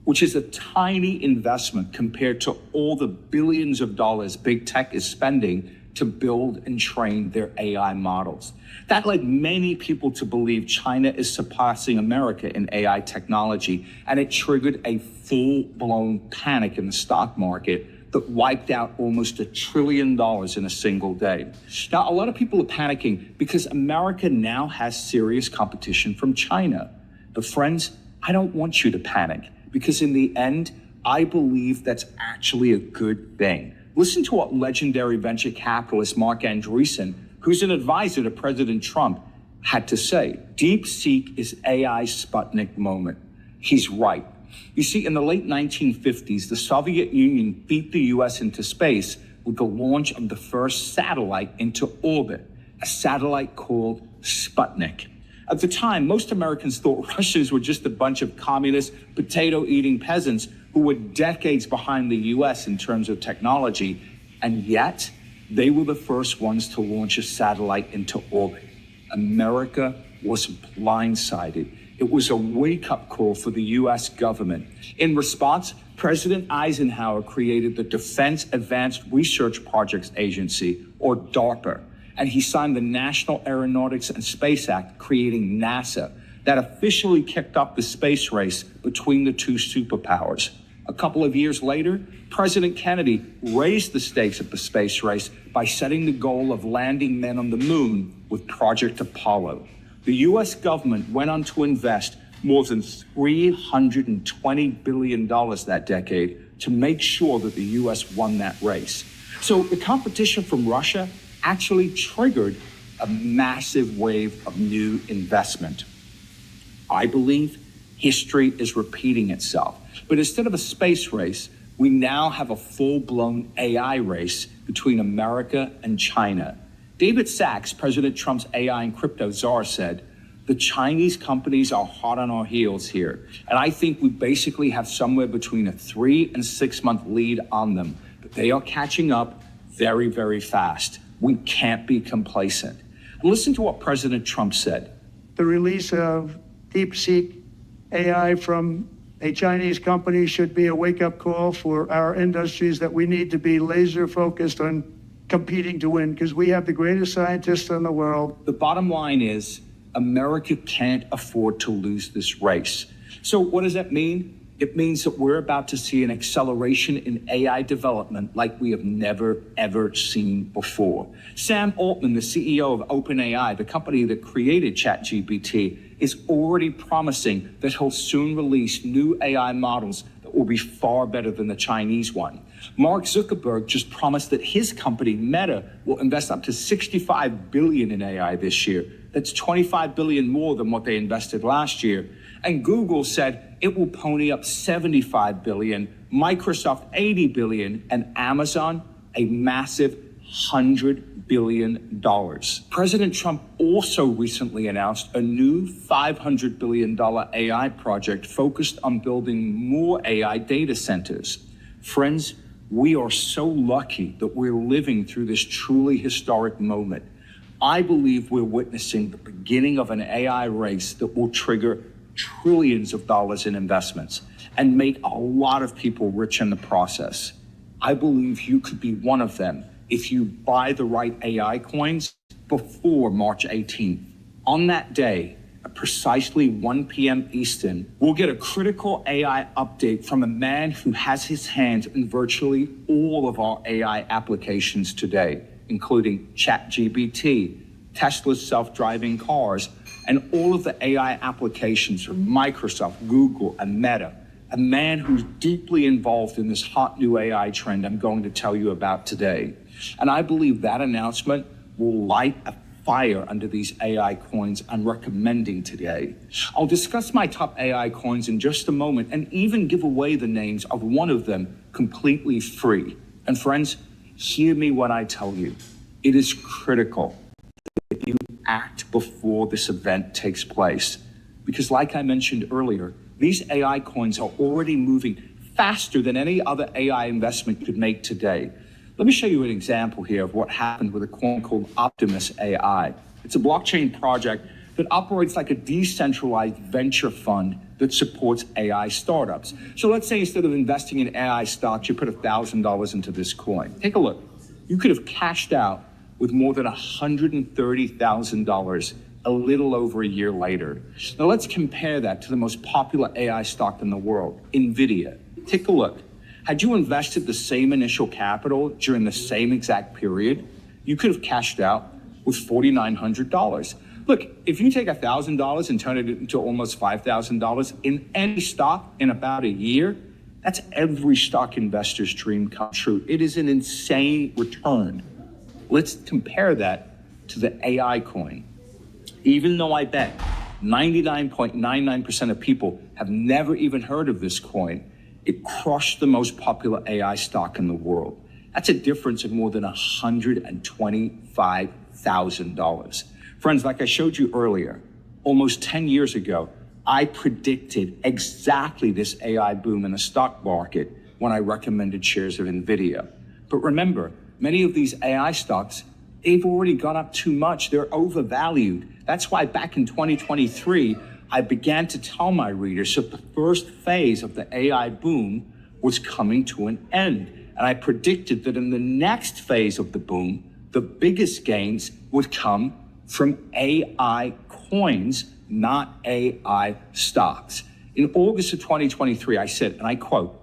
which is a tiny investment compared to all the billions of dollars big tech is spending to build and train their AI models. That led many people to believe China is surpassing America in AI technology, and it triggered a full-blown panic in the stock market that wiped out almost $1 trillion in a single day. Now, a lot of people are panicking because America now has serious competition from China. But friends, I don't want you to panic, because in the end, I believe that's actually a good thing. Listen to what legendary venture capitalist Mark Andreessen, who's an advisor to President Trump, had to say. DeepSeek is AI's Sputnik moment. He's right. You see, in the late 1950s, the Soviet Union beat the US into space with the launch of the first satellite into orbit, a satellite called Sputnik. At the time, most Americans thought Russians were just a bunch of communist, potato-eating peasants who were decades behind the US in terms of technology, and yet they were the first ones to launch a satellite into orbit. America was blindsided. It was a wake-up call for the US government. In response, President Eisenhower created the Defense Advanced Research Projects Agency, or DARPA, and he signed the National Aeronautics and Space Act, creating NASA, that officially kicked off the space race between the two superpowers. A couple of years later, President Kennedy raised the stakes of the space race by setting the goal of landing men on the moon with Project Apollo. The US government went on to invest more than $320 billion that decade to make sure that the US won that race. So the competition from Russia actually triggered a massive wave of new investment. I believe history is repeating itself. But instead of a space race, we now have a full-blown AI race between America and China. David Sachs, President Trump's AI and crypto czar, said, "The Chinese companies are hot on our heels here. And I think we basically have somewhere between a 3 and 6 month lead on them. But they are catching up very, very fast. We can't be complacent." Listen to what President Trump said. The release of DeepSeek AI from a Chinese company should be a wake-up call for our industries that we need to be laser focused on competing to win, because we have the greatest scientists in the world. The bottom line is America can't afford to lose this race. So what does that mean? It means that we're about to see an acceleration in AI development like we have never, ever seen before. Sam Altman, the CEO of OpenAI, the company that created ChatGPT, is already promising that he'll soon release new AI models that will be far better than the Chinese one. Mark Zuckerberg just promised that his company, Meta, will invest up to $65 billion in AI this year. That's $25 billion more than what they invested last year. And Google said it will pony up $75 billion, Microsoft $80 billion, and Amazon a massive $100 billion. President Trump also recently announced a new $500 billion AI project focused on building more AI data centers. Friends, we are so lucky that we're living through this truly historic moment. I believe we're witnessing the beginning of an AI race that will trigger trillions of dollars in investments and make a lot of people rich in the process. I believe you could be one of them if you buy the right AI coins before March 18th. On that day, at precisely 1 p.m. Eastern, we'll get a critical AI update from a man who has his hands in virtually all of our AI applications today, including ChatGPT, Tesla's self-driving cars, and all of the AI applications from Microsoft, Google, and Meta. A man who's deeply involved in this hot new AI trend I'm going to tell you about today. And I believe that announcement will light a fire under these AI coins I'm recommending today. I'll discuss my top AI coins in just a moment and even give away the names of one of them completely free. And friends, hear me when I tell you, it is critical that you act before this event takes place. Because like I mentioned earlier, these AI coins are already moving faster than any other AI investment could make today. Let me show you an example here of what happened with a coin called Optimus AI. It's a blockchain project that operates like a decentralized venture fund that supports AI startups. So let's say instead of investing in AI stocks, you put $1,000 into this coin. Take a look. You could have cashed out with more than $130,000 a little over a year later. Now let's compare that to the most popular AI stock in the world, NVIDIA. Take a look. Had you invested the same initial capital during the same exact period, you could have cashed out with $4,900. Look, if you take $1,000 and turn it into almost $5,000 in any stock in about a year, that's every stock investor's dream come true. It is an insane return. Let's compare that to the AI coin. Even though I bet 99.99% of people have never even heard of this coin, it crushed the most popular AI stock in the world. That's a difference of more than $125,000. Friends, like I showed you earlier, almost 10 years ago, I predicted exactly this AI boom in the stock market when I recommended shares of NVIDIA. But remember, many of these AI stocks, they've already gone up too much. They're overvalued. That's why back in 2023, I began to tell my readers that the first phase of the AI boom was coming to an end. And I predicted that in the next phase of the boom, the biggest gains would come from AI coins, not AI stocks. In August of 2023, I said, and I quote,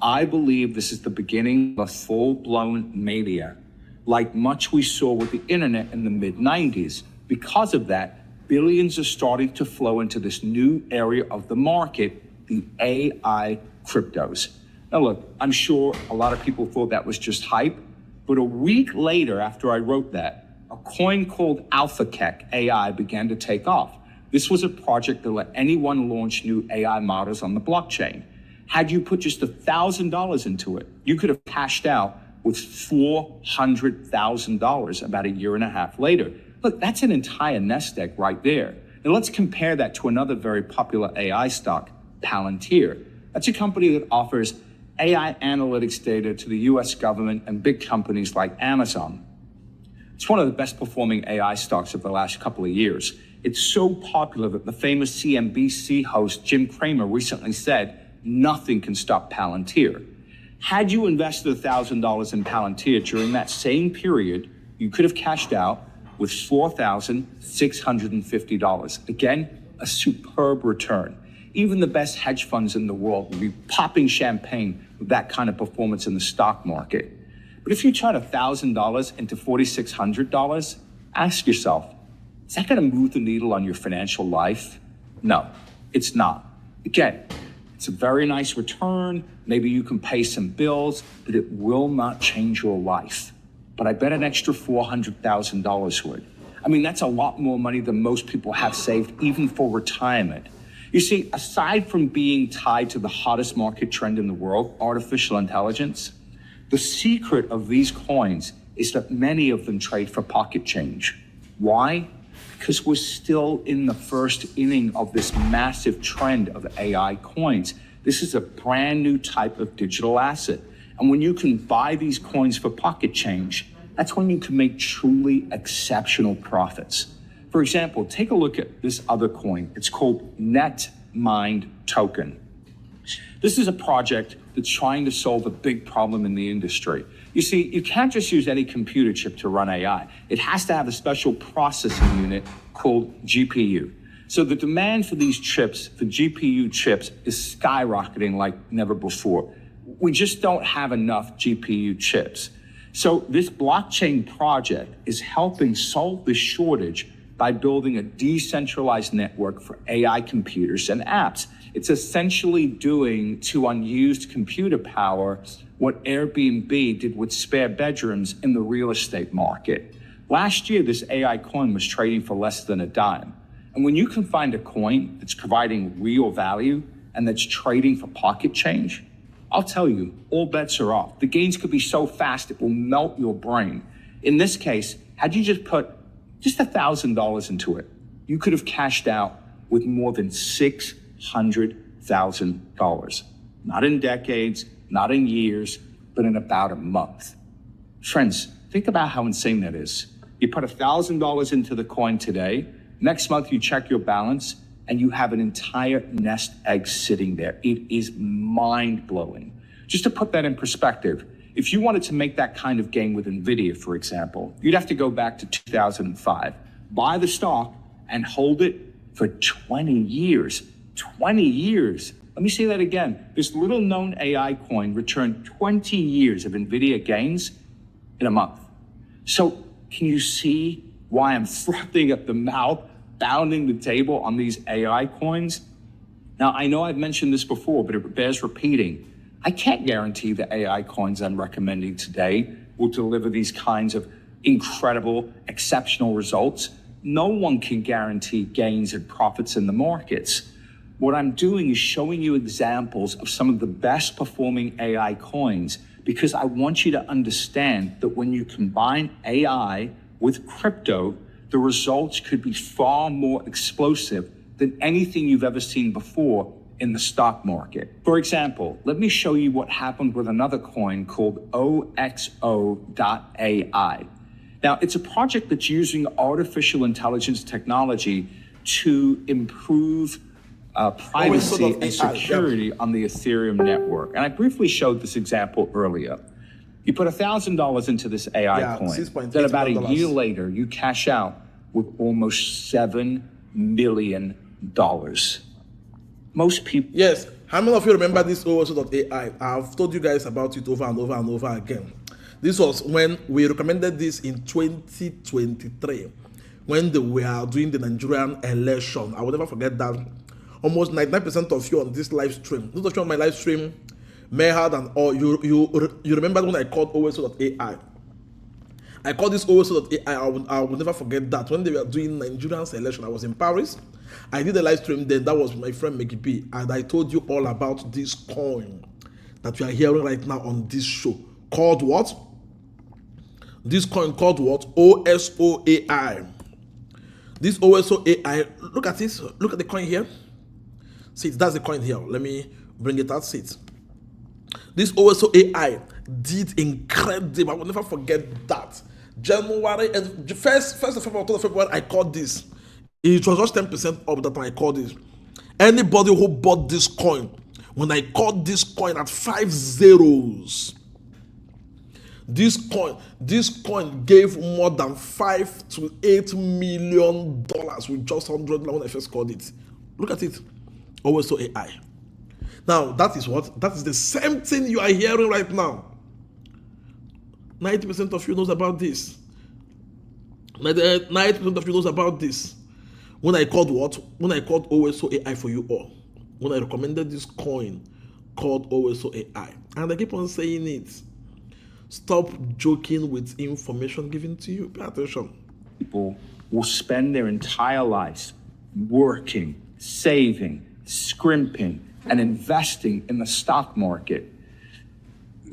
"I believe this is the beginning of a full-blown mania, like much we saw with the internet in the mid-90s. Because of that, billions are starting to flow into this new area of the market, the AI cryptos." Now look, I'm sure a lot of people thought that was just hype, but a week later after I wrote that, a coin called AlphaKek AI began to take off. This was a project that let anyone launch new AI models on the blockchain. Had you put just $1,000 into it, you could have cashed out with $400,000 about a year and a half later. Look, that's an entire nest egg right there. Now let's compare that to another very popular AI stock, Palantir. That's a company that offers AI analytics data to the US government and big companies like Amazon. It's one of the best performing AI stocks of the last couple of years. It's so popular that the famous CNBC host Jim Cramer recently said, "Nothing can stop Palantir." Had you invested $1,000 in Palantir during that same period, you could have cashed out with $4,650. Again, a superb return. Even the best hedge funds in the world would be popping champagne with that kind of performance in the stock market. But if you turn $1,000 into $4,600, ask yourself, is that going to move the needle on your financial life? No, it's not. Again, it's a very nice return. Maybe you can pay some bills, but it will not change your life. But I bet an extra $400,000 would. I mean, that's a lot more money than most people have saved, even for retirement. You see, aside from being tied to the hottest market trend in the world, artificial intelligence, the secret of these coins is that many of them trade for pocket change. Why? Because we're still in the first inning of this massive trend of AI coins. This is a brand new type of digital asset. And when you can buy these coins for pocket change, that's when you can make truly exceptional profits. For example, take a look at this other coin. It's called NetMind Token. This is a project that's trying to solve a big problem in the industry. You see, you can't just use any computer chip to run AI. It has to have a special processing unit called GPU. So the demand for these chips, for GPU chips, is skyrocketing like never before. We just don't have enough GPU chips. So this blockchain project is helping solve this shortage by building a decentralized network for AI computers and apps. It's essentially doing to unused computer power what Airbnb did with spare bedrooms in the real estate market. Last year, this AI coin was trading for less than a dime. And when you can find a coin that's providing real value and that's trading for pocket change, I'll tell you, all bets are off. The gains could be so fast, it will melt your brain. In this case, had you just put just $1,000 into it, you could have cashed out with more than $600,000. Not in decades, not in years, but in about a month. Friends, think about how insane that is. You put $1,000 into the coin today, next month you check your balance, and you have an entire nest egg sitting there. It is mind-blowing. Just to put that in perspective, if you wanted to make that kind of gain with NVIDIA, for example, you'd have to go back to 2005, buy the stock, and hold it for 20 years. 20 years. Let me say that again. This little-known AI coin returned 20 years of NVIDIA gains in a month. So can you see why I'm frothing at the mouth, pounding the table on these AI coins? Now, I know I've mentioned this before, but it bears repeating. I can't guarantee the AI coins I'm recommending today will deliver these kinds of incredible, exceptional results. No one can guarantee gains and profits in the markets. What I'm doing is showing you examples of some of the best performing AI coins because I want you to understand that when you combine AI with crypto, the results could be far more explosive than anything you've ever seen before in the stock market. For example, let me show you what happened with another coin called OXO.AI. Now, it's a project that's using artificial intelligence technology to improve privacy and security on the Ethereum network. And I briefly showed this example earlier. You put $1,000 into this AI coin, then about a year later, you cash out with almost $7 million. Most people... Yes, how many of you remember this OSO.ai? I've told you guys about it over and over and over again. This was when we recommended this in 2023, when they were doing the Nigerian election. I will never forget that. Almost 99% of you on this live stream, those of you on my live stream, Mehad and all, you remember when I called OSO.ai? I called this OSO.ai. I will never forget that. When they were doing Nigerian election, I was in Paris. I did a live stream then. That was my friend Meggy P. And I told you all about this coin that we are hearing right now on this show. Called what? This coin called what? OSOAI. This OSOAI, look at this. Look at the coin here. See, that's the coin here. Let me bring it out. See it. This OSOAI did incredible. I will never forget that. January, first of February, I called this. It was just 10% up that I called this. Anybody who bought this coin, when I called this coin at 5 zeros, this coin gave more than $5 to $8 million with just 100 when I first called it. Look at it. OSOAI. Now, that is what? That is the same thing you are hearing right now. 90% of you knows about this. 90% of you knows about this. When I called what? When I called OSOAI for you all. When I recommended this coin called OSOAI. And I keep on saying it. Stop joking with information given to you. Pay attention. People will spend their entire lives working, saving, scrimping, and investing in the stock market,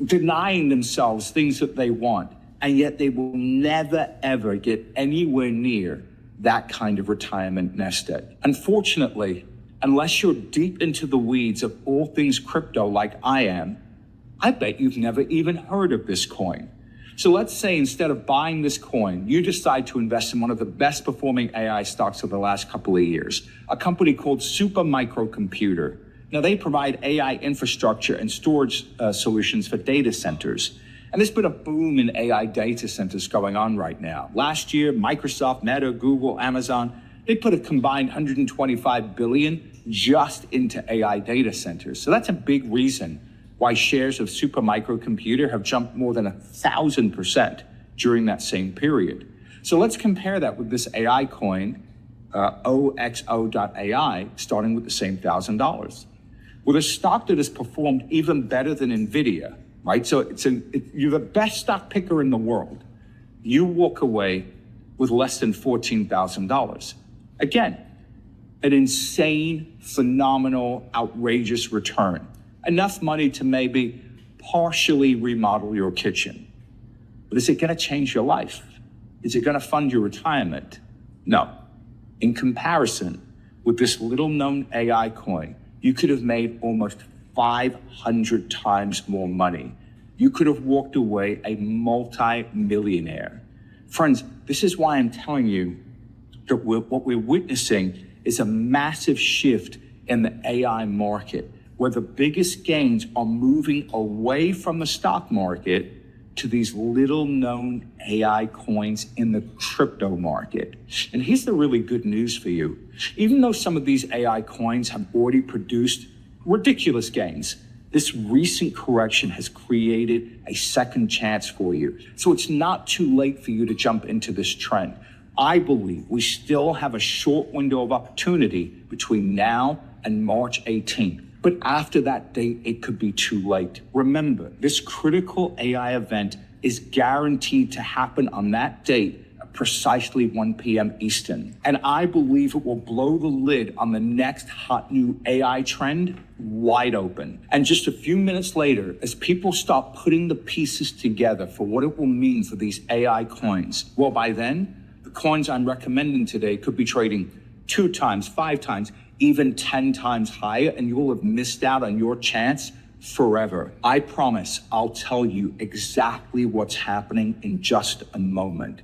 denying themselves things that they want, and yet they will never, ever get anywhere near that kind of retirement nest egg. Unfortunately, unless you're deep into the weeds of all things crypto like I am, I bet you've never even heard of this coin. So let's say instead of buying this coin, you decide to invest in one of the best performing AI stocks of the last couple of years, a company called Supermicrocomputer. Now, they provide AI infrastructure and storage solutions for data centers. And there's been a boom in AI data centers going on right now. Last year, Microsoft, Meta, Google, Amazon, they put a combined $125 billion just into AI data centers. So that's a big reason why shares of Supermicrocomputer have jumped more than 1,000% during that same period. So let's compare that with this AI coin, OXO.AI, starting with the same $1,000. With a stock that has performed even better than NVIDIA, right? So you're the best stock picker in the world. You walk away with less than $14,000. Again, an insane, phenomenal, outrageous return. Enough money to maybe partially remodel your kitchen. But is it going to change your life? Is it going to fund your retirement? No. In comparison with this little known AI coin, you could have made almost 500 times more money. You could have walked away a multi-millionaire. Friends, this is why I'm telling you that what we're witnessing is a massive shift in the AI market, where the biggest gains are moving away from the stock market to these little known AI coins in the crypto market. And here's the really good news for you. Even though some of these AI coins have already produced ridiculous gains, this recent correction has created a second chance for you. So it's not too late for you to jump into this trend. I believe we still have a short window of opportunity between now and March 18th. But after that date, it could be too late. Remember, this critical AI event is guaranteed to happen on that date at precisely 1 p.m. Eastern. And I believe it will blow the lid on the next hot new AI trend wide open. And just a few minutes later, as people start putting the pieces together for what it will mean for these AI coins, well, by then, the coins I'm recommending today could be trading 2 times, 5 times, even 10 times higher, and you will have missed out on your chance forever. I promise I'll tell you exactly what's happening in just a moment.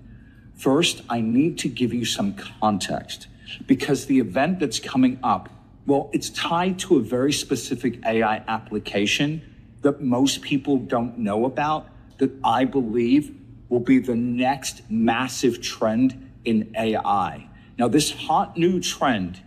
First, I need to give you some context because the event that's coming up, well, it's tied to a very specific AI application that most people don't know about that I believe will be the next massive trend in AI. Now, this hot new trend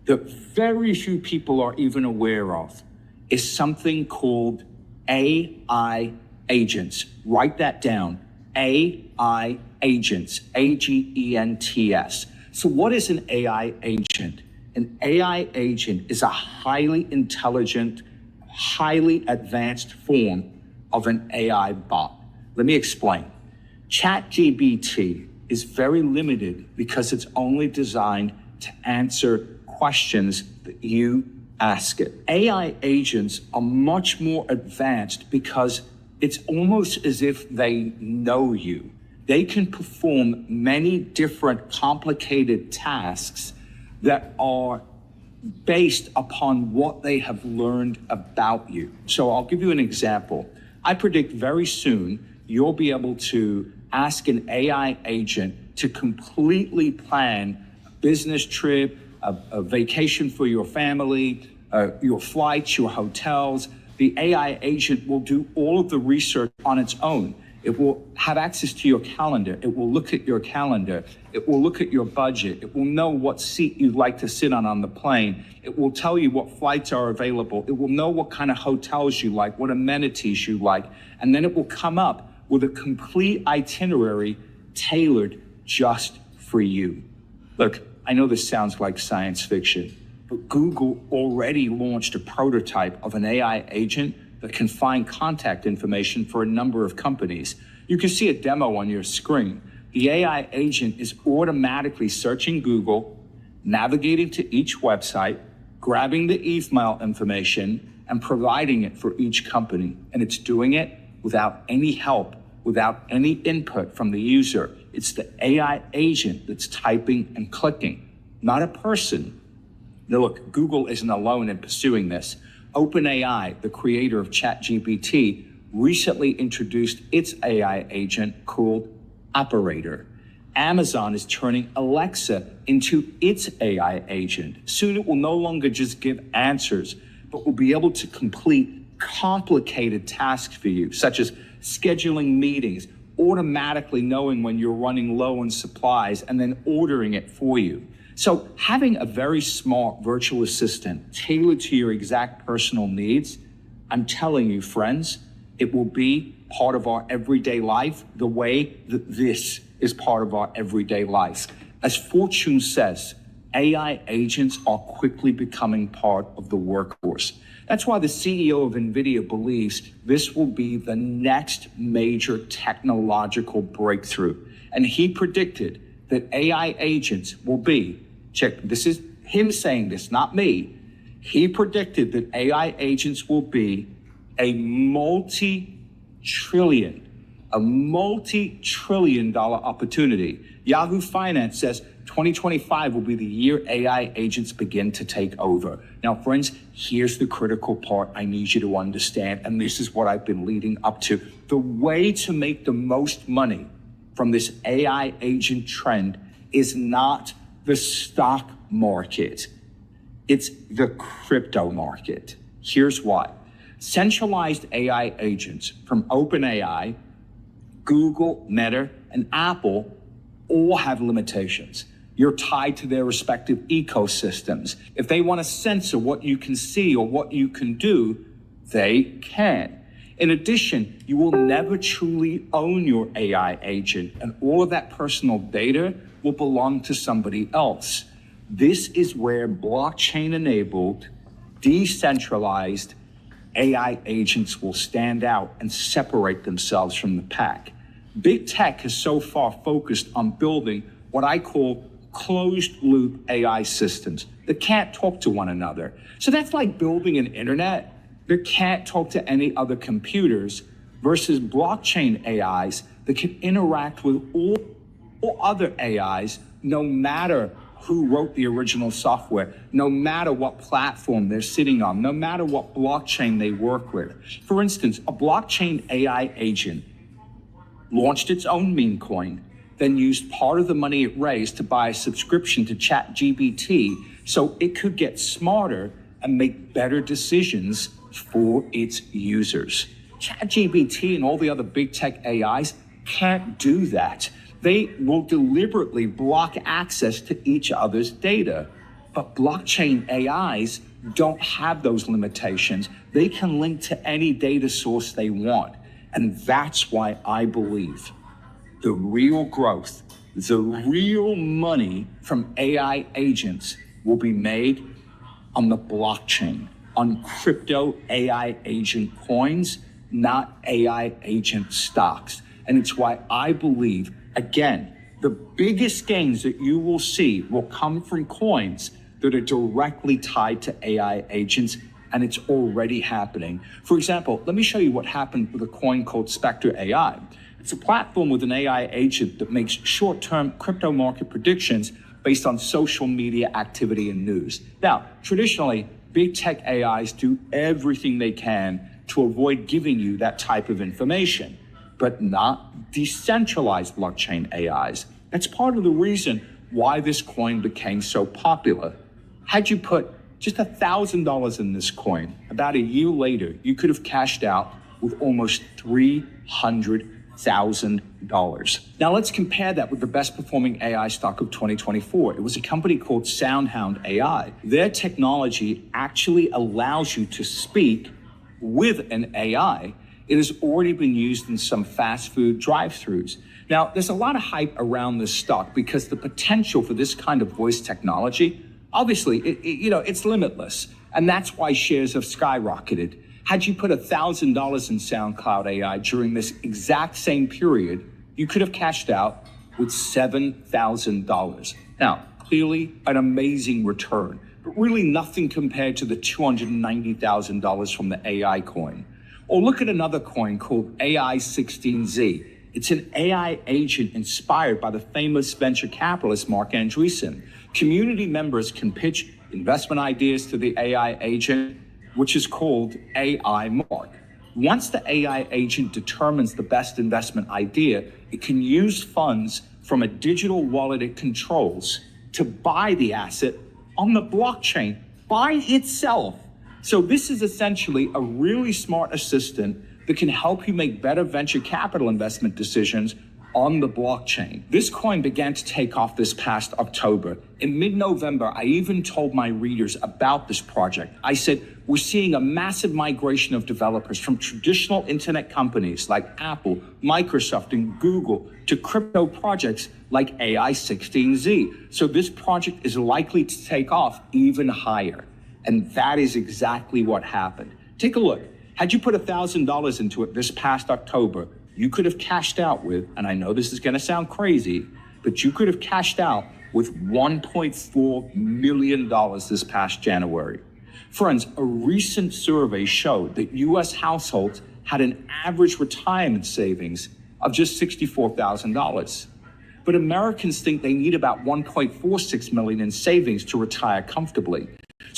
that very few people are even aware of is something called AI agents. Write that down, AI agents, agents. So what is an AI agent? An AI agent is a highly intelligent, highly advanced form of an AI bot. Let me explain. ChatGPT is very limited because it's only designed to answer questions that you ask it. AI agents are much more advanced because it's almost as if they know you. They can perform many different complicated tasks that are based upon what they have learned about you. So I'll give you an example. I predict very soon you'll be able to ask an AI agent to completely plan a business trip, a vacation for your family, your flights, your hotels. The AI agent will do all of the research on its own. It will have access to your calendar. It will look at your calendar. It will look at your budget. It will know what seat you'd like to sit on the plane. It will tell you what flights are available. It will know what kind of hotels you like, what amenities you like, and then it will come up with a complete itinerary tailored just for you. Look, I know this sounds like science fiction, but Google already launched a prototype of an AI agent that can find contact information for a number of companies. You can see a demo on your screen. The AI agent is automatically searching Google, navigating to each website, grabbing the email information, and providing it for each company. And it's doing it without any help, without any input from the user. It's the AI agent that's typing and clicking, not a person. Now look, Google isn't alone in pursuing this. OpenAI, the creator of ChatGPT, recently introduced its AI agent called Operator. Amazon is turning Alexa into its AI agent. Soon it will no longer just give answers, but will be able to complete complicated tasks for you, such as scheduling meetings, automatically knowing when you're running low on supplies, and then ordering it for you. So having a very smart virtual assistant tailored to your exact personal needs, I'm telling you, friends, it will be part of our everyday life the way that this is part of our everyday life. As Fortune says, AI agents are quickly becoming part of the workforce. That's why the CEO of NVIDIA believes this will be the next major technological breakthrough. And he predicted that AI agents will be, check, this is him saying this, not me. He predicted that AI agents will be a multi-trillion dollar opportunity. Yahoo Finance says 2025 will be the year AI agents begin to take over. Now, friends, here's the critical part I need you to understand, and this is what I've been leading up to. The way to make the most money from this AI agent trend is not the stock market. It's the crypto market. Here's why. Centralized AI agents from OpenAI, Google, Meta, and Apple all have limitations. You're tied to their respective ecosystems. If they want to censor what you can see or what you can do, they can. In addition, you will never truly own your AI agent, and all of that personal data will belong to somebody else. This is where blockchain-enabled, decentralized AI agents will stand out and separate themselves from the pack. Big tech has so far focused on building what I call closed-loop AI systems that can't talk to one another. So that's like building an internet that can't talk to any other computers versus blockchain AIs that can interact with all or other AIs, no matter who wrote the original software, no matter what platform they're sitting on, no matter what blockchain they work with. For instance, a blockchain AI agent launched its own meme coin, then used part of the money it raised to buy a subscription to ChatGPT so it could get smarter and make better decisions for its users. ChatGPT and all the other big tech AIs can't do that. They will deliberately block access to each other's data. But blockchain AIs don't have those limitations. They can link to any data source they want. And that's why I believe the real growth, the real money from AI agents will be made on the blockchain, on crypto AI agent coins, not AI agent stocks. And it's why I believe, again, the biggest gains that you will see will come from coins that are directly tied to AI agents, and it's already happening. For example, let me show you what happened with a coin called Spectre AI. It's a platform with an AI agent that makes short-term crypto market predictions based on social media activity and news. Now, traditionally, big tech AIs do everything they can to avoid giving you that type of information, but not decentralized blockchain AIs. That's part of the reason why this coin became so popular. Had you put just $1,000 in this coin, about a year later, you could have cashed out with almost $300,000. Now let's compare that with the best performing AI stock of 2024. It was a company called SoundHound AI. Their technology actually allows you to speak with an AI. It has already been used in some fast food drive-thrus. Now, there's a lot of hype around this stock because the potential for this kind of voice technology, obviously, it's limitless. And that's why shares have skyrocketed. Had you put $1,000 in SoundCloud AI during this exact same period, you could have cashed out with $7,000. Now, clearly an amazing return, but really nothing compared to the $290,000 from the AI coin. Or look at another coin called AI16Z. It's an AI agent inspired by the famous venture capitalist Mark Andreessen. Community members can pitch investment ideas to the AI agent, which is called AI Mark. Once the AI agent determines the best investment idea, it can use funds from a digital wallet it controls to buy the asset on the blockchain by itself. So this is essentially a really smart assistant that can help you make better venture capital investment decisions on the blockchain. This coin began to take off this past October. In mid-November, I even told my readers about this project. I said, we're seeing a massive migration of developers from traditional internet companies like Apple, Microsoft, and Google to crypto projects like AI16Z. So this project is likely to take off even higher. And that is exactly what happened. Take a look. Had you put $1,000 into it this past October, you could have cashed out with, and I know this is going to sound crazy, but you could have cashed out with $1.4 million this past January. Friends, a recent survey showed that U.S. households had an average retirement savings of just $64,000. But Americans think they need about $1.46 million in savings to retire comfortably.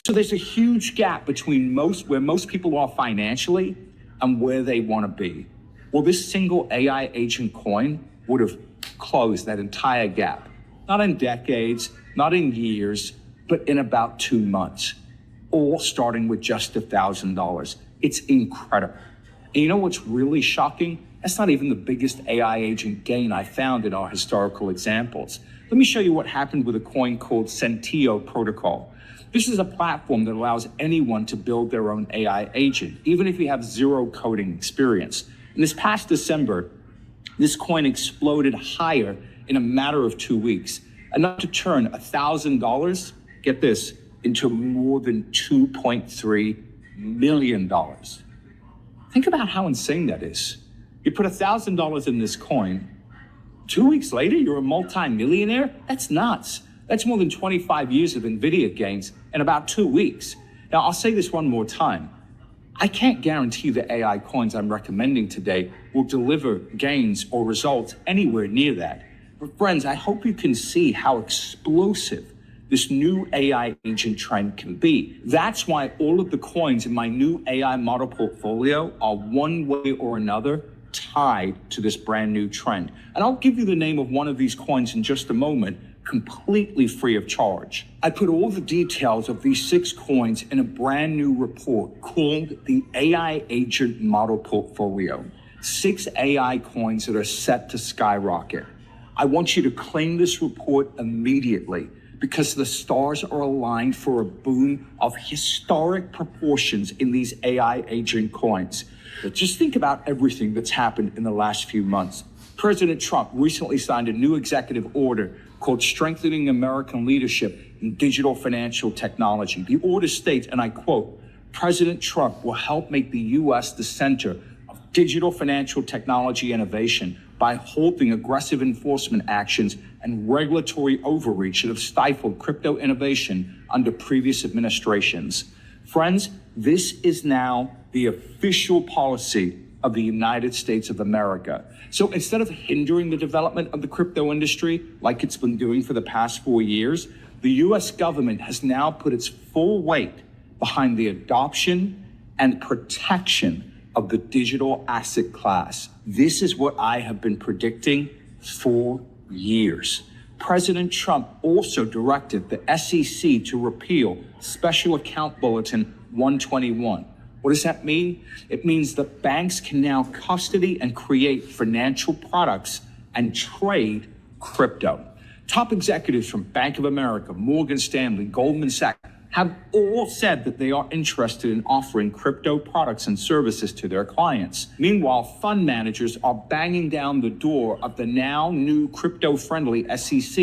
So there's a huge gap between where most people are financially and where they want to be. Well, this single AI agent coin would have closed that entire gap. Not in decades, not in years, but in about 2 months, all starting with just $1,000. It's incredible. And you know what's really shocking? That's not even the biggest AI agent gain I found in our historical examples. Let me show you what happened with a coin called Centio Protocol. This is a platform that allows anyone to build their own AI agent, even if you have zero coding experience. In this past December, this coin exploded higher in a matter of 2 weeks, enough to turn $1,000, get this, into more than $2.3 million. Think about how insane that is. You put $1,000 in this coin, 2 weeks later, you're a multi-millionaire? That's nuts. That's more than 25 years of NVIDIA gains in about 2 weeks. Now, I'll say this one more time. I can't guarantee the AI coins I'm recommending today will deliver gains or results anywhere near that. But friends, I hope you can see how explosive this new AI agent trend can be. That's why all of the coins in my new AI model portfolio are one way or another tied to this brand new trend. And I'll give you the name of one of these coins in just a moment, completely free of charge. I put all the details of these 6 coins in a brand new report called the AI Agent Model Portfolio. 6 AI coins that are set to skyrocket. I want you to claim this report immediately because the stars are aligned for a boom of historic proportions in these AI agent coins. But just think about everything that's happened in the last few months. President Trump recently signed a new executive order called Strengthening American Leadership in Digital Financial Technology. The order states, and I quote, President Trump will help make the U.S. the center of digital financial technology innovation by holding aggressive enforcement actions and regulatory overreach that have stifled crypto innovation under previous administrations. Friends, this is now the official policy of the United States of America. So instead of hindering the development of the crypto industry like it's been doing for the past 4 years, the US government has now put its full weight behind the adoption and protection of the digital asset class. This is what I have been predicting for years. President Trump also directed the SEC to repeal Special Account Bulletin 121. What does that mean? It means that banks can now custody and create financial products and trade crypto. Top executives from Bank of America, Morgan Stanley, Goldman Sachs have all said that they are interested in offering crypto products and services to their clients. Meanwhile, fund managers are banging down the door of the now new crypto-friendly SEC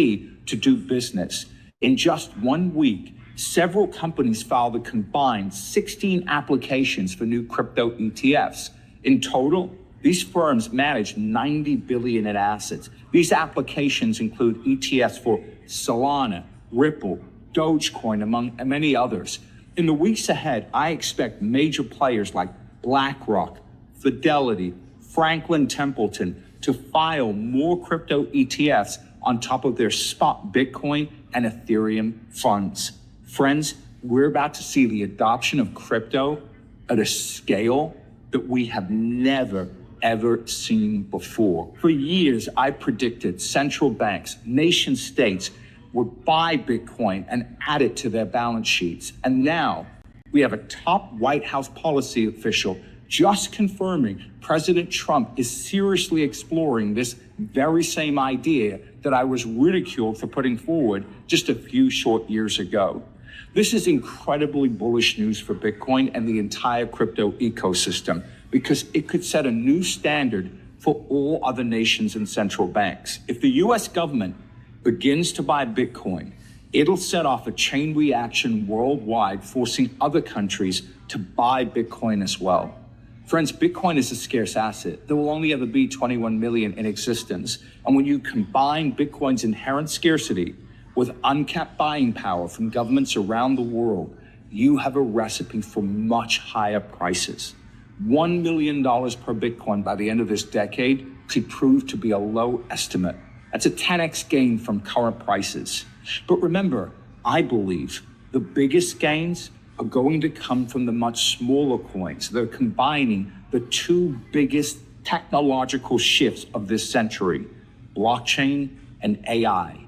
to do business. In just 1 week, several companies filed a combined 16 applications for new crypto ETFs. In total, these firms manage $90 billion in assets. These applications include ETFs for Solana, Ripple, Dogecoin, among many others. In the weeks ahead, I expect major players like BlackRock, Fidelity, Franklin Templeton to file more crypto ETFs on top of their spot Bitcoin and Ethereum funds. Friends, we're about to see the adoption of crypto at a scale that we have never, ever seen before. For years, I predicted central banks, nation states would buy Bitcoin and add it to their balance sheets. And now we have a top White House policy official just confirming President Trump is seriously exploring this very same idea that I was ridiculed for putting forward just a few short years ago. This is incredibly bullish news for Bitcoin and the entire crypto ecosystem because it could set a new standard for all other nations and central banks. If the US government begins to buy Bitcoin, it'll set off a chain reaction worldwide, forcing other countries to buy Bitcoin as well. Friends, Bitcoin is a scarce asset. There will only ever be 21 million in existence. And when you combine Bitcoin's inherent scarcity with uncapped buying power from governments around the world, you have a recipe for much higher prices. $1 million per Bitcoin by the end of this decade could prove to be a low estimate. That's a 10x gain from current prices. But remember, I believe the biggest gains are going to come from the much smaller coins. They're combining the 2 biggest technological shifts of this century, blockchain and AI.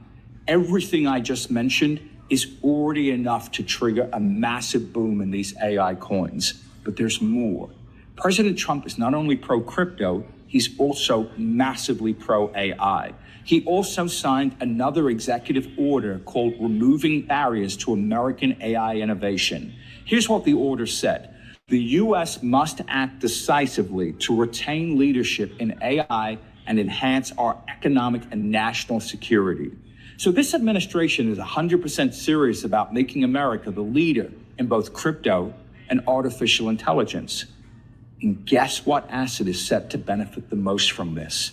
Everything I just mentioned is already enough to trigger a massive boom in these AI coins. But there's more. President Trump is not only pro-crypto, he's also massively pro-AI. He also signed another executive order called Removing Barriers to American AI Innovation. Here's what the order said. The U.S. must act decisively to retain leadership in AI and enhance our economic and national security. So this administration is 100% serious about making America the leader in both crypto and artificial intelligence. And guess what asset is set to benefit the most from this?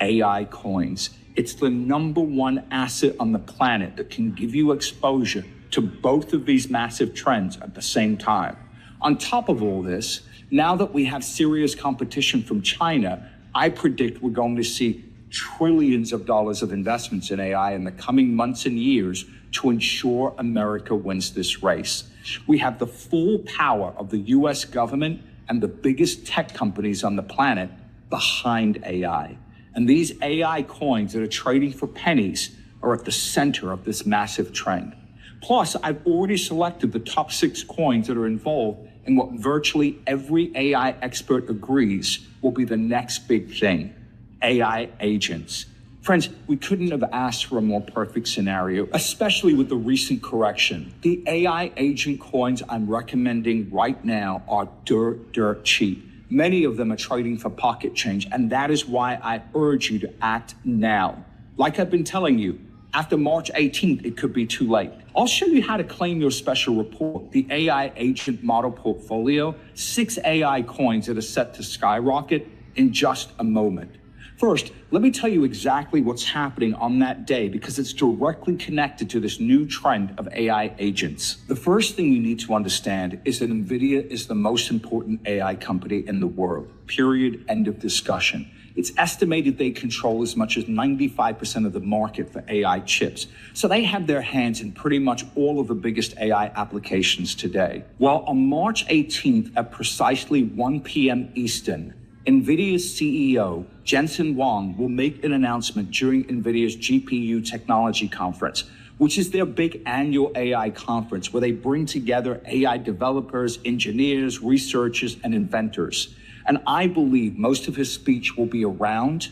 AI coins. It's the #1 asset on the planet that can give you exposure to both of these massive trends at the same time. On top of all this, now that we have serious competition from China, I predict we're going to see trillions of dollars of investments in AI in the coming months and years to ensure America wins this race. We have the full power of the US government and the biggest tech companies on the planet behind AI. And these AI coins that are trading for pennies are at the center of this massive trend. Plus, I've already selected the top 6 coins that are involved in what virtually every AI expert agrees will be the next big thing: AI agents. Friends, we couldn't have asked for a more perfect scenario, especially with the recent correction. The AI agent coins I'm recommending right now are dirt cheap. Many of them are trading for pocket change, and that is why I urge you to act now. Like I've been telling you, after March 18th, it could be too late. I'll show you how to claim your special report, the AI agent model portfolio, 6 AI coins that are set to skyrocket in just a moment. First, let me tell you exactly what's happening on that day because it's directly connected to this new trend of AI agents. The first thing you need to understand is that NVIDIA is the most important AI company in the world, period, end of discussion. It's estimated they control as much as 95% of the market for AI chips. So they have their hands in pretty much all of the biggest AI applications today. Well, on March 18th at precisely 1 p.m. Eastern, NVIDIA's CEO, Jensen Huang, will make an announcement during NVIDIA's GPU Technology Conference, which is their big annual AI conference where they bring together AI developers, engineers, researchers, and inventors. And I believe most of his speech will be around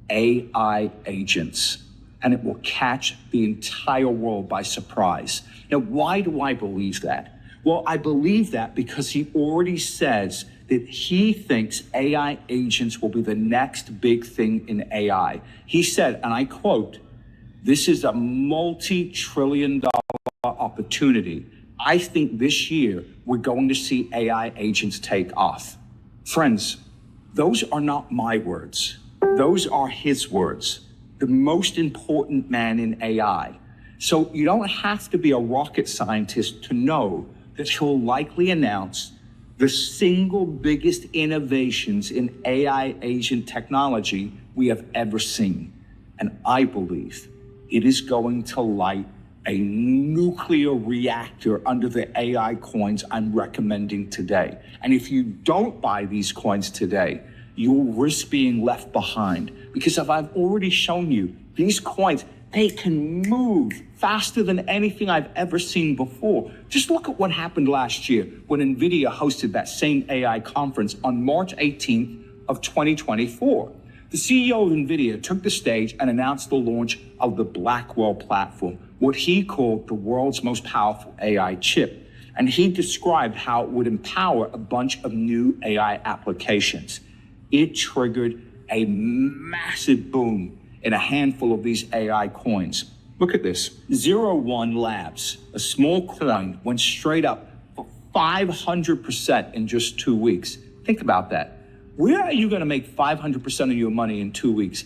AI agents, and it will catch the entire world by surprise. Now, why do I believe that? Well, I believe that because he already says that he thinks AI agents will be the next big thing in AI. He said, and I quote, "This is a multi-trillion-dollar opportunity. I think this year we're going to see AI agents take off." Friends, those are not my words. Those are his words, the most important man in AI. So you don't have to be a rocket scientist to know that he'll likely announce the single biggest innovations in AI agent technology we have ever seen. And I believe it is going to light a nuclear reactor under the AI coins I'm recommending today. And if you don't buy these coins today, you'll risk being left behind. Because as I've already shown you, these coins, they can move faster than anything I've ever seen before. Just look at what happened last year when NVIDIA hosted that same AI conference on March 18th of 2024. The CEO of NVIDIA took the stage and announced the launch of the Blackwell platform, what he called the world's most powerful AI chip. And he described how it would empower a bunch of new AI applications. It triggered a massive boom in a handful of these AI coins. Look at this. 8OO Labs, a small coin, went straight up for 500% in just 2 weeks. Think about that. Where are you going to make 500% of your money in 2 weeks?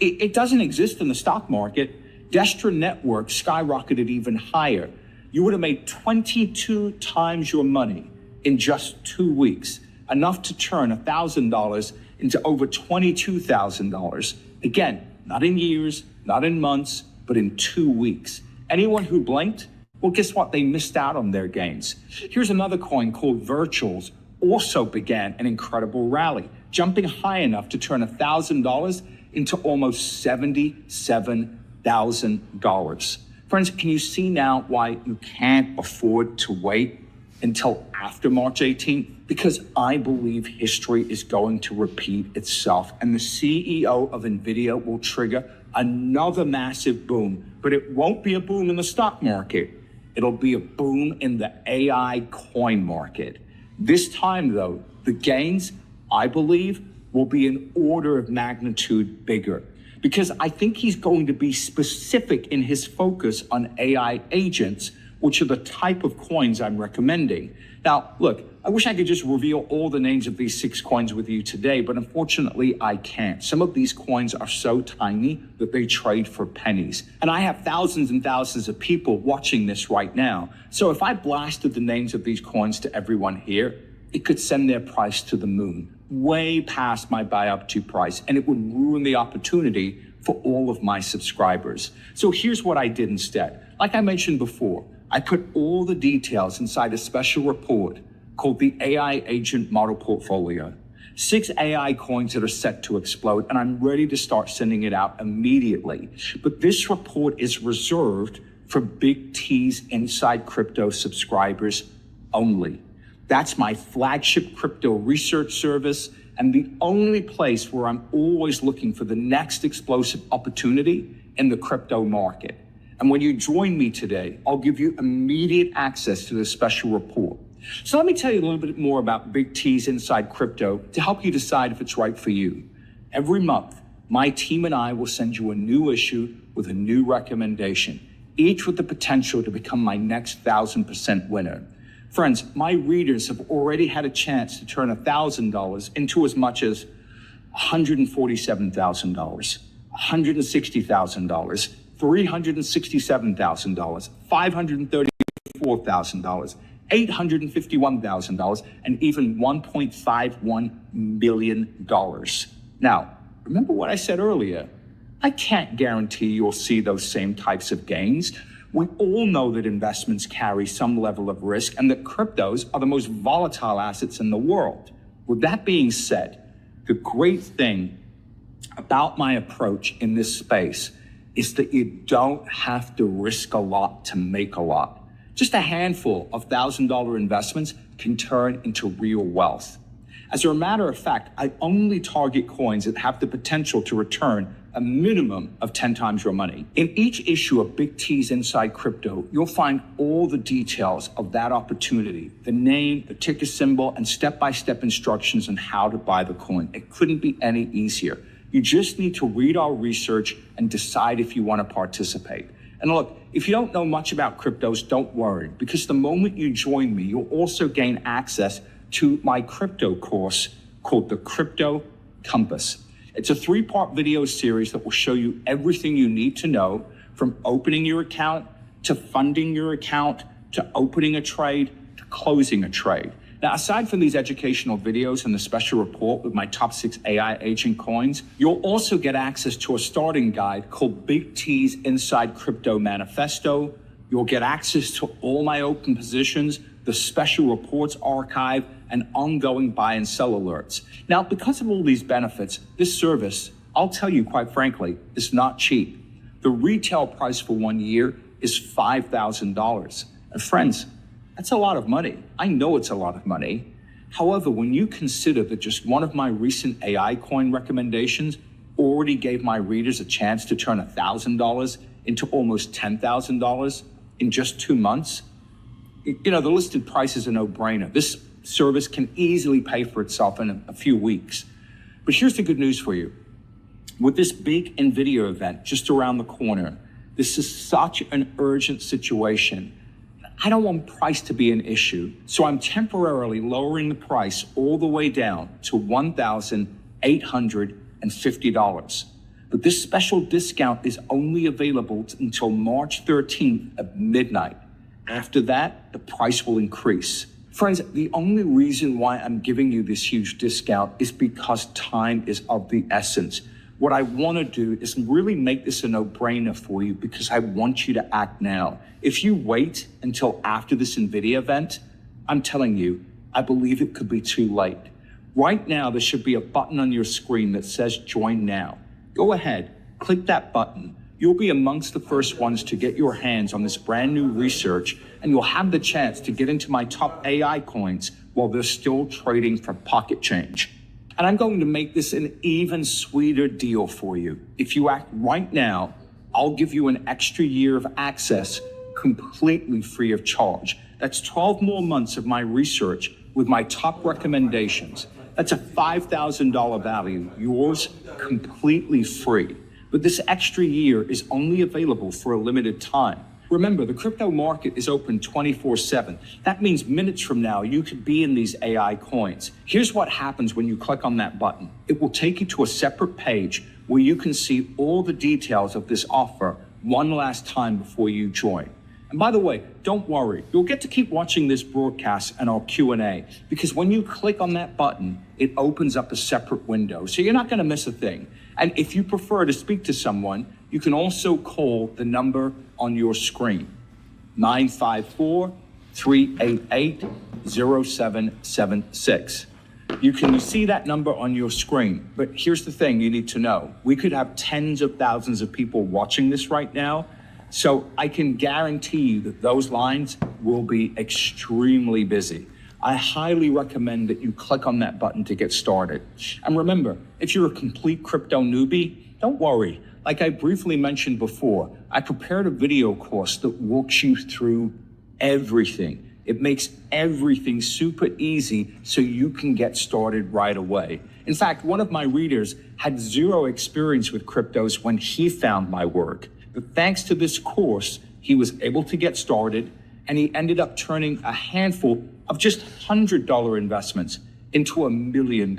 It doesn't exist in the stock market. Destra Network skyrocketed even higher. You would have made 22 times your money in just 2 weeks, enough to turn $1,000 into over $22,000. Again, not in years, not in months, but in 2 weeks. Anyone who blinked, well, guess what? They missed out on their gains. Here's another coin called Virtuals, also began an incredible rally, jumping high enough to turn $1,000 into almost $77,000. Friends, can you see now why you can't afford to wait until after March 18th? Because I believe history is going to repeat itself, and the CEO of NVIDIA will trigger another massive boom, but it won't be a boom in the stock market. It'll be a boom in the AI coin market. This time, though, the gains, I believe, will be an order of magnitude bigger, because I think he's going to be specific in his focus on AI agents, which are the type of coins I'm recommending. Now, look, I wish I could just reveal all the names of these 6 coins with you today, but unfortunately I can't. Some of these coins are so tiny that they trade for pennies. And I have thousands and thousands of people watching this right now. So if I blasted the names of these coins to everyone here, it could send their price to the moon. way past my buy up to price, and it would ruin the opportunity for all of my subscribers. So here's what I did instead. Like I mentioned before, I put all the details inside a special report called the AI Agent Model Portfolio. 6 AI coins that are set to explode, and I'm ready to start sending it out immediately. But this report is reserved for Big T's Inside Crypto subscribers only. That's my flagship crypto research service and the only place where I'm always looking for the next explosive opportunity in the crypto market. And when you join me today, I'll give you immediate access to this special report. So let me tell you a little bit more about Big T's Inside Crypto to help you decide if it's right for you. Every month, my team and I will send you a new issue with a new recommendation, each with the potential to become my next 1,000% winner. Friends, my readers have already had a chance to turn $1,000 into as much as $147,000, $160,000, $367,000, $534,000, $851,000, and even $1.51 million. Now, remember what I said earlier? I can't guarantee you'll see those same types of gains. We all know that investments carry some level of risk and that cryptos are the most volatile assets in the world. With that being said, the great thing about my approach in this space is that you don't have to risk a lot to make a lot. Just a handful of $1,000 investments can turn into real wealth. As a matter of fact, I only target coins that have the potential to return a minimum of 10 times your money. In each issue of Big T's Inside Crypto, you'll find all the details of that opportunity, the name, the ticker symbol, and step-by-step instructions on how to buy the coin. It couldn't be any easier. You just need to read our research and decide if you want to participate. And look, if you don't know much about cryptos, don't worry, because the moment you join me, you'll also gain access to my crypto course called the Crypto Compass. It's a 3-part video series that will show you everything you need to know, from opening your account, to funding your account, to opening a trade, to closing a trade. Now, aside from these educational videos and the special report with my top 6 AI agent coins, you'll also get access to a starting guide called Big T's Inside Crypto Manifesto. You'll get access to all my open positions, the special reports archive, and ongoing buy and sell alerts. Now, because of all these benefits, this service, I'll tell you quite frankly, is not cheap. The retail price for 1 year is $5,000. And friends, that's a lot of money. I know it's a lot of money. However, when you consider that just one of my recent AI coin recommendations already gave my readers a chance to turn $1,000 into almost $10,000 in just 2 months, you know, the listed price is a no-brainer. This service can easily pay for itself in a few weeks. But here's the good news for you. With this big NVIDIA event just around the corner, this is such an urgent situation. I don't want price to be an issue, so I'm temporarily lowering the price all the way down to $1,850. But this special discount is only available until March 13th at midnight. After that, the price will increase. Friends, the only reason why I'm giving you this huge discount is because time is of the essence. What I want to do is really make this a no-brainer for you because I want you to act now. If you wait until after this NVIDIA event, I'm telling you, I believe it could be too late. Right now, there should be a button on your screen that says Join Now. Go ahead, click that button. You'll be amongst the first ones to get your hands on this brand new research, and you'll have the chance to get into my top AI coins while they're still trading for pocket change. And I'm going to make this an even sweeter deal for you. If you act right now, I'll give you an extra year of access completely free of charge. That's 12 more months of my research with my top recommendations. That's a $5,000 value, yours completely free. But this extra year is only available for a limited time. Remember, the crypto market is open 24/7. That means minutes from now, you could be in these AI coins. Here's what happens when you click on that button. It will take you to a separate page where you can see all the details of this offer one last time before you join. And by the way, don't worry, you'll get to keep watching this broadcast and our Q&A, because when you click on that button, it opens up a separate window. So you're not going to miss a thing. And if you prefer to speak to someone, you can also call the number on your screen, 954-388-0776. You can see that number on your screen, but here's the thing you need to know. We could have tens of thousands of people watching this right now, so I can guarantee you that those lines will be extremely busy. I highly recommend that you click on that button to get started. And remember, if you're a complete crypto newbie, don't worry. Like I briefly mentioned before, I prepared a video course that walks you through everything. It makes everything super easy so you can get started right away. In fact, one of my readers had zero experience with cryptos when he found my work. But thanks to this course, he was able to get started, and he ended up turning a handful of just $100 investments into $1 million.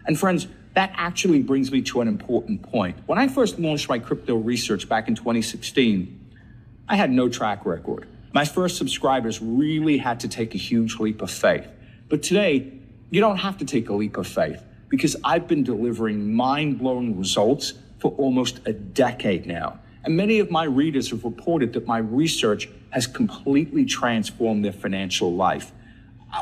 And friends, that actually brings me to an important point. When I first launched my crypto research back in 2016, I had no track record. My first subscribers really had to take a huge leap of faith. But today, you don't have to take a leap of faith because I've been delivering mind-blowing results for almost a decade now. And many of my readers have reported that my research has completely transformed their financial life.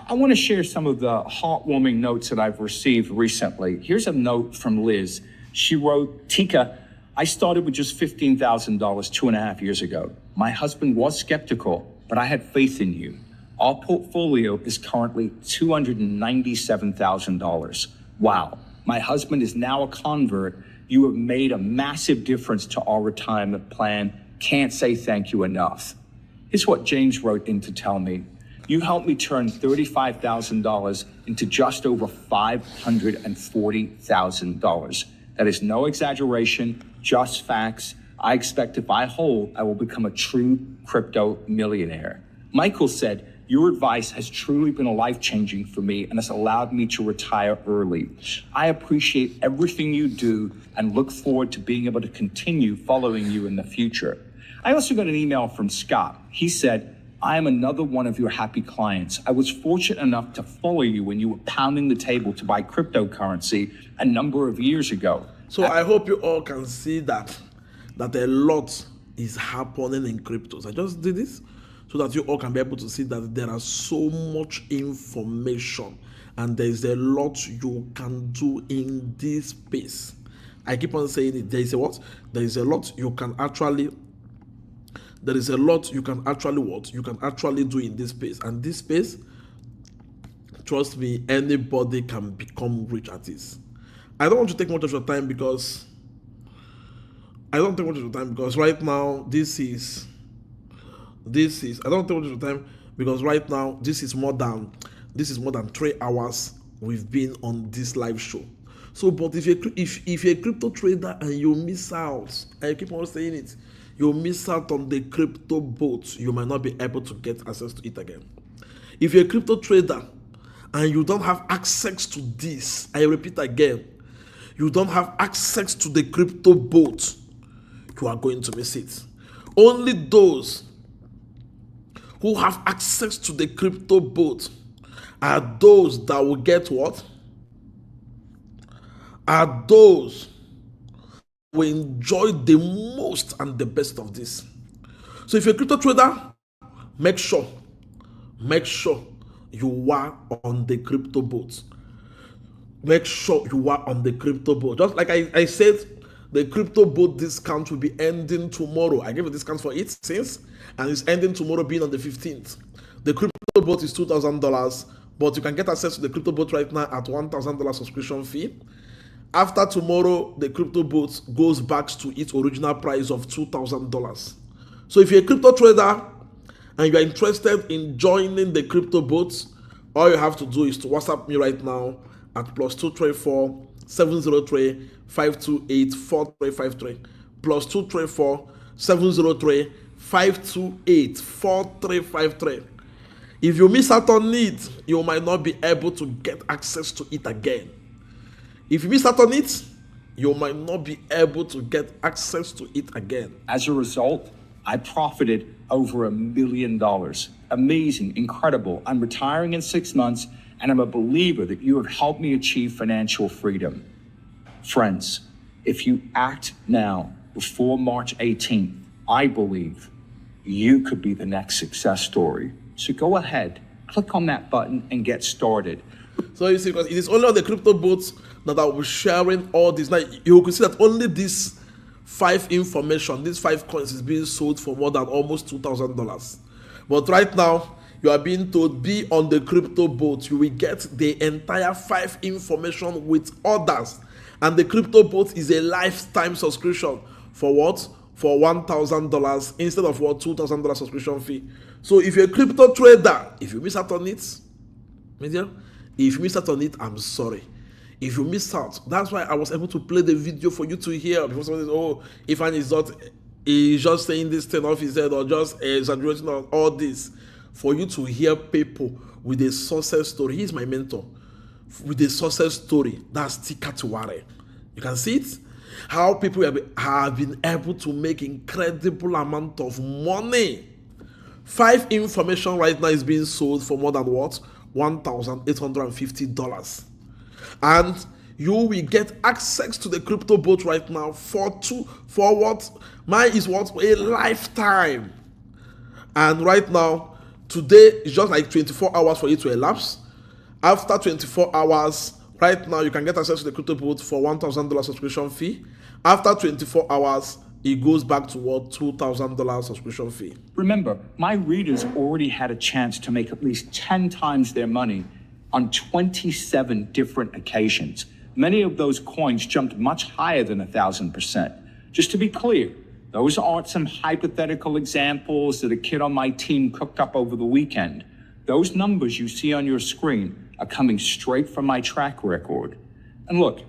I want to share some of the heartwarming notes that I've received recently. Here's a note from Liz. She wrote, Tika, I started with just $15,000 2.5 years ago. My husband was skeptical, but I had faith in you. Our portfolio is currently $297,000. Wow. My husband is now a convert. You have made a massive difference to our retirement plan. Can't say thank you enough. Here's what James wrote in to tell me. You helped me turn $35,000 into just over $540,000. That is no exaggeration, just facts. I expect if I hold, I will become a true crypto millionaire. Michael said, your advice has truly been life-changing for me and has allowed me to retire early. I appreciate everything you do and look forward to being able to continue following you in the future. I also got an email from Scott. He said, I am another one of your happy clients. I was fortunate enough to follow you when you were pounding the table to buy cryptocurrency a number of years ago. So I hope you all can see that a lot is happening in cryptos. I just did this so that you all can be able to see that there are so much information and there is a lot you can do in this space. I keep on saying it. There is a what? There is a lot you can actually do in this space. And this space, trust me, anybody can become rich at this. I don't want to take much of your time because right now this is more than 3 hours we've been on this live show. So, but if you're a crypto trader and you miss out, I keep on saying it, you miss out on the crypto boat, you might not be able to get access to it again. If you're a crypto trader and you don't have access to this, I repeat again, you don't have access to the crypto boat, you are going to miss it. Only those who have access to the crypto boat are those that will get what? Are those will enjoy the most and the best of this. So if you're a crypto trader, make sure you are on the crypto boat. Make sure you are on the crypto boat. Just like I said, the crypto boat discount will be ending tomorrow. I gave a discount for it since, and it's ending tomorrow being on the 15th. The crypto boat is $2,000, but you can get access to the crypto boat right now at $1,000 subscription fee. After tomorrow, the crypto boat goes back to its original price of $2,000. So if you're a crypto trader and you're interested in joining the crypto boat, all you have to do is to WhatsApp me right now at +234 703 528 4353 +234 703 528 4353. If you miss out on it, you might not be able to get access to it again. If you miss out on it, you might not be able to get access to it again. As a result, I profited over $1 million. Amazing, incredible. I'm retiring in 6 months, and I'm a believer that you have helped me achieve financial freedom. Friends, if you act now before March 18th, I believe you could be the next success story. So go ahead, click on that button and get started. So you see, because it is only on the crypto boats that I will be sharing all this. Now you can see that only this 5 information, these 5 coins is being sold for more than almost $2,000. But right now, you are being told be on the crypto boat. You will get the entire 5 information with others. And the crypto boat is a lifetime subscription for what? For $1,000 instead of what? $2,000 subscription fee. So if you're a crypto trader, if you miss out on it, media, if you miss out on it, I'm sorry. If you miss out, that's why I was able to play the video for you to hear. Because someone says, oh, Ifan is not, he's just saying this thing off his head or just exaggerating on all this. For you to hear people with a success story. He's my mentor. With a success story, that's Tika Tuware. You can see it. How people have been able to make incredible amount of money. 5 information right now is being sold for more than what? $1,850. And you will get access to the crypto boat right now for what? Mine is what? A lifetime. And right now, today is just like 24 hours for it to elapse. After 24 hours, right now you can get access to the crypto boat for $1,000 subscription fee. After 24 hours, it goes back to what? $2,000 subscription fee. Remember, my readers already had a chance to make at least 10 times their money on 27 different occasions. Many of those coins jumped much higher than 1,000%. Just to be clear, those aren't some hypothetical examples that a kid on my team cooked up over the weekend. Those numbers you see on your screen are coming straight from my track record. And look,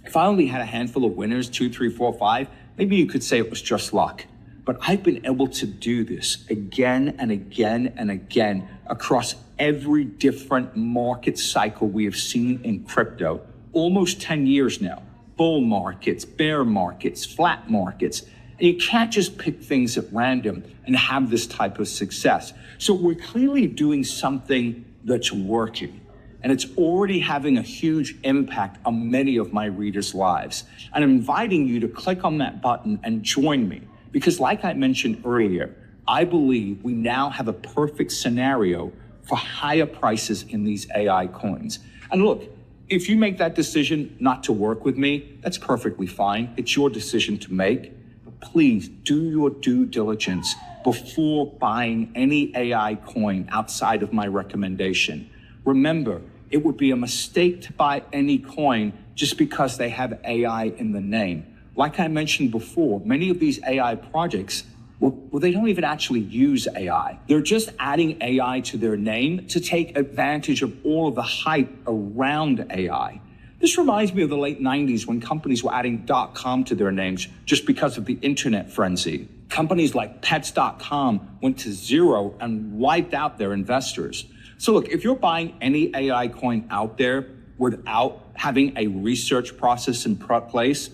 if I only had a handful of winners, 2, 3, 4, 5, maybe you could say it was just luck. But I've been able to do this again and again and again across every different market cycle we have seen in crypto. Almost 10 years now. Bull markets, bear markets, flat markets. And you can't just pick things at random and have this type of success. So we're clearly doing something that's working. And it's already having a huge impact on many of my readers' lives. And I'm inviting you to click on that button and join me. Because like I mentioned earlier, I believe we now have a perfect scenario for higher prices in these AI coins. And look, if you make that decision not to work with me, that's perfectly fine. It's your decision to make. But please do your due diligence before buying any AI coin outside of my recommendation. Remember, it would be a mistake to buy any coin just because they have AI in the name. Like I mentioned before, many of these AI projects, well, they don't even actually use AI. They're just adding AI to their name to take advantage of all of the hype around AI. This reminds me of the late 90s when companies were adding .com to their names just because of the internet frenzy. Companies like Pets.com went to zero and wiped out their investors. So look, if you're buying any AI coin out there without having a research process in place,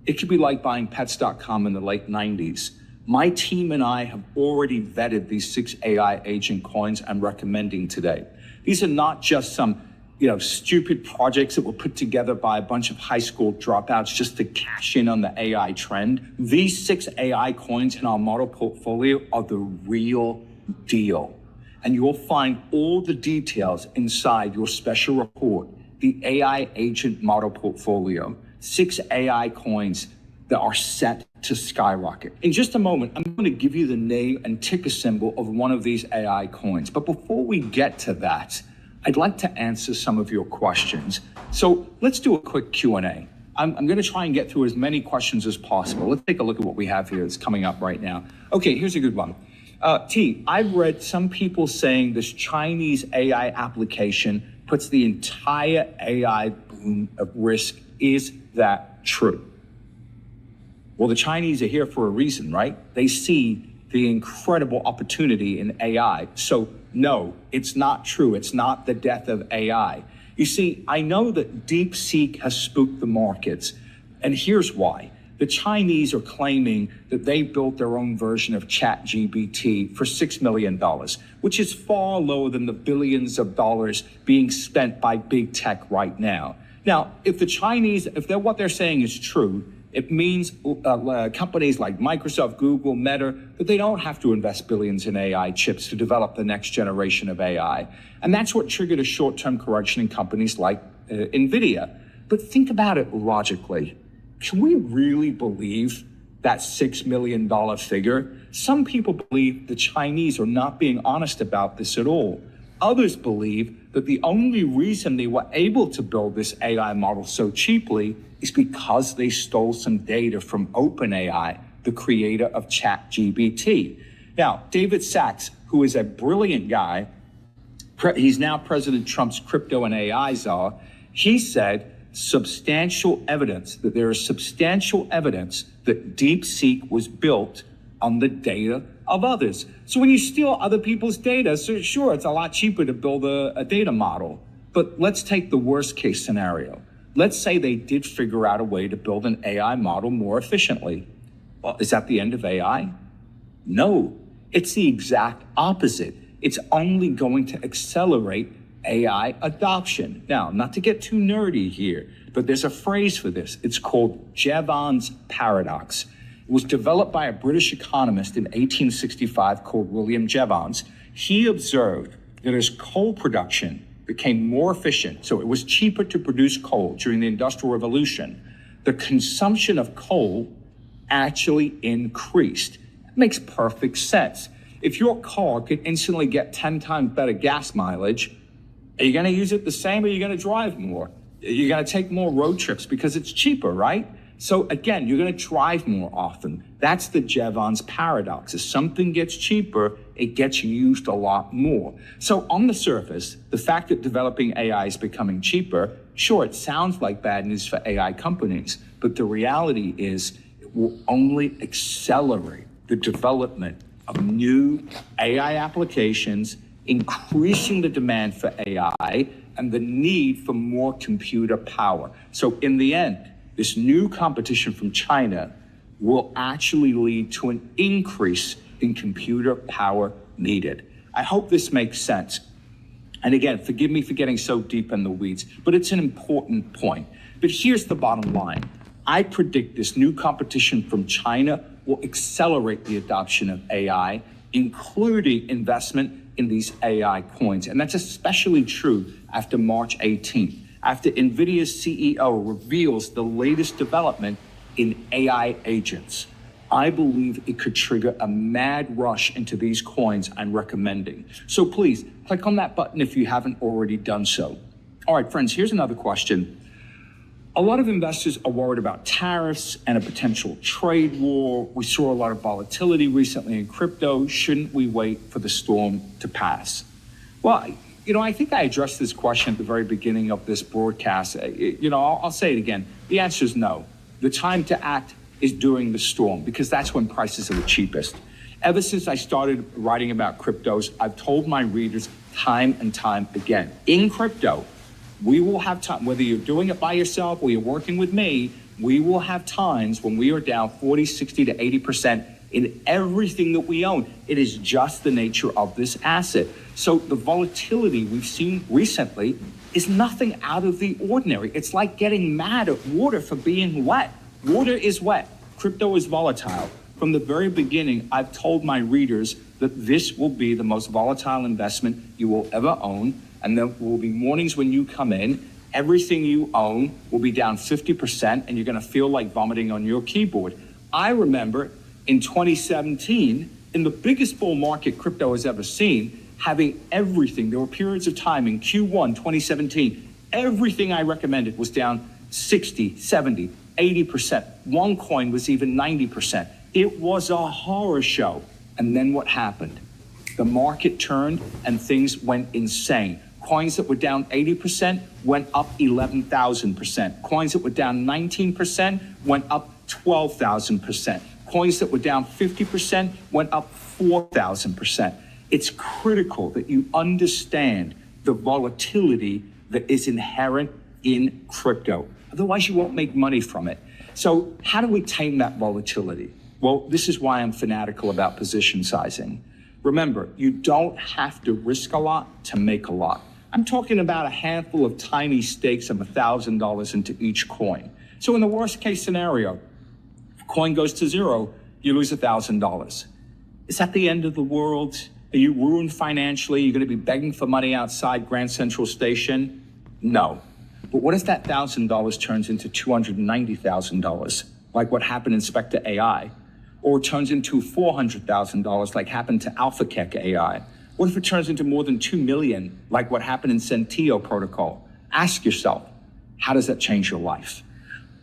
it could be like buying Pets.com in the late 90s. My team and I have already vetted these 6 AI agent coins I'm recommending today. These are not just some, stupid projects that were put together by a bunch of high school dropouts just to cash in on the AI trend. These 6 AI coins in our model portfolio are the real deal. And you'll find all the details inside your special report, the AI agent model portfolio. 6 AI coins that are set to skyrocket. In just a moment, I'm going to give you the name and ticker symbol of one of these AI coins. But before we get to that, I'd like to answer some of your questions. So let's do a quick Q&A. I'm going to try and get through as many questions as possible. Let's take a look at what we have here that's coming up right now. Okay, here's a good one. T, I've read some people saying this Chinese AI application puts the entire AI boom at risk. Is that true? Well, the Chinese are here for a reason, right? They see the incredible opportunity in AI. So no, it's not true. It's not the death of AI. You see, I know that DeepSeek has spooked the markets, and here's why. The Chinese are claiming that they built their own version of ChatGPT for $6 million, which is far lower than the billions of dollars being spent by big tech right now. Now, if the Chinese, what they're saying is true, it means companies like Microsoft, Google, Meta, that they don't have to invest billions in AI chips to develop the next generation of AI. And that's what triggered a short-term correction in companies like NVIDIA. But think about it logically. Can we really believe that $6 million figure? Some people believe the Chinese are not being honest about this at all. Others believe that the only reason they were able to build this AI model so cheaply is because they stole some data from OpenAI, the creator of ChatGPT. Now, David Sachs, who is a brilliant guy, he's now President Trump's crypto and AI czar, he said there is substantial evidence that DeepSeek was built on the data of others. So when you steal other people's data, so sure, it's a lot cheaper to build a data model. But let's take the worst case scenario. Let's say they did figure out a way to build an AI model more efficiently. Well, is that the end of AI? No, it's the exact opposite. It's only going to accelerate AI adoption. Now, not to get too nerdy here, but there's a phrase for this. It's called Jevons paradox. It was developed by a British economist in 1865 called William Jevons. He observed that as coal production became more efficient, so it was cheaper to produce coal during the Industrial Revolution, the consumption of coal actually increased. It makes perfect sense. If your car could instantly get 10 times better gas mileage, are you going to use it the same, or are you going to drive more? You're going to take more road trips because it's cheaper, right? So again, you're going to drive more often. That's the Jevons paradox. As something gets cheaper, it gets used a lot more. So on the surface, the fact that developing AI is becoming cheaper, sure, it sounds like bad news for AI companies, but the reality is it will only accelerate the development of new AI applications, increasing the demand for AI and the need for more computer power. So in the end, this new competition from China will actually lead to an increase in computer power needed. I hope this makes sense. And again, forgive me for getting so deep in the weeds, but it's an important point. But here's the bottom line. I predict this new competition from China will accelerate the adoption of AI, including investment in these AI coins. And that's especially true after March 18th, after NVIDIA's CEO reveals the latest development in AI agents. I believe it could trigger a mad rush into these coins I'm recommending. So please, click on that button if you haven't already done so. All right, friends, here's another question. A lot of investors are worried about tariffs and a potential trade war. We saw a lot of volatility recently in crypto. Shouldn't we wait for the storm to pass? Well, I think I addressed this question at the very beginning of this broadcast. I'll say it again. The answer is no. The time to act is during the storm, because that's when prices are the cheapest. Ever since I started writing about cryptos, I've told my readers time and time again, in crypto, we will have time, whether you're doing it by yourself or you're working with me, we will have times when we are down 40, 60 to 80% in everything that we own. It is just the nature of this asset. So the volatility we've seen recently is nothing out of the ordinary. It's like getting mad at water for being wet. Water is wet. Crypto is volatile. From the very beginning, I've told my readers that this will be the most volatile investment you will ever own. And there will be mornings when you come in, everything you own will be down 50%, and you're going to feel like vomiting on your keyboard. I remember in 2017, in the biggest bull market crypto has ever seen, having everything. There were periods of time in Q1 2017, everything I recommended was down 60, 70, 80%. One coin was even 90%. It was a horror show. And then what happened? The market turned and things went insane. Coins that were down 80% went up 11,000%. Coins that were down 19% went up 12,000%. Coins that were down 50% went up 4,000%. It's critical that you understand the volatility that is inherent in crypto. Otherwise, you won't make money from it. So how do we tame that volatility? Well, this is why I'm fanatical about position sizing. Remember, you don't have to risk a lot to make a lot. I'm talking about a handful of tiny stakes of $1,000 into each coin. So in the worst case scenario, if a coin goes to zero, you lose $1,000. Is that the end of the world? Are you ruined financially? You're going to be begging for money outside Grand Central Station? No. But what if that $1,000 turns into $290,000, like what happened in Spectre AI? Or turns into $400,000, like happened to AlphaKek AI? What if it turns into more than 2 million, like what happened in Centio Protocol? Ask yourself, how does that change your life?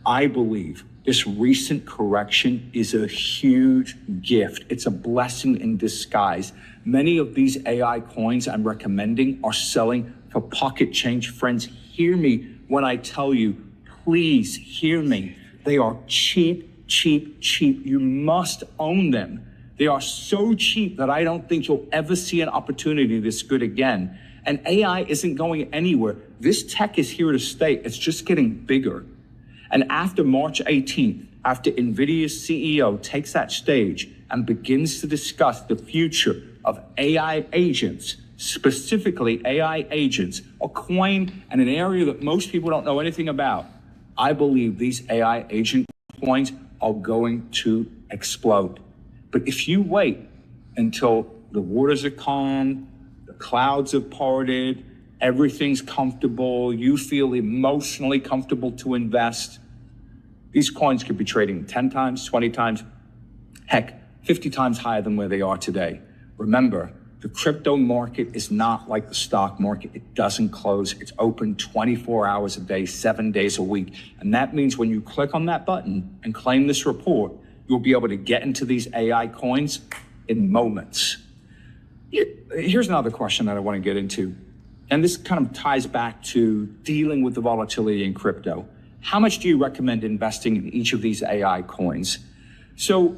I believe this recent correction is a huge gift. It's a blessing in disguise. Many of these AI coins I'm recommending are selling for pocket change. Friends, hear me when I tell you, please hear me. They are cheap, cheap, cheap. You must own them. They are so cheap that I don't think you'll ever see an opportunity this good again. And AI isn't going anywhere. This tech is here to stay. It's just getting bigger. And after March 18th, after NVIDIA's CEO takes that stage and begins to discuss the future of AI agents, specifically AI agents, a coin and an area that most people don't know anything about, I believe these AI agent coins are going to explode. But if you wait until the waters are calm, the clouds have parted, everything's comfortable, you feel emotionally comfortable to invest, these coins could be trading 10 times, 20 times, heck, 50 times higher than where they are today. Remember, the crypto market is not like the stock market. It doesn't close. It's open 24 hours a day, 7 days a week. And that means when you click on that button and claim this report, you'll be able to get into these AI coins in moments. Here's another question that I want to get into. And this kind of ties back to dealing with the volatility in crypto. How much do you recommend investing in each of these AI coins? So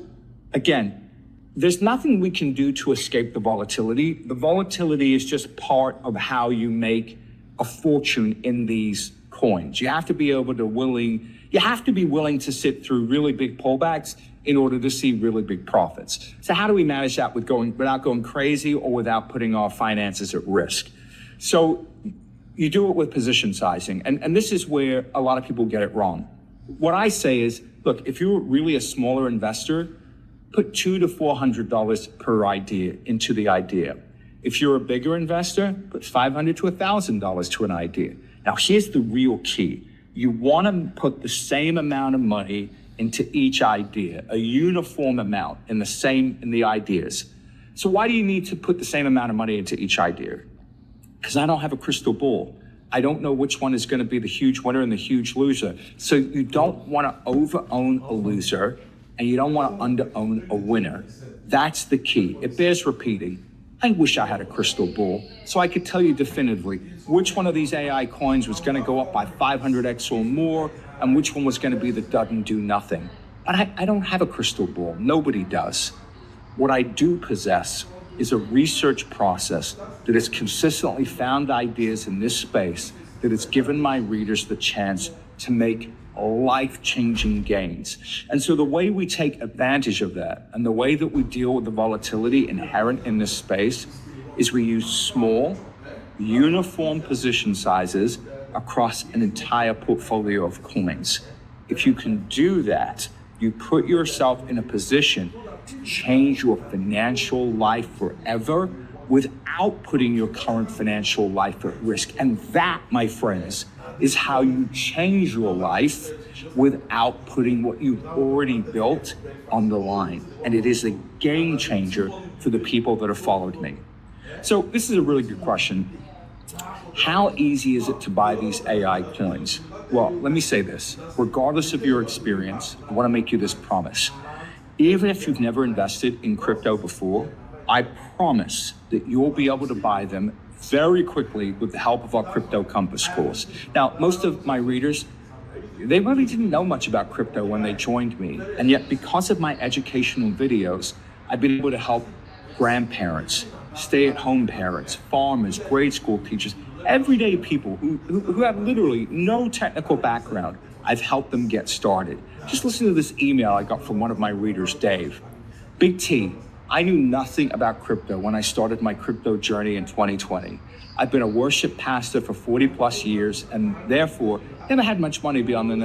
again, there's nothing we can do to escape the volatility. The volatility is just part of how you make a fortune in these coins. You have to be willing to sit through really big pullbacks in order to see really big profits. So how do we manage that without going crazy or without putting our finances at risk? So you do it with position sizing. And this is where a lot of people get it wrong. What I say is, look, if you're really a smaller investor, put $200 to $400 per idea into the idea. If you're a bigger investor, put $500 to $1,000 to an idea. Now, here's the real key. You want to put the same amount of money into each idea, a uniform amount in the ideas. So why do you need to put the same amount of money into each idea? Because I don't have a crystal ball. I don't know which one is going to be the huge winner and the huge loser. So you don't want to over-own a loser, and you don't want to under-own a winner. That's the key. It bears repeating. I wish I had a crystal ball so I could tell you definitively which one of these AI coins was going to go up by 500x or more, and which one was going to be the doesn't do nothing. But I don't have a crystal ball. Nobody does. What I do possess is a research process that has consistently found ideas in this space that has given my readers the chance to make life-changing gains. And so the way we take advantage of that and the way that we deal with the volatility inherent in this space is we use small, uniform position sizes across an entire portfolio of coins. If you can do that, you put yourself in a position to change your financial life forever without putting your current financial life at risk. And that, my friends, is how you change your life without putting what you've already built on the line. And it is a game changer for the people that have followed me. So this is a really good question. How easy is it to buy these AI coins? Well, let me say this. Regardless of your experience, I want to make you this promise. Even if you've never invested in crypto before, I promise that you'll be able to buy them very quickly with the help of our Crypto Compass course. Now, most of my readers, they really didn't know much about crypto when they joined me. And yet, because of my educational videos, I've been able to help grandparents, stay-at-home parents, farmers, grade school teachers, everyday people who have literally no technical background I've helped them get started. Just listen to this email I got from one of my readers, Dave. Big T, I knew nothing about crypto when I started my crypto journey in 2020. I've been a worship pastor for 40 plus years and therefore never had much money beyond the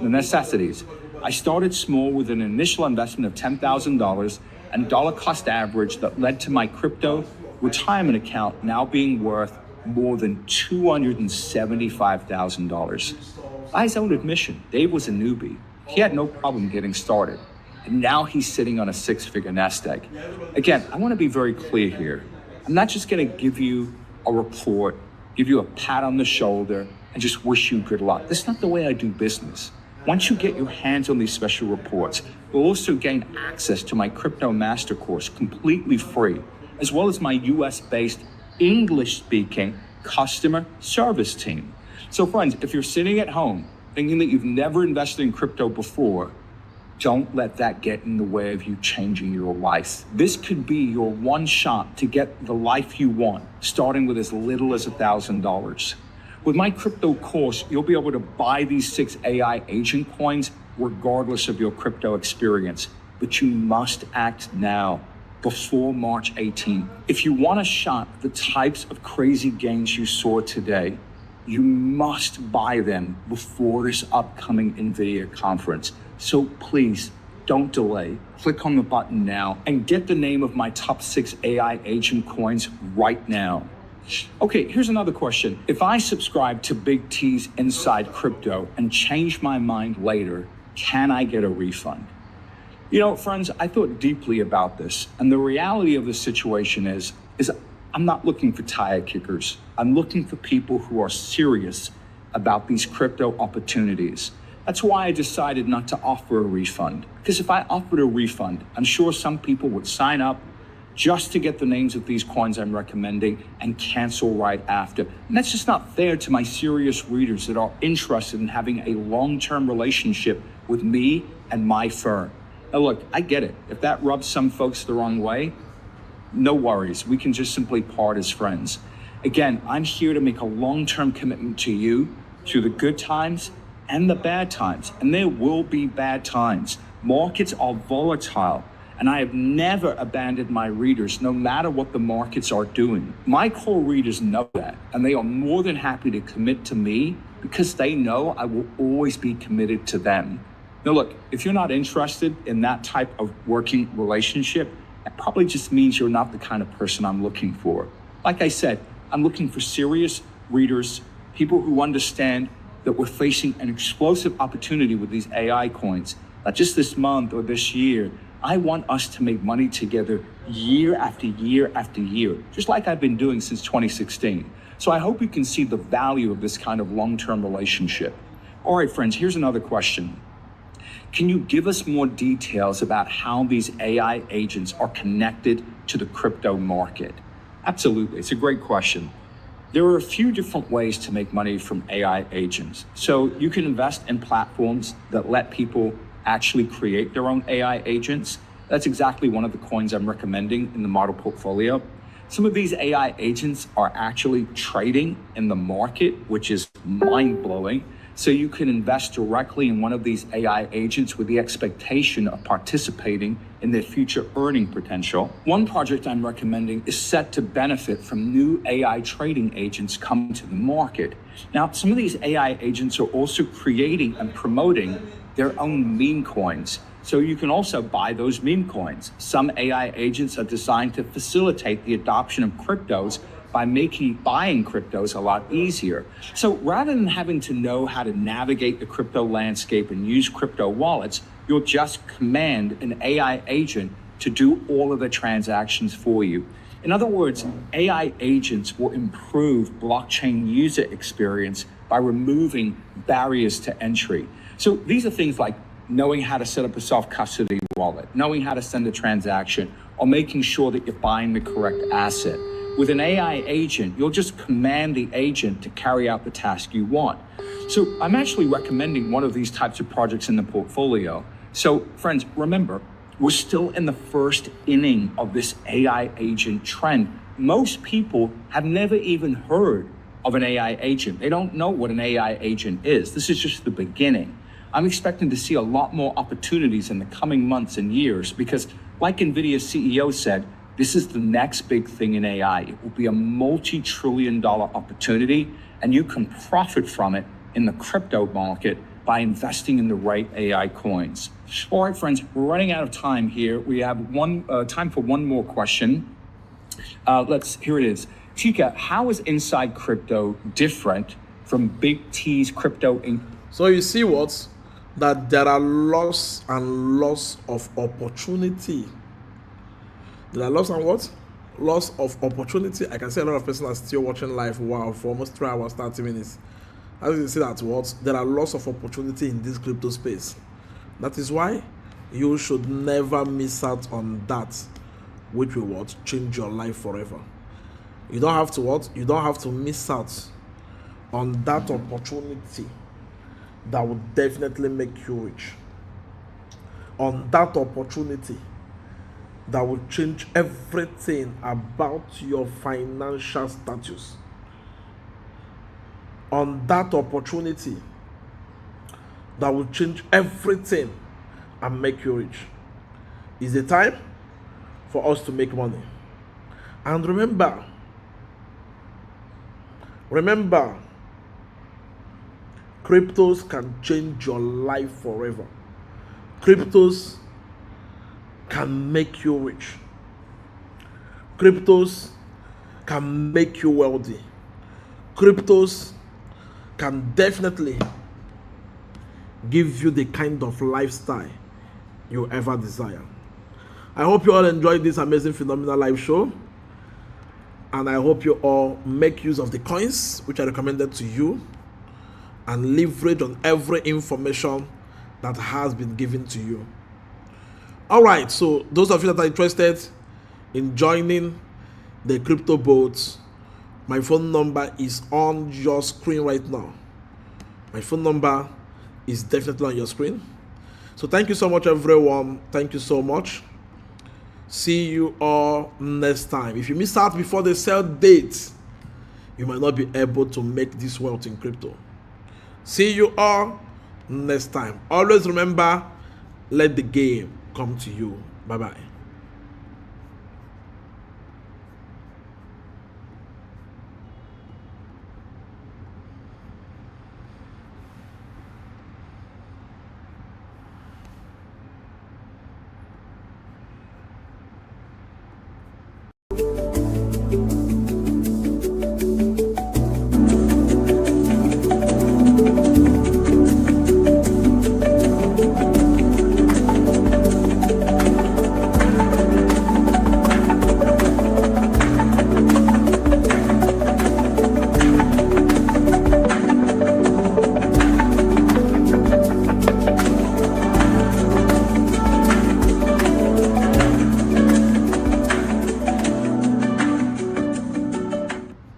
necessities. I started small with an initial investment of $10,000 and dollar cost average that led to my crypto retirement account now being worth more than $275,000. By his own admission, Dave was a newbie. He had no problem getting started. And now he's sitting on a six-figure nest egg. Again, I want to be very clear here. I'm not just going to give you a report, give you a pat on the shoulder, and just wish you good luck. That's not the way I do business. Once you get your hands on these special reports, you'll also gain access to my crypto master course completely free, as well as my US-based English-speaking customer service team. So friends, if you're sitting at home thinking that you've never invested in crypto before, don't let that get in the way of you changing your life. This could be your one shot to get the life you want, starting with as little as $1,000. With my crypto course, you'll be able to buy these 6 AI agent coins regardless of your crypto experience. But you must act now, before March 18th. If you want a shot at the types of crazy gains you saw today, you must buy them before this upcoming NVIDIA conference. So please, don't delay. Click on the button now and get the name of my top 6 AI agent coins right now. Okay, here's another question. If I subscribe to Big T's Inside Crypto and change my mind later, can I get a refund? You know, friends, I thought deeply about this, and the reality of the situation is I'm not looking for tire kickers. I'm looking for people who are serious about these crypto opportunities. That's why I decided not to offer a refund. Because if I offered a refund, I'm sure some people would sign up just to get the names of these coins I'm recommending and cancel right after. And that's just not fair to my serious readers that are interested in having a long-term relationship with me and my firm. Now look, I get it. If that rubs some folks the wrong way, no worries. We can just simply part as friends. Again, I'm here to make a long-term commitment to you through the good times and the bad times. And there will be bad times. Markets are volatile. And I have never abandoned my readers, no matter what the markets are doing. My core readers know that, and they are more than happy to commit to me because they know I will always be committed to them. Now look, if you're not interested in that type of working relationship, that probably just means you're not the kind of person I'm looking for. Like I said, I'm looking for serious readers, people who understand that we're facing an explosive opportunity with these AI coins, not just this month or this year. I want us to make money together year after year after year, just like I've been doing since 2016. So I hope you can see the value of this kind of long-term relationship. All right, friends, here's another question. Can you give us more details about how these AI agents are connected to the crypto market? Absolutely, it's a great question. There are a few different ways to make money from AI agents. So you can invest in platforms that let people actually create their own AI agents. That's exactly one of the coins I'm recommending in the model portfolio. Some of these AI agents are actually trading in the market, which is mind-blowing. So you can invest directly in one of these AI agents with the expectation of participating in their future earning potential. One project I'm recommending is set to benefit from new AI trading agents coming to the market. Now, some of these AI agents are also creating and promoting their own meme coins. So you can also buy those meme coins. Some AI agents are designed to facilitate the adoption of cryptos by making buying cryptos a lot easier. So rather than having to know how to navigate the crypto landscape and use crypto wallets, you'll just command an AI agent to do all of the transactions for you. In other words, AI agents will improve blockchain user experience by removing barriers to entry. So these are things like knowing how to set up a self-custody wallet, knowing how to send a transaction, or making sure that you're buying the correct asset. With an AI agent, you'll just command the agent to carry out the task you want. So I'm actually recommending one of these types of projects in the portfolio. So friends, remember, we're still in the first inning of this AI agent trend. Most people have never even heard of an AI agent. They don't know what an AI agent is. This is just the beginning. I'm expecting to see a lot more opportunities in the coming months and years because, like NVIDIA's CEO said, this is the next big thing in AI. It will be a multi-trillion-dollar opportunity, and you can profit from it in the crypto market by investing in the right AI coins. All right, friends, we're running out of time here. We have time for one more question. Here it is. Chica, how is Inside Crypto different from Big T's Crypto Inc? So you see what? That there are loss and loss of opportunity. There are loss and what? Loss of opportunity. I can see a lot of people are still watching live. Wow, for almost 3 hours, 30 minutes. As you can see that what? There are loss of opportunity in this crypto space. That is why you should never miss out on that which will what? Change your life forever. You don't have to what? You don't have to miss out on that opportunity that will definitely make you rich. On that opportunity that will change everything about your financial status. On that opportunity that will change everything and make you rich. Is the time for us to make money. And remember, cryptos can change your life forever. Cryptos can make you rich. Cryptos can make you wealthy. Cryptos can definitely give you the kind of lifestyle you ever desire. I hope you all enjoyed this amazing, phenomenal live show. And I hope you all make use of the coins which I recommended to you and leverage on every information that has been given to you. All right, so those of you that are interested in joining the crypto boat, my phone number is on your screen right now. My phone number is definitely on your screen. So thank you so much, everyone. Thank you so much. See you all next time. If you miss out before the sell date, you might not be able to make this wealth in crypto. See you all next time. Always remember, let the game come to you. Bye-bye.